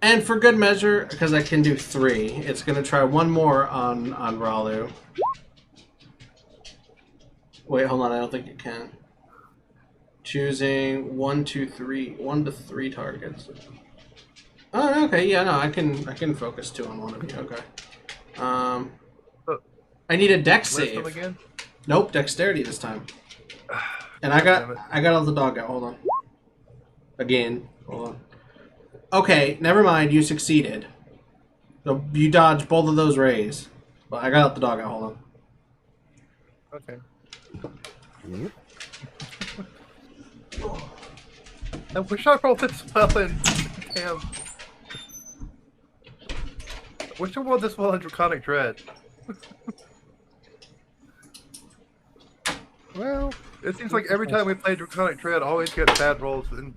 And for good measure, because I can do 3, it's going to try one more on Ralu. Wait, hold on. I don't think it can. Choosing 1, 2, 3, 1 to 3 targets. Oh, okay. Yeah, no, I can focus 2 on one of you. Okay. I need a dex wisdom save. again. Nope, dexterity this time. And Damn it. I got all the dog out. Hold on. Again. Hold on. Okay, never mind. You succeeded. So you dodged both of those rays. But I got out the dog out. Hold on. Okay. Yep. I wish I rolled this well in. Damn. I wish I rolled this well in Draconic Dread. Well, It seems like every time we play Draconic Dread, I always get bad rolls. And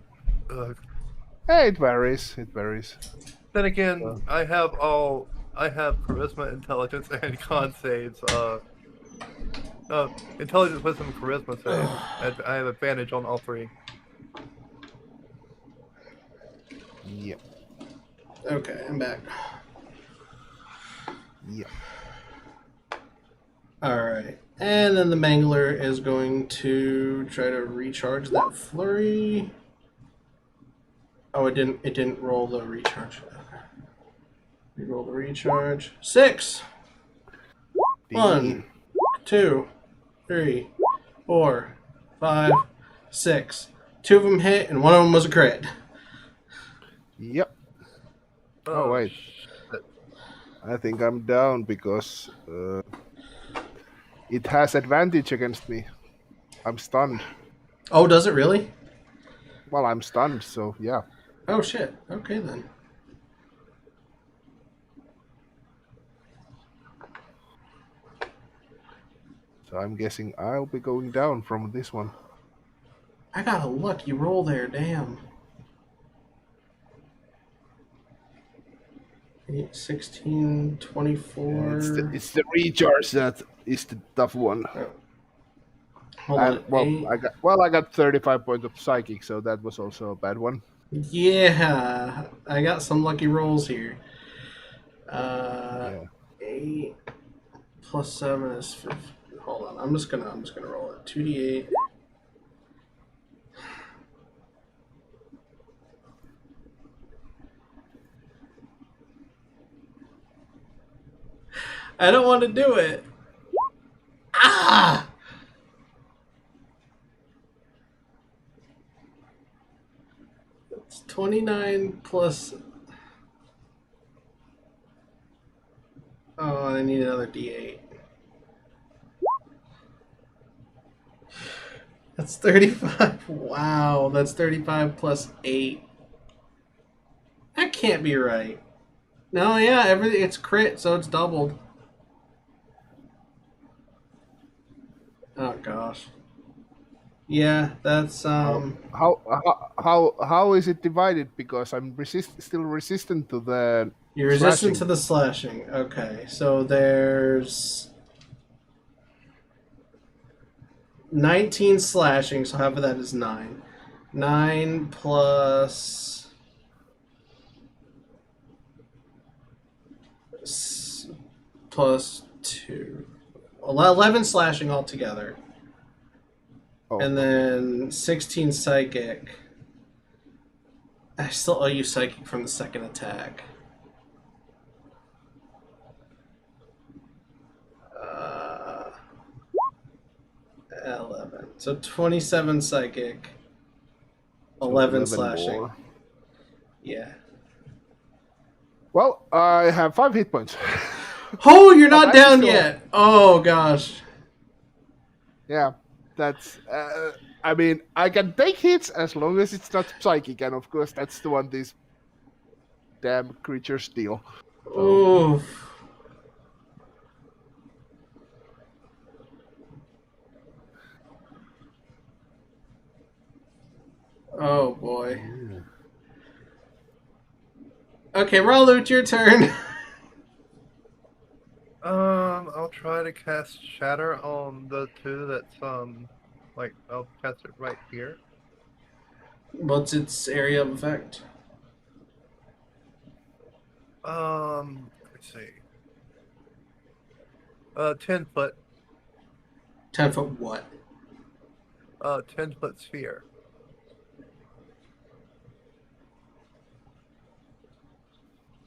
hey, it varies. It varies. then again, I have charisma, intelligence, and con saves. Intelligence, wisdom, and charisma saves. I have advantage on all 3. Yep. Okay, I'm back. Yep. Alright. And then the Mangler is going to try to recharge that flurry. Oh, it didn't roll the recharge. Okay. Re-roll the recharge. 6! 1, 2, 3, 4, 5, 6. 2 of them hit, and one of them was a crit. Yep. Oh, wait. Shit. I think I'm down because it has advantage against me. I'm stunned. Oh, does it really? Well, I'm stunned, so yeah. Oh, shit. Okay, then. So I'm guessing I'll be going down from this one. I got a lucky roll there, damn. 8, 16, 24. Yeah, it's the recharge that is the tough one. Hold And, on. I got 35 points of psychic, so that was also a bad one. Yeah, I got some lucky rolls here. Yeah. 8 plus 7 is 50. Hold on, I'm just gonna roll it. 2d8. I don't want to do it. Ah! It's 29 plus. Oh, I need another d8. That's 35. Wow, that's 35 plus 8. That can't be right. No, yeah, everything it's crit, so it's doubled. Oh gosh. Yeah, that's How is it divided? Because I'm still resistant to the you're resistant slashing. to the slashing. Okay, so there's 19 slashing, so half of that is 9. 9 plus plus 2. 11 slashing altogether. Oh, And then 16 psychic. I still owe you psychic from the second attack. 11. So 27 psychic, So 11 slashing. more. Yeah. Well, I have 5 hit points. Oh, you're not But I'm down still- yet. Oh gosh. Yeah, that's. I mean, I can take hits as long as it's not psychic, and of course, that's the one these damn creatures deal. Oof. Oh boy. Okay, Ralu, it's your turn. I'll try to cast Shatter on the two that's I'll cast it right here. What's its area of effect? Let's see. 10 foot, 10-foot what? 10-foot sphere.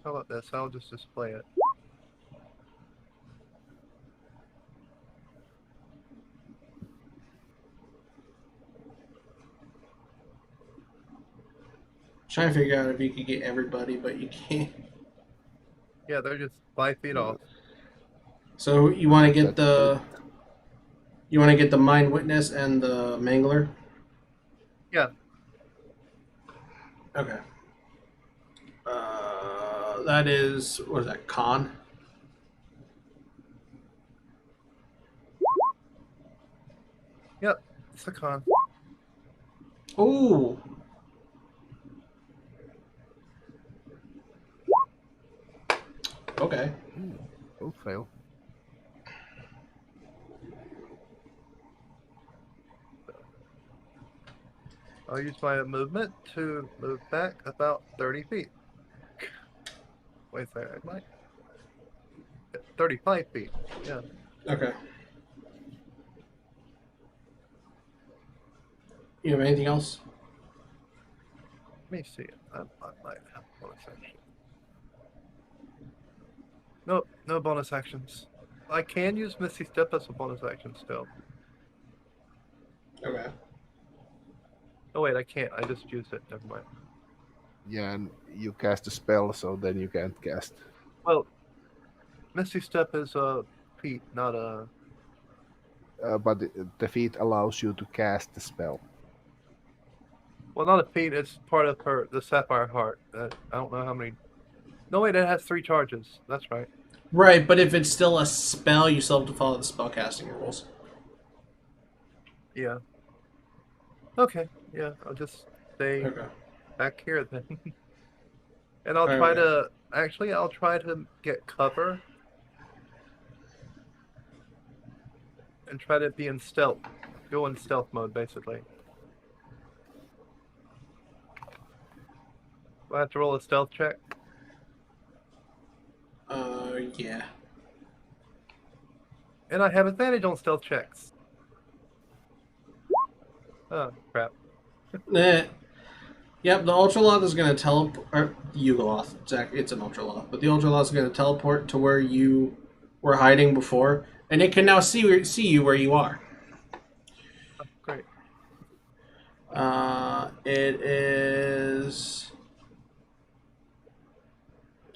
How about this? I'll just display it. Trying to figure out if you could get everybody, but you can't. Yeah, they're just 5 feet off. So you want to get That's the mind witness and the mangler? Yeah. Okay. That is, what is that, con? Yep. It's a con. Ooh. Okay. Both fail. I'll use my movement to move back about 30 feet. Wait a second, I might. 35 feet. Yeah. Okay. You have anything else? Let me see. I might have a bonus action. Nope, no bonus actions. I can use Misty Step as a bonus action still. Okay. Oh wait, I can't. I just used it. Never mind. Yeah, and you cast a spell, so then you can't cast. Well, Misty Step is a feat, not a. But the feat allows you to cast the spell. Well, not a feat. It's part of the Sapphire Heart. I don't know how many. No wait, it has 3 charges. That's right. Right, but if it's still a spell, you still have to follow the spellcasting rules. Yeah. Okay. Yeah, I'll just stay Okay. back here then. And I'll try to. Actually, I'll try to get cover. And try to be in stealth. Go in stealth mode, basically. Do I have to roll a stealth check? Yeah. And I have advantage on stealth checks. Oh, crap. Yep, the Ultraloth is going to teleport. Or Yugoloth, it's an Ultraloth. But the Ultraloth is going to teleport to where you were hiding before. And it can now see you where you are. Oh, great. It is.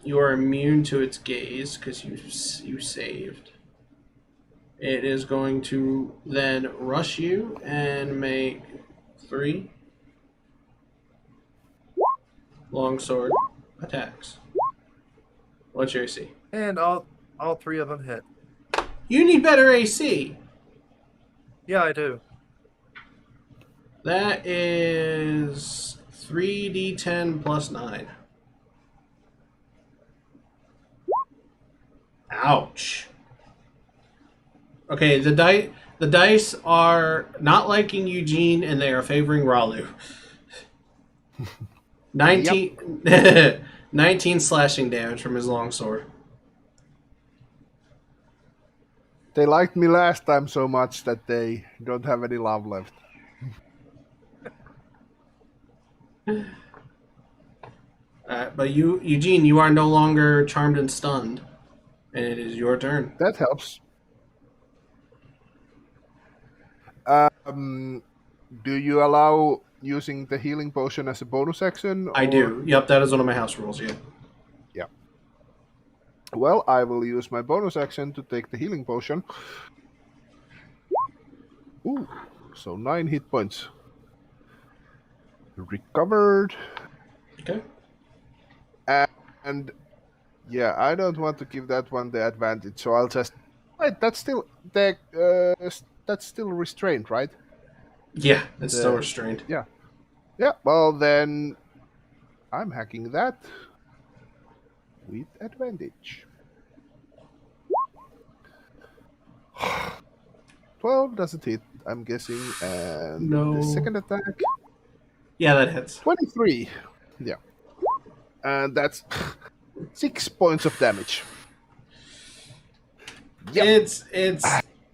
You are immune to its gaze because you saved. It is going to then rush you and make 3 longsword attacks. What's your AC? And all 3 of them hit. You need better AC. Yeah, I do. That is 3d10 plus 9. Ouch. Okay, the dice are not liking Eugene and they are favoring Ralu. 19 slashing damage from his longsword. They liked me last time so much that they don't have any love left. But you, Eugene, you are no longer charmed and stunned, and it is your turn. That helps. Do you allow using the healing potion as a bonus action? I Or... do. Yep, that is one of my house rules. Yeah. Yeah. Well, I will use my bonus action to take the healing potion. Ooh, so 9 hit points. Recovered. Okay. And yeah, I don't want to give that one the advantage, so I'll just... Wait, that's still that's still restrained, right? Yeah, it's still The... restrained. Yeah. Yeah, well then I'm hacking that with advantage. 12 doesn't hit, I'm guessing, and No. the second attack, Yeah, that hits. 23. Yeah. And that's 6 points of damage. Yep.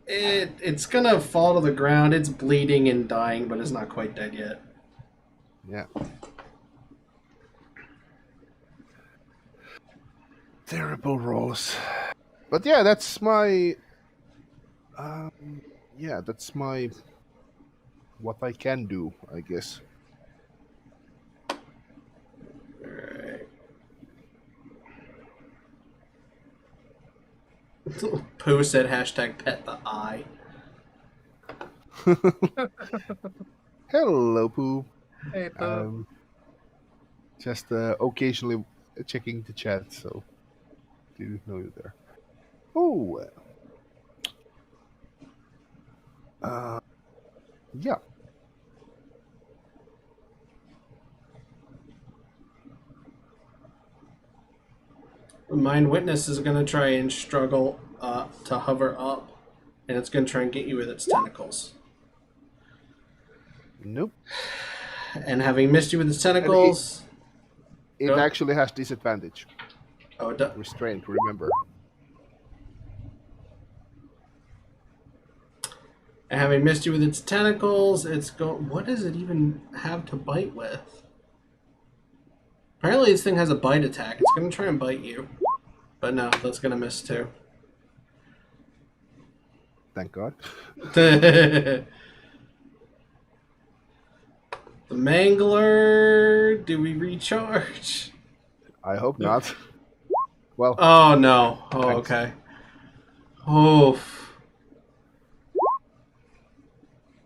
It's gonna fall to the ground. It's bleeding and dying, but it's not quite dead yet. Yeah. Terrible rolls. But yeah, that's my... yeah, that's my... what I can do, I guess. Alright. Pooh said hashtag pet the eye. Hello, Pooh. Hey, Pooh. Just occasionally checking the chat, so do know you there. Oh, yeah. The Mind Witness is gonna try and struggle to hover up, and it's gonna try and get you with its tentacles. Nope. And having missed you with its tentacles, It Go. actually has disadvantage. oh, it does. Restraint, remember. And having missed you with its tentacles, it's go. What does it even have to bite with? Apparently, this thing has a bite attack. It's gonna try and bite you, but no, that's gonna miss too. Thank God. The Mangler. Do we recharge? I hope not. Well, Oh no. Oh, Thanks. okay. Oof.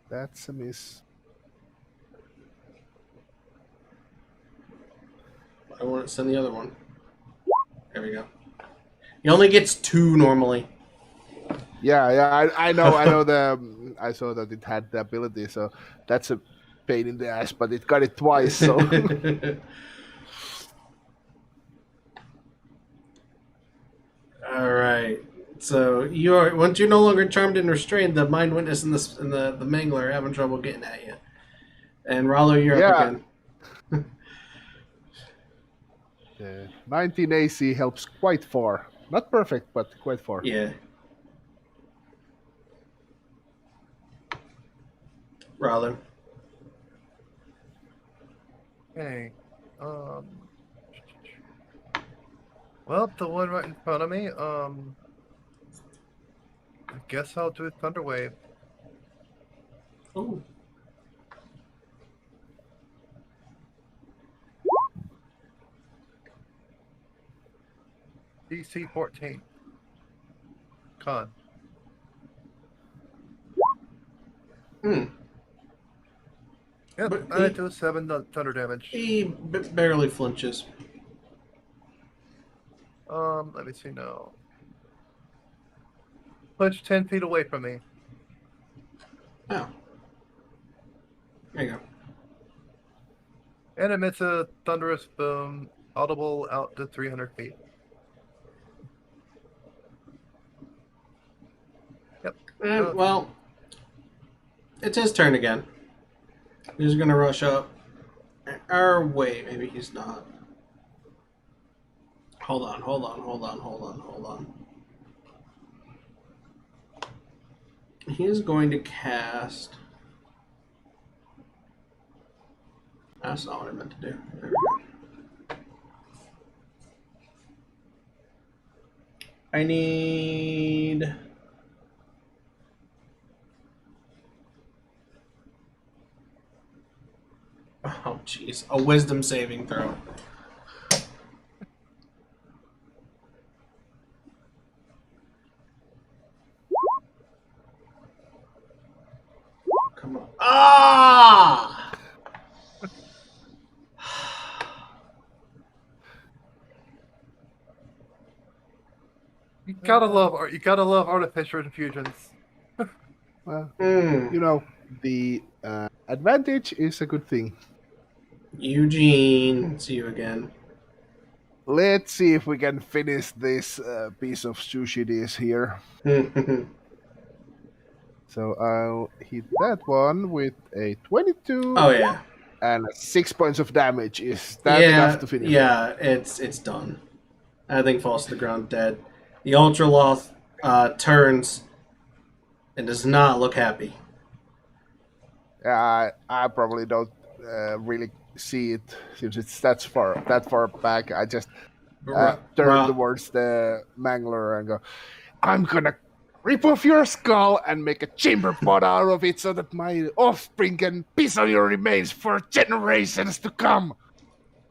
that's a miss. I want to send the other one. There we go. He only gets 2 normally. Yeah, I know the... I saw that it had the ability, so that's a pain in the ass, but it got it twice, so... All right. So you are once you're no longer charmed and restrained, the Mind Witness and the Mangler are having trouble getting at you. And Rollo, you're Yeah. up again. The 19 AC helps quite far. Not perfect, but quite far. Yeah. Rollo. Okay. Well, the one right in front of me. I guess I'll do Thunder Wave. Oh. DC 14. Con. Hmm. Yep, But I he- do 7 thunder damage. He barely flinches. Let me see now. Push 10 feet away from me. Oh. There you go. And emits a thunderous boom, audible out to 300 feet. Yep. Well, it's his turn again. He's gonna rush up. Or wait, maybe he's not. Hold on. He is going to cast. That's not what I meant to do. There we go. I need. Oh, jeez. A wisdom saving throw. Come on. Ah! You gotta love artificial infusions. Well, Mm. you know, the advantage is a good thing. Eugene. See you again. Let's see if we can finish this piece of sushi dish here. So I'll hit that one with a 22 Oh, yeah. and 6 points of damage. Is that enough Yeah, to finish? yeah, it's done. That thing falls to the ground dead. The Ultra Loth turns and does not look happy. I probably don't really see it since it's that far back. I just turn towards the mangler and go, I'm gonna rip off your skull and make a chamber pot out of it so that my offspring can piss on your remains for generations to come.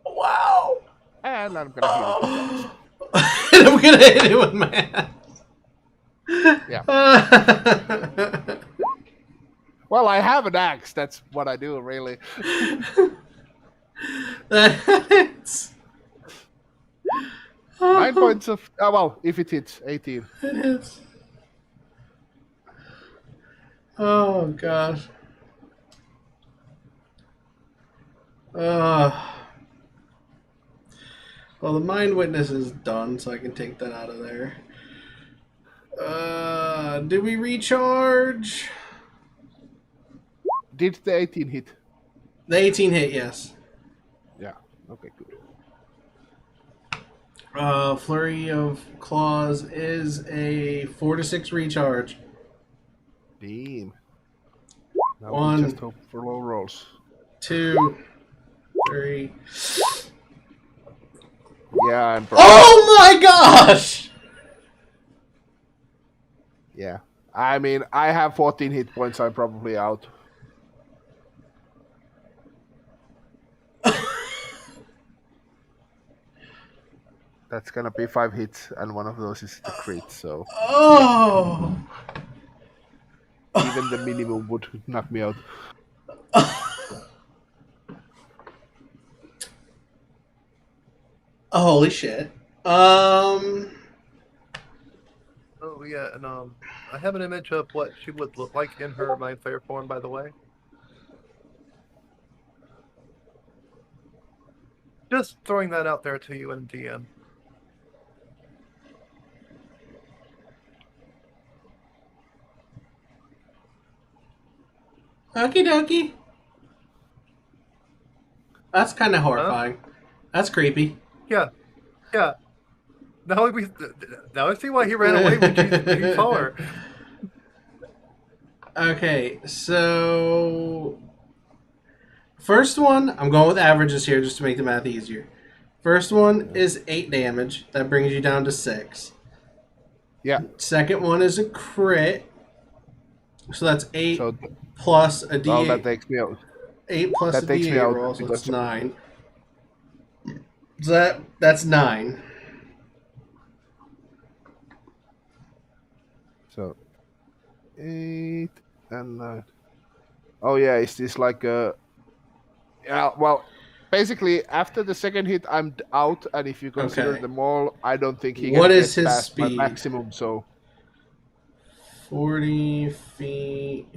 Wow. And I'm gonna hit it once. And I'm gonna hit it with my hand. Yeah. Well, I have an axe. That's what I do, really. That's 9 points of... Oh, well, if it hits, 18. It is. Oh, gosh. Well, the Mind Witness is done, so I can take that out of there. Did we recharge? Did the 18 hit? The 18 hit, yes. Yeah. Okay, good. Flurry of Claws is a 4 to 6 recharge. Damn. Now One. we just hope for low rolls. 2, 3. Yeah, I'm probably... Oh my gosh! Yeah. I mean, I have 14 hit points. I'm probably out. That's gonna be 5 hits, and one of those is the crit, so... Oh! Even the minimum would knock me out. Holy shit. Oh yeah, and I have an image of what she would look like in her Mind Flayer form, by the way. Just throwing that out there to you in DM. Okie dokie. That's kind of horrifying. That's creepy. Yeah. Now I see why he ran away when you saw her. Okay, so first one, I'm going with averages here just to make the math easier. First one is 8 damage. That brings you down to 6. Yeah. Second one is a crit. So that's 8 So, plus a D8. well, that takes me out. 8 plus That a takes me D8 out roll, so that's because- 9. So that's 9. So, 8 and 9. Oh yeah, is this like a... Yeah, well, basically, after the second hit, I'm out, and if you consider Okay. them all, I don't think he What can is get his past my speed? maximum, so... 40 feet.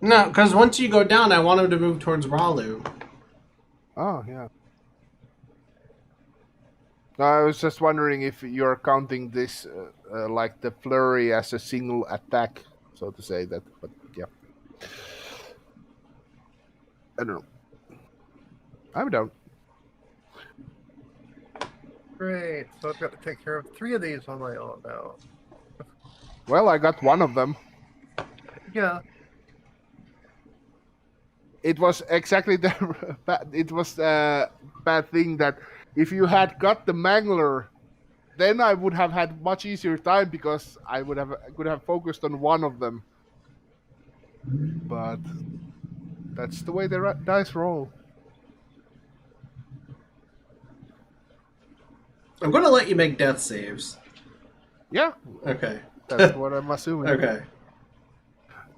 No, because once you go down, I want him to move towards Ralu. Oh, yeah. No, I was just wondering if you're counting this like the flurry as a single attack, so to say that. But yeah, I don't know. I'm down. Great. So I've got to take care of 3 of these on my own now. Well, I got one of them. Yeah. It was exactly the it was a bad thing that if you had got the mangler, then I would have had much easier time because I could have focused on one of them. But that's the way the dice roll. I'm going to let you make death saves. Yeah, Okay. that's what I'm assuming. Okay.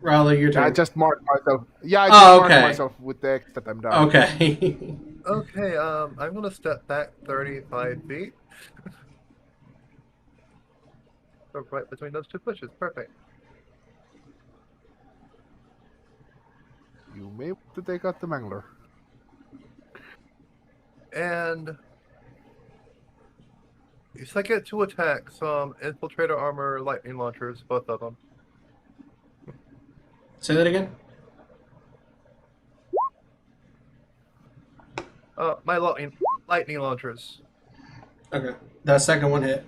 Raleigh, your I turn. just marked myself. Yeah, I just Oh, marked okay. myself with the X that I'm done. Okay. Okay, I'm gonna step back 35 feet. So right between those 2 bushes. Perfect. You may want to take out the mangler. And if I get 2 attacks, infiltrator armor, lightning launchers, both of them. Say that again? My lightning launchers. Okay. That second one hit.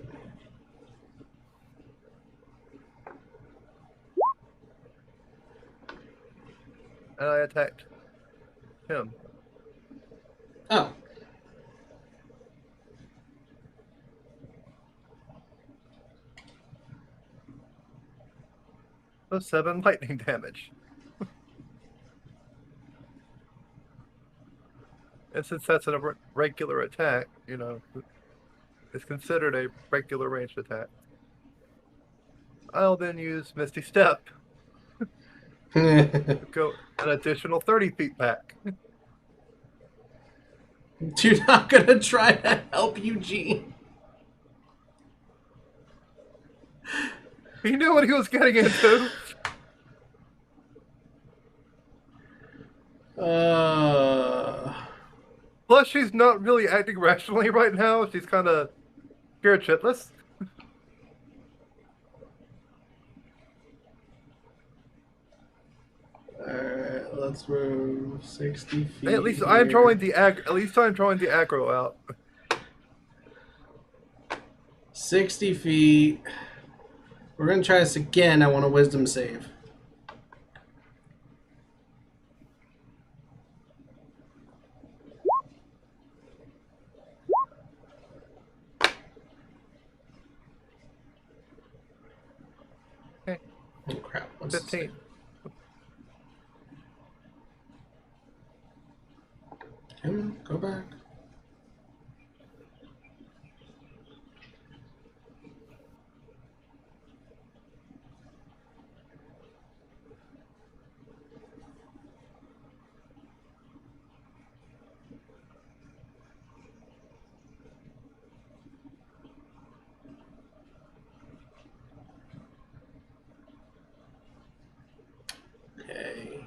And I attacked him. Oh. So 7 lightning damage. And since that's a regular attack, it's considered a regular ranged attack. I'll then use Misty Step to go an additional 30 feet back. You're not going to try to help Eugene. He knew what he was getting into. Plus, she's not really acting rationally right now. She's kind of scared shitless. Alright, let's move 60 feet. At least here. I'm drawing the aggro out. 60 feet. We're going to try this again. I want a wisdom save. Okay. Oh, crap. What's 15. Go back. Okay.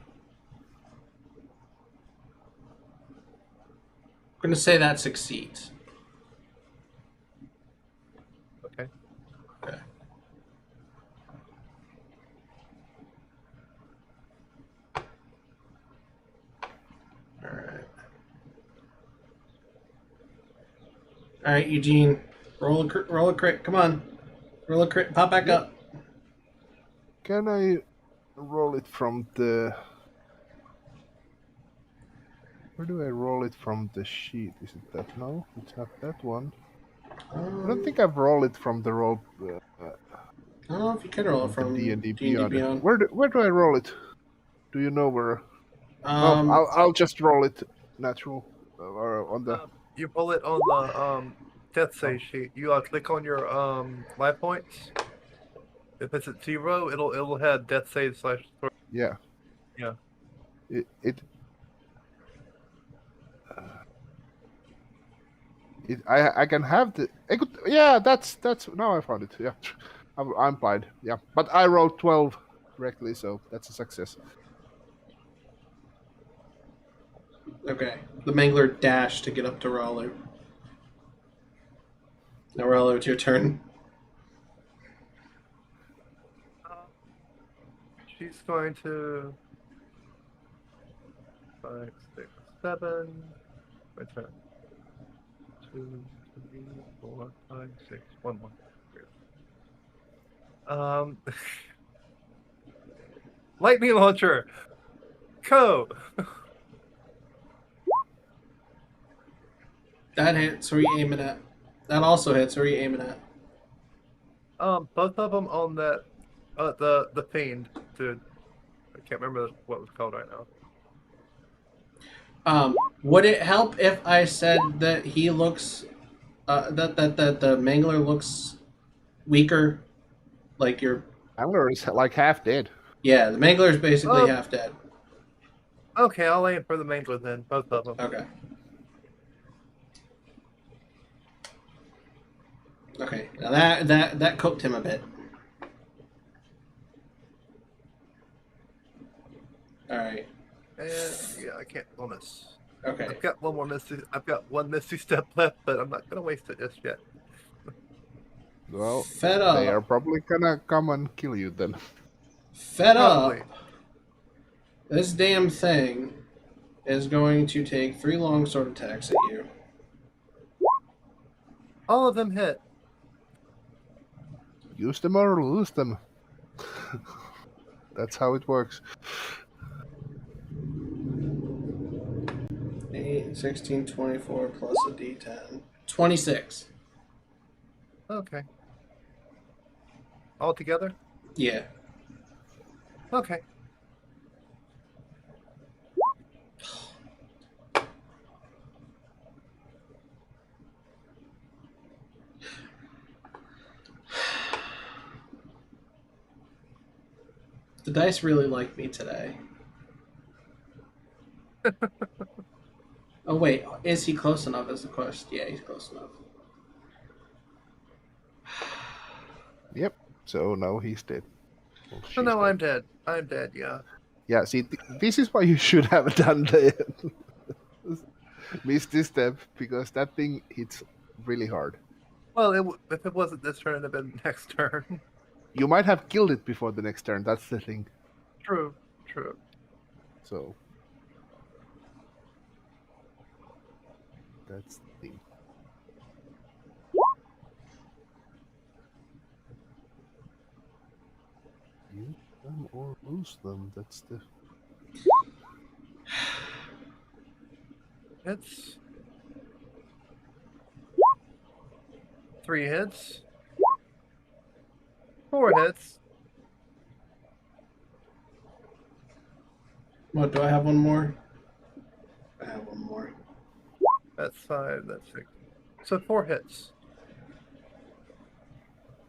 I'm going to say that succeeds. Okay. Okay. Alright. Alright, Eugene. Roll a crit. Come on. Roll a crit. Pop back up. Can I roll it from the... Where do I roll it from the sheet? Is it that? No, it's not that one. I don't think I've rolled it from the roll I don't know if you can roll it from from the D&D D&D Beyond. Where do I roll it? Do you know where? Um, I'll just roll it natural or on the. You roll it on the death save sheet. You click on your life points. If it's at 0, it'll have death save / Yeah. Yeah. I can have the. Yeah, that's now I found it. Yeah, I'm fine. Yeah, but I rolled 12 correctly, so that's a success. okay. The Mangler dashed to get up to Rollo. Now, Rollo, it's your turn. She's going to 5, 6, 7. My turn. 2, 3, 4, 5, 6, 1, 1. Lightning launcher. Co. That hits. Who are you aiming at? That also hits. Who are you aiming at? Both of them on that. The fiend, dude. I can't remember what it was called right now. Would it help if I said that he looks, that the Mangler looks weaker? Like you're, Angler is like half dead. yeah, the Mangler is basically Oh. half dead. Okay, I'll aim for the mangler then. Both of them. Okay. Okay. Now that cooked him a bit. All right. And yeah, I can't bonus. Okay. I've got one misty step left, but I'm not gonna waste it just yet. Well, Fed up. they are probably gonna come and kill you then. Fed Probably. up. This damn thing is going to take 3 longsword attacks at you. All of them hit. Use them or lose them. That's how it works. 8, 16, 24 plus a d10. 26. Okay. All together? Yeah. Okay. The dice really like me today. Oh wait, is he close enough is the question. Yeah, he's close enough. Yep. So now he's dead. Well, So she's no, dead. I'm dead. I'm dead, yeah. Yeah, see, this is why you should have done the missed this step, because that thing hits really hard. Well, if it wasn't this turn, it'd have been next turn. You might have killed it before the next turn, that's the thing. True, true. So that's the thing. Use them or lose them, that's the... Hits. 3 hits. 4 hits. What, do I have one more? I have one more. That's 5. That's 6. So 4 hits.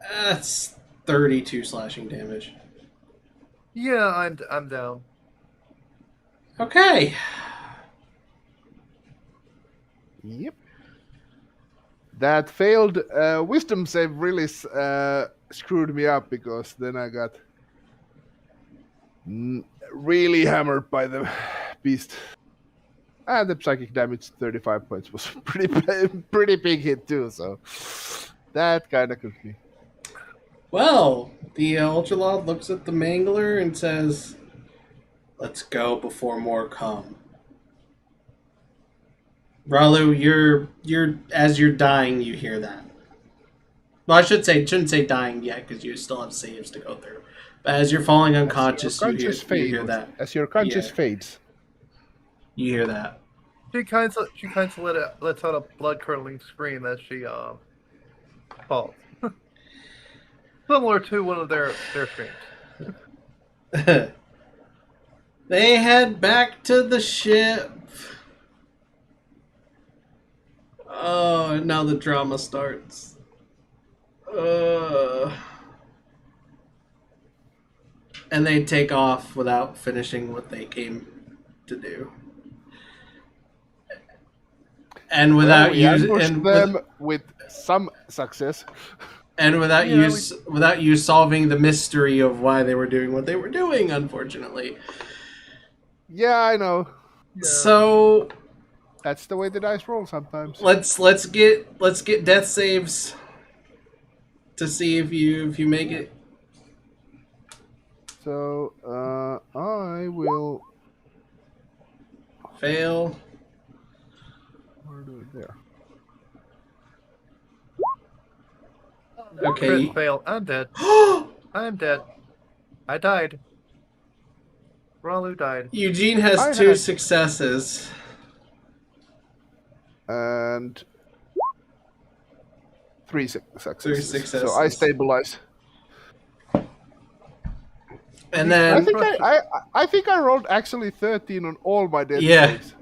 That's 32 slashing damage. Yeah, I'm down. Okay. Yep. That failed wisdom save really screwed me up, because then I got really hammered by the beast. And the psychic damage, 35 points, was pretty big hit too, so that kind of cooked me. Well, the Ultralord looks at the Mangler and says, "Let's go before more come." Ralu, you're as you're dying, you hear that. Well, I shouldn't say dying yet, because you still have saves to go through. But as you're falling unconscious, you hear that. As your conscious fades. You hear that. She kind of lets out a blood curdling scream as she falls. Similar to one of their screams. They head back to the ship. Oh, and now the drama starts. And they take off without finishing what they came to do. And without using them with some success. And without you solving the mystery of why they were doing what they were doing, unfortunately. Yeah, I know. Yeah. So that's the way the dice roll sometimes. Let's get death saves to see if you make it. So I will fail. Where do it there? Okay. Crit fail. I'm dead. I'm dead. I died. Ralu died. Eugene has I two had- successes. And 3 successes. Three So I successes. stabilize. And I then, think I think I rolled actually 13 on all my death Yeah. saves.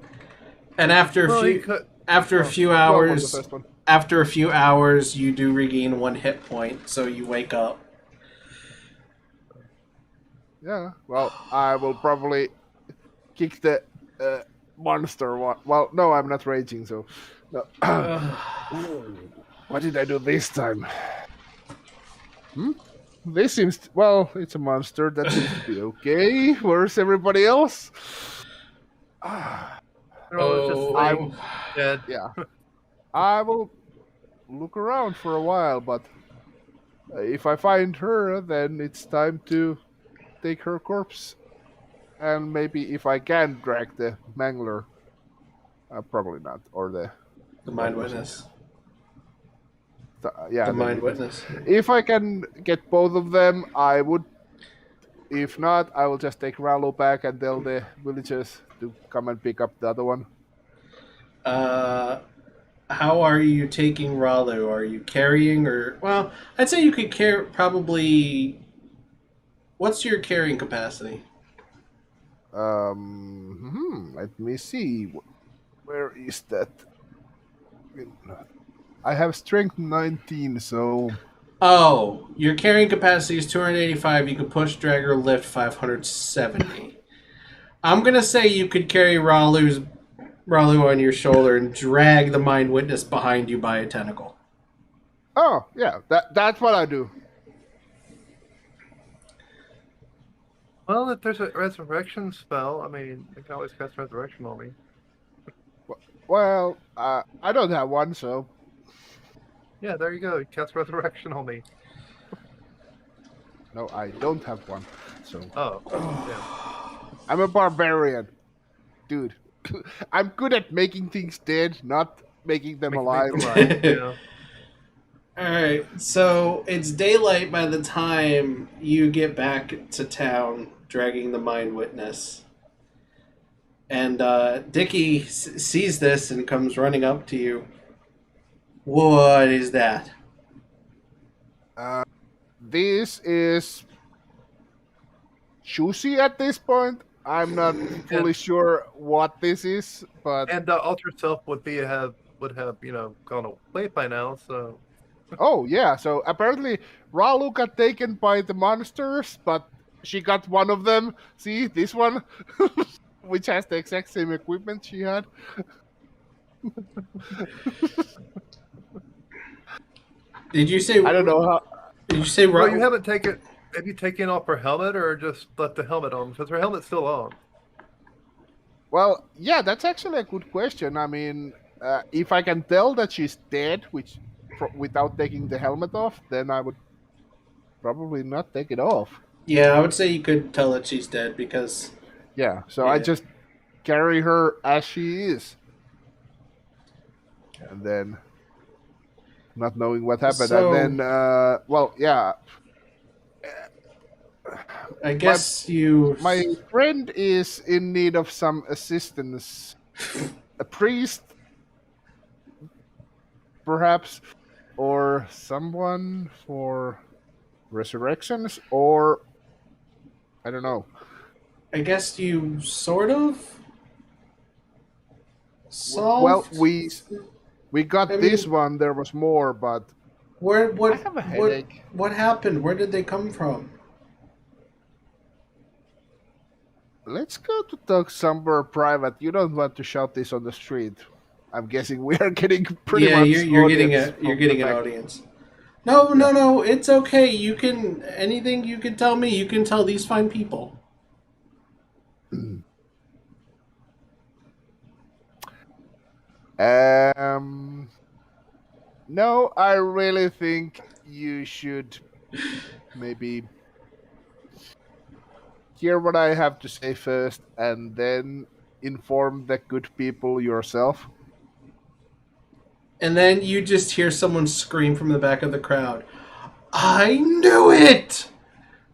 and after a Well, he few could. after a oh, few 12 on the hours, first one. after a few hours, you do regain 1 hit point, so you wake up. Yeah. Well, I will probably kick the monster one. Well, no, I'm not raging, so. No. What did I do this time? This seems well. It's a monster. That seems to be okay. Where's everybody else? Ralu's just Oh. laying dead. Yeah. I will look around for a while, but if I find her, then it's time to take her corpse. And maybe if I can drag the mangler, probably not, or the Mind Witness. yeah, The Mind Witness. If I can get both of them, I would. If not, I will just take Rallo back and tell the villagers to come and pick up the other one. How are you taking Ralu? Are you carrying or... Well, I'd say you could carry probably... What's your carrying capacity? Let me see. Where is that? I have strength 19, so Oh, your carrying capacity is 285. You could push, drag, or lift 570. I'm going to say you could carry Ralu on your shoulder and drag the Mind Witness behind you by a tentacle. oh yeah, that's what I do. Well, if there's a resurrection spell, I mean, I can always cast resurrection on me. Well, I don't have one, so Yeah, there you go. You cast resurrection on me. no, I don't have one. So Oh, yeah. I'm a barbarian, dude. I'm good at making things dead, not making them alive. Yeah. Alright, so it's daylight by the time you get back to town, dragging the Mind Witness. And Dickie sees this and comes running up to you. What is that? This is juicy at this point. I'm not fully sure what this is, but And the altar self would have gone away by now. So oh yeah. So apparently Ralu got taken by the monsters, but she got one of them. See this one, which has the exact same equipment she had. Did you say? I don't know how. Did you say? well, you haven't taken. Have you taken off her helmet or just left the helmet on? Because her helmet's still on. Well, yeah, that's actually a good question. I mean, if I can tell that she's dead, without taking the helmet off, then I would probably not take it off. Yeah, I would say you could tell that she's dead because. Yeah, so I Yeah. just carry her as she is. And then, not knowing what happened. So- And then, well, yeah, I guess you. my friend is in need of some assistance. A priest, perhaps, or someone for resurrections, or I don't know. I guess you sort of. Solved. Well, we got I this mean- one. There was more, but What I have a what headache. what happened? Where did they come from? let's go to talk somewhere private. You don't want to shout this on the street. I'm guessing we are getting pretty Yeah, much. you're getting audience you're from getting the an fact- audience. No, it's okay. You can anything you can tell me. You can tell these fine people. No, I really think you should maybe hear what I have to say first and then inform the good people yourself. And then you just hear someone scream from the back of the crowd. I knew it!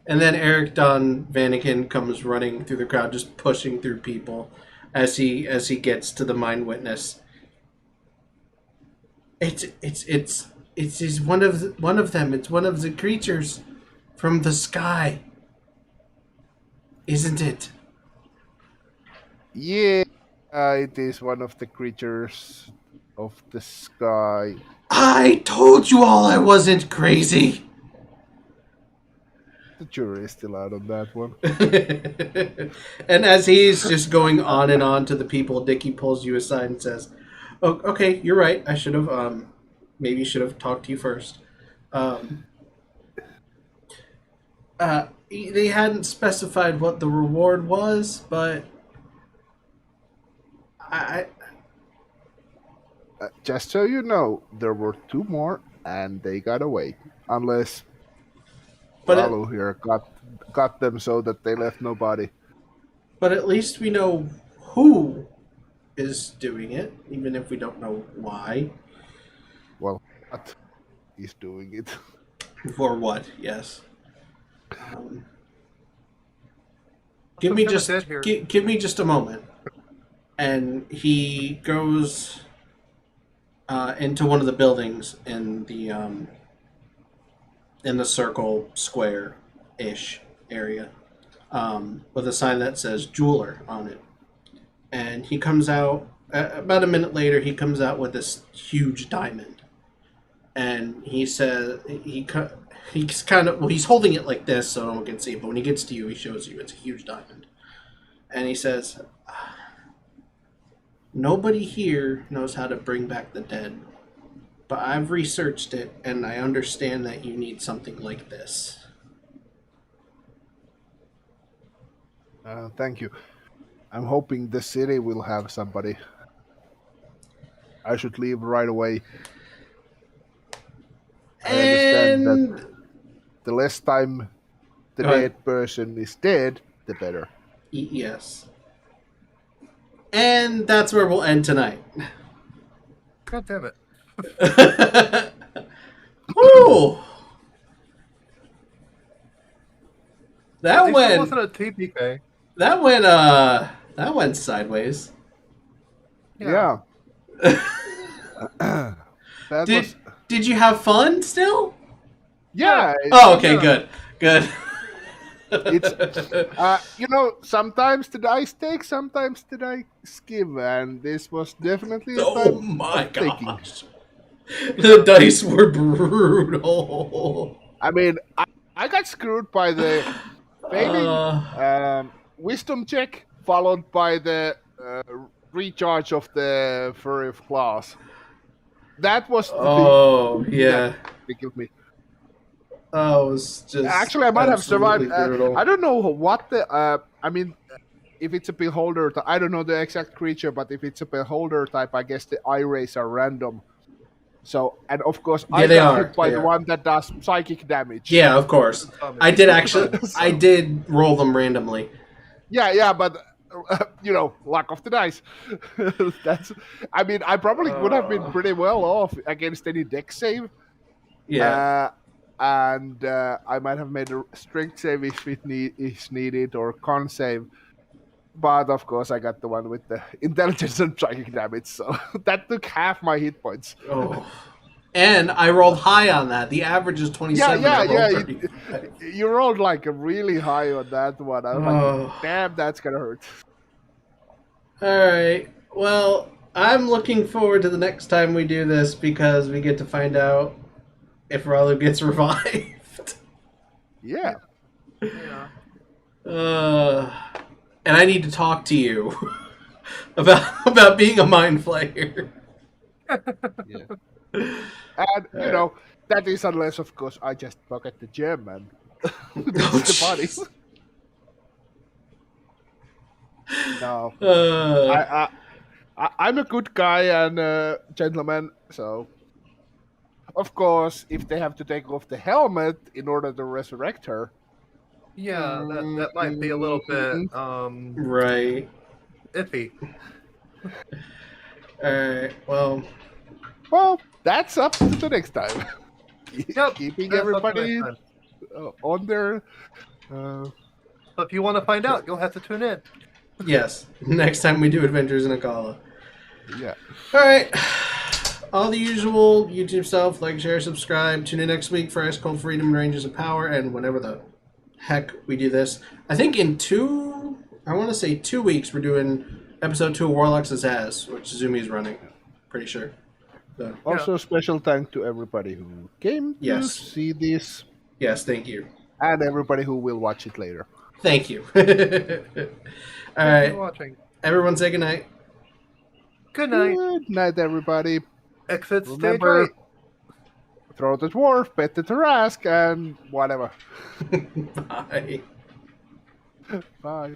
And then Eric Don Vanaken comes running through the crowd, just pushing through people as he gets to the mind witness. It's one of them. It's one of the creatures from the sky, isn't it? Yeah, it is one of the creatures of the sky. I told you all I wasn't crazy. The jury is still out on that one. And as he's just going on and on to the people, Dickie pulls you aside and says, "Oh, okay, you're right. I should have maybe should have talked to you first." They hadn't specified what the reward was, but I Just so you know, there were 2 more, and they got away. Unless Lalu here got them so that they left no body. but at least we know who is doing it, even if we don't know why. Well, what is doing it? For what? Yes. Give me just give me just a moment. And he goes into one of the buildings in the circle square ish area with a sign that says jeweler on it. And he comes out about a minute later. He comes out with this huge diamond, and he says he's kind of he's holding it like this so no one can see it. But when he gets to you, he shows you it's a huge diamond, and he says, "Nobody here knows how to bring back the dead, but I've researched it, and I understand that you need something like this." Thank you. I'm hoping the city will have somebody. I should leave right away. I understand that the less time the dead person is dead, the better. Yes. And that's where we'll end tonight. God damn it. Woo! That wasn't a TPK. That went sideways. Yeah. Did you have fun still? Yeah. Oh, okay, good. It's sometimes the dice take, sometimes the dice give, and this was definitely a time Oh my of taking. gosh. The dice were brutal. I mean, I got screwed by the failing wisdom check, followed by the recharge of the Fury of Claws. That was the thing. Yeah. They killed me. Oh, it was just actually, I might have survived. brutal. I don't know what the. I mean, if it's a beholder, I don't know the exact creature, but if it's a beholder type, I guess the eye rays are random. So, and of course, I got hit by the one that does psychic damage. Yeah, of course. I did roll them randomly. Yeah, but luck of the dice. I mean, I probably would have been pretty well off against any deck save. Yeah. And I might have made a strength save if it is needed, or con save. But of course, I got the one with the intelligence and psychic damage, so that took half my hit points. Oh. And I rolled high on that. The average is 27. Yeah. You rolled like a really high on that one. I was like, damn, that's gonna hurt. All right. Well, I'm looking forward to the next time we do this because we get to find out if Ralu gets revived. Yeah. And I need to talk to you about being a mind flayer. Yeah. And that is unless, of course, I just pocket the gem and the body. No, I'm a good guy and a gentleman, so of course, if they have to take off the helmet in order to resurrect her, yeah, that might be a little bit right, iffy. All right, well, that's up to the next time. Yep, keeping that's up to everybody next time. on their. So if you want to find out, you'll have to tune in. Yes, next time we do Adventures in Acala. Yeah. All right. All the usual YouTube stuff, like, share, subscribe. Tune in next week for Ice Cold Freedom, Ranges of Power, and whenever the heck we do this. I think in 2 weeks, we're doing episode 2 of Warlocks and Zaz, which Zumi's running. Pretty sure. So, Also, special thank to everybody who came to Yes. see this, yes, thank you. and everybody who will watch it later. Thank you. All Thanks right. for watching. Everyone say goodnight. Good night. Good night, everybody. Exit stage Remember, right. throw the dwarf, pet the Tarask, and whatever. Bye. Bye.